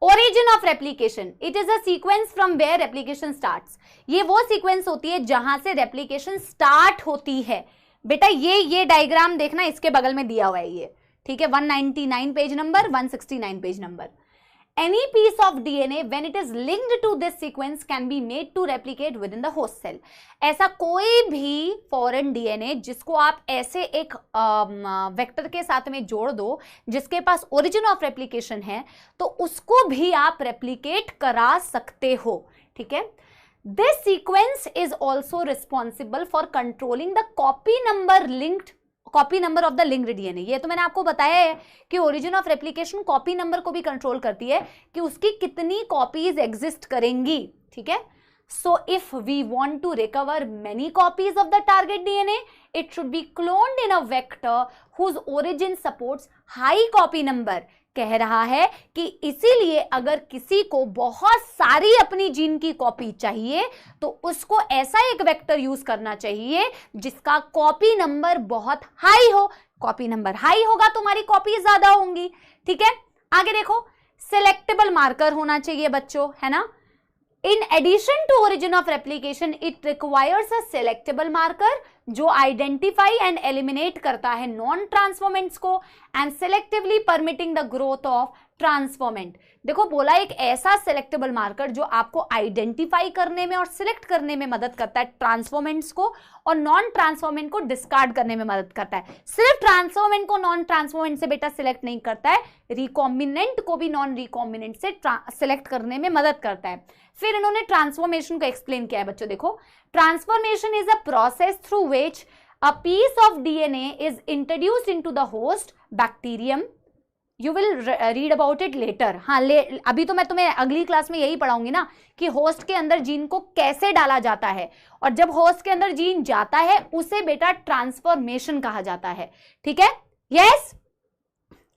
Origin of replication, it is a sequence from where replication starts। ये वो सीक्वेंस होती है जहां से रेप्लिकेशन स्टार्ट होती है बेटा। ये डायग्राम देखना, इसके बगल में दिया हुआ है ये, ठीक है। 199 page number, 169 page number. Any piece of DNA when it is linked to this sequence can be made to replicate within the host cell। ऐसा कोई भी फॉरेन डीएनए जिसको आप ऐसे एक वेक्टर के साथ में जोड़ दो जिसके पास ओरिजिन ऑफ रेप्लिकेशन है, तो उसको भी आप रेप्लिकेट करा सकते हो, ठीक है। This sequence is also responsible for controlling the copy number of the linked DNA। ये तो मैंने आपको बताया है कि origin of replication copy number को भी कंट्रोल करती है कि उसकी कितनी कॉपीज एग्जिस्ट करेंगी, ठीक है। So if we want to recover many copies of the target DNA, it should be cloned in a vector whose origin supports high copy number. कह रहा है कि इसीलिए अगर किसी को बहुत सारी अपनी जीन की कॉपी चाहिए तो उसको ऐसा एक वेक्टर यूज करना चाहिए जिसका कॉपी नंबर बहुत हाई हो। कॉपी नंबर हाई होगा, तुम्हारी कॉपी ज्यादा होंगी, ठीक है। आगे देखो, सिलेक्टेबल मार्कर होना चाहिए बच्चों, है ना। In addition to origin of replication, it requires a selectable marker जो identify and eliminate करता है non-transformants को and selectively permitting the growth of transformant. देखो बोला एक ऐसा सिलेक्टेबल मार्कर जो आपको आइडेंटिफाई करने में और सिलेक्ट करने में मदद करता है ट्रांसफॉर्मेंट्स को, और नॉन ट्रांसफॉर्मेंट को डिस्कार्ड करने में मदद करता है। सिर्फ ट्रांसफॉर्मेंट को नॉन ट्रांसफॉर्मेंट से बेटा सिलेक्ट नहीं करता है, रिकॉम्बिनेंट को भी नॉन रिकॉम्बिनेंट से सिलेक्ट करने में मदद करता है। फिर इन्होंने ट्रांसफॉर्मेशन को एक्सप्लेन किया है बच्चों। देखो, transformation is a process through which a piece of DNA is introduced into the host bacterium. You will read about it later. हाँ, अभी तो मैं तुम्हें अगली क्लास में यही पढ़ाऊंगी ना कि होस्ट के अंदर जीन को कैसे डाला जाता है, और जब होस्ट के अंदर जीन जाता है उसे बेटा ट्रांसफॉर्मेशन कहा जाता है। ठीक है, यस।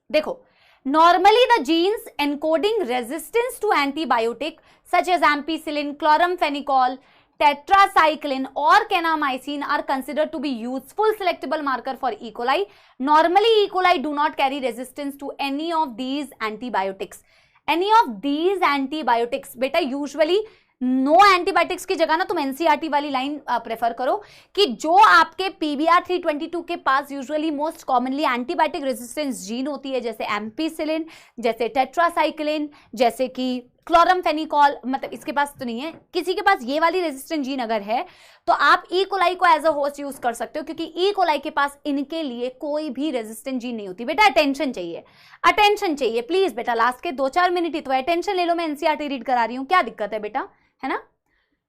देखो, normally the genes encoding resistance to antibiotic such as ampicillin, chloramphenicol, tetracycline or kanamycin are considered to be useful selectable marker for E. coli. Normally E. coli do not carry resistance to any of these antibiotics. Any of these antibiotics, बेटा usually no antibiotics की जगह ना तुम NCERT वाली line prefer करो कि जो आपके पीबीआर 322 के पास usually most commonly antibiotic resistance gene होती है, जैसे एम्पीसिलिन, जैसे टेट्रासाइक्लिन, जैसे कि क्लोरमफेनिकॉल, मतलब इसके पास तो नहीं है, किसी के पास ये वाली रेजिस्टेंट जीन अगर है तो आप ई कोलाई को एज अ होस्ट यूज कर सकते हो, क्योंकि ई कोलाई के पास इनके लिए कोई भी रेजिस्टेंट जीन नहीं होती। बेटा अटेंशन चाहिए, अटेंशन चाहिए प्लीज बेटा, लास्ट के 2-4 मिनट ही तो अटेंशन ले लो। मैं एनसीईआरटी रीड करा रही हूँ, क्या दिक्कत है बेटा, है ना।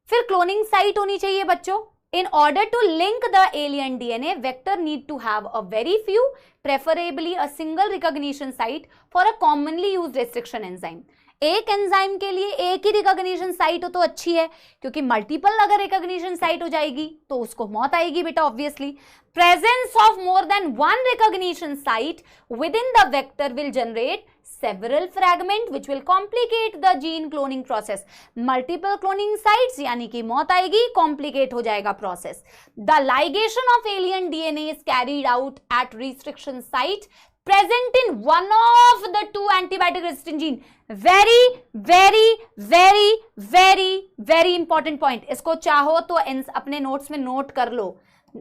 फिर क्लोनिंग साइट होनी चाहिए बच्चों। In order to link the alien DNA, vector need to have a very few, preferably a single recognition site for a commonly used restriction enzyme. एक एंजाइम के लिए एक ही रिकॉग्निशन साइट हो तो अच्छी है, क्योंकि मल्टीपल अगर रिकॉग्निशन साइट हो जाएगी तो उसको मौत आएगी बेटा obviously. Presence of more than one recognition site with in the vector will generate several fragment which will complicate the gene cloning process. Multiple cloning sites यानी कि मौत आएगी, complicate हो जाएगा process. The ligation of alien DNA is carried out at restriction site present in one of the two antibiotic resistant gene. Very very very very very important point. इसको चाहो तो अपने नोट्स में नोट कर लो,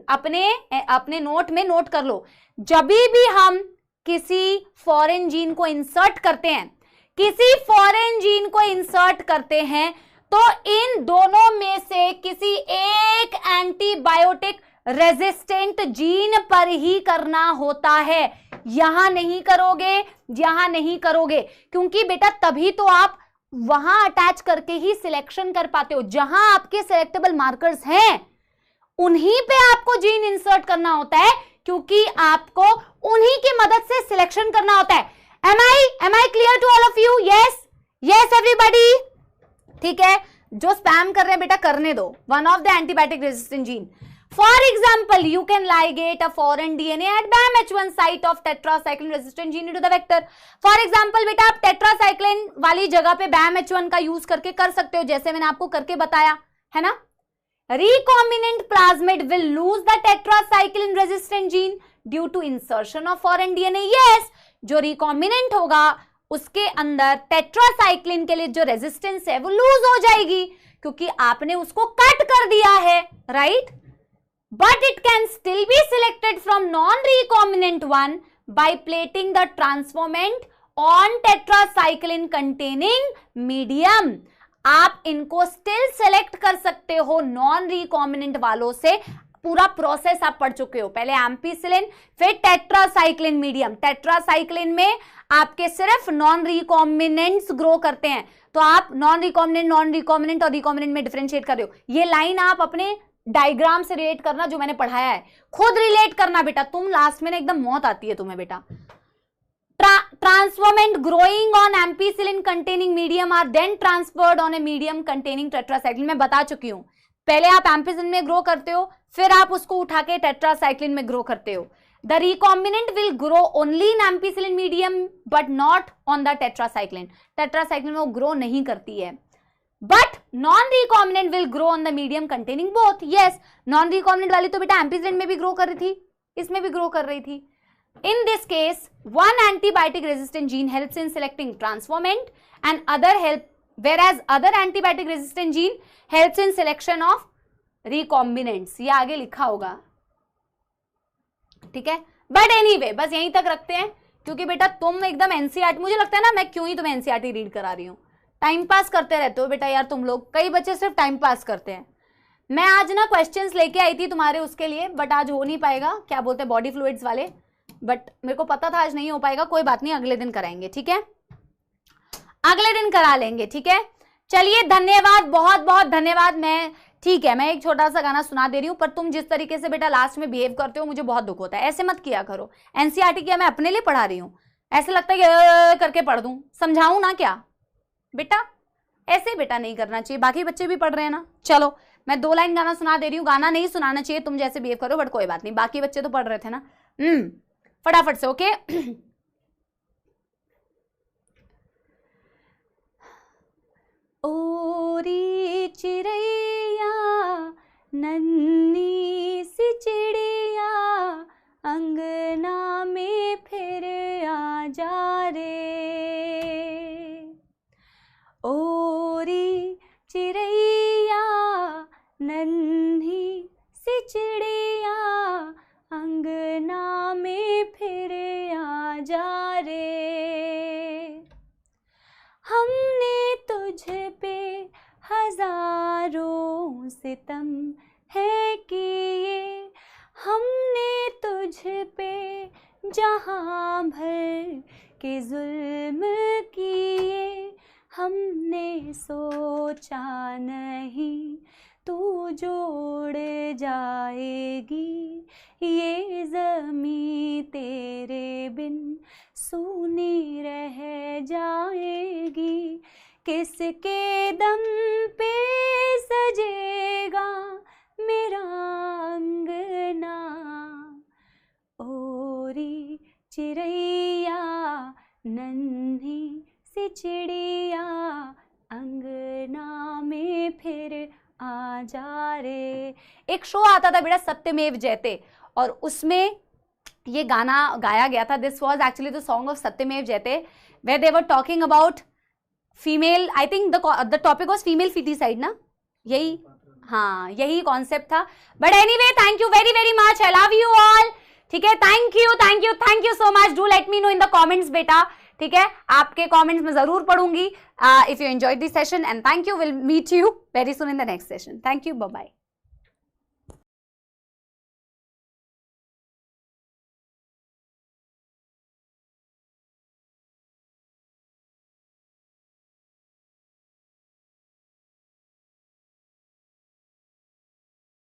अपने note में note कर लो। जब भी हम किसी फॉरेन जीन को इंसर्ट करते हैं, किसी फॉरेन जीन को इंसर्ट करते हैं, तो इन दोनों में से किसी एक एंटीबायोटिक रेजिस्टेंट जीन पर ही करना होता है। यहां नहीं करोगे, यहां नहीं करोगे, क्योंकि बेटा तभी तो आप वहां अटैच करके ही सिलेक्शन कर पाते हो। जहां आपके सिलेक्टेबल मार्कर्स हैं उन्हीं पे आपको जीन इंसर्ट करना होता है, क्योंकि आपको उन्हीं की मदद से सिलेक्शन करना होता है। Am I clear to all of you? Yes everybody? ठीक है, जो स्पैम कर रहे हैं बेटा करने दो। One of the antibiotic resistant gene. For example, you can ligate a foreign DNA at BAMH1 site of tetracycline resistant gene into the vector. For example, बेटा आप tetracycline वाली जगह पे BAMH1 का यूज करके कर सकते हो, जैसे मैंने आपको करके बताया है ना। Recombinant plasmid will lose the tetracycline resistant gene due to insertion of foreign DNA. Yes, जो recombinant होगा उसके अंदर tetracycline के लिए जो resistance है वो lose हो जाएगी, क्योंकि आपने उसको कट कर दिया है, right? But it can still be selected from non-recombinant one by plating the transformant on tetracycline containing medium. आप इनको स्टिल सेलेक्ट कर सकते हो नॉन रिकॉम्बिनेंट वालों से। पूरा प्रोसेस आप पढ़ चुके हो, पहले एम्पीसिलिन फिर टेट्रासाइक्लिन मीडियम। टेट्रासाइक्लिन में आपके सिर्फ नॉन रिकॉम्बिनेंट्स ग्रो करते हैं, तो आप नॉन रिकॉम्बिनेंट और रिकॉम्बिनेंट में डिफरेंशिएट कर रहे हो। ये लाइन आप अपने डायग्राम से रिलेट करना, जो मैंने पढ़ाया है खुद रिलेट करना बेटा, तुम लास्ट में ना एकदम मौत आती है तुम्हें बेटा। Transformant growing on ampicillin containing medium are then transferred on a medium containing tetracycline. मैं बता चुकी हूं, पहले आप एम्पिसिलिन में ग्रो करते हो, फिर आप उसको उठा के टेट्रासाइक्लिन में ग्रो करते हो। The recombinant will grow only in ampicillin medium but not on the tetracycline. tetracycline में वो ग्रो नहीं करती है, but non-recombinant will grow on the medium containing both. Yes, non-recombinant वाली तो बेटा एम्पिसिलिन में भी ग्रो कर रही थी, इसमें भी ग्रो कर रही थी। In this case, one antibiotic resistant gene helps in selecting transformant and whereas other antibiotic resistant gene helps in selection of recombinants. ये आगे लिखा होगा, ठीक है। But anyway, बस यहीं तक रखते हैं, क्योंकि बेटा तुम एकदम एनसीईआरटी, मुझे लगता है ना मैं क्यों ही तुम्हें एनसीईआरटी रीड करा रही हूँ, टाइम पास करते रहते हो बेटा यार तुम लोग, कई बच्चे सिर्फ टाइम पास करते हैं। मैं आज ना क्वेश्चंस लेके आई थी तुम्हारे उसके लिए, बट आज हो नहीं पाएगा, क्या बोलते हैं बॉडी फ्लूइड्स वाले, बट मेरे को पता था आज नहीं हो पाएगा, कोई बात नहीं अगले दिन कराएंगे, ठीक है, अगले दिन करा लेंगे, ठीक है। चलिए धन्यवाद, बहुत बहुत धन्यवाद। मैं ठीक है, मैं एक छोटा सा गाना सुना दे रही हूँ, पर तुम जिस तरीके से बेटा लास्ट में बिहेव करते हो मुझे बहुत दुख होता है, ऐसे मत किया करो। एनसीईआरटी क्या मैं अपने लिए पढ़ा रही हूँ, ऐसे लगता है कि करके पढ़ दूं, समझाऊं ना क्या बेटा, ऐसे बेटा नहीं करना चाहिए, बाकी बच्चे भी पढ़ रहे हैं ना। चलो मैं 2 लाइन गाना सुना दे रही हूँ, गाना नहीं सुनाना चाहिए तुम जैसे बिहेव करो, बट कोई बात नहीं, बाकी बच्चे तो पढ़ रहे थे ना। फटाफट से, ओके। ओरी चिड़ैया नन्ही सी चिड़िया अंगना में फिर आ जा रे, ओरी चिड़ैया नन्ही सी चिड़िया अंगना में फिर आ जा रे, हमने तुझ पे हजारों सितम है किए, हमने तुझ पे जहां भर के जुल्म किए, हमने सोचा नहीं तू जोड़ जाएगी, ये ज़मीं तेरे बिन सूनी रह जाएगी, किसके दम पे सजेगा मेरा अंगना, ओरी चिड़ैया नन्ही सी चिड़िया अंगना में फिर आ जा रे। एक शो आता था बेटा सत्यमेव जयते, और उसमें ये गाना गाया गया था, this was actually the song of Satyamev Jayate, where they were talking about female, I think the topic was female foeticide ना, यही, हाँ यही कॉन्सेप्ट था। But anyway thank you very very much, I love you all, ठीक है, thank you thank you thank you so much, do let me know in the comments बेटा, ठीक है, आपके कमेंट्स में जरूर पढ़ूंगी। If you enjoyed this session, and thank you, will meet you very soon in the next session, thank you, bye bye.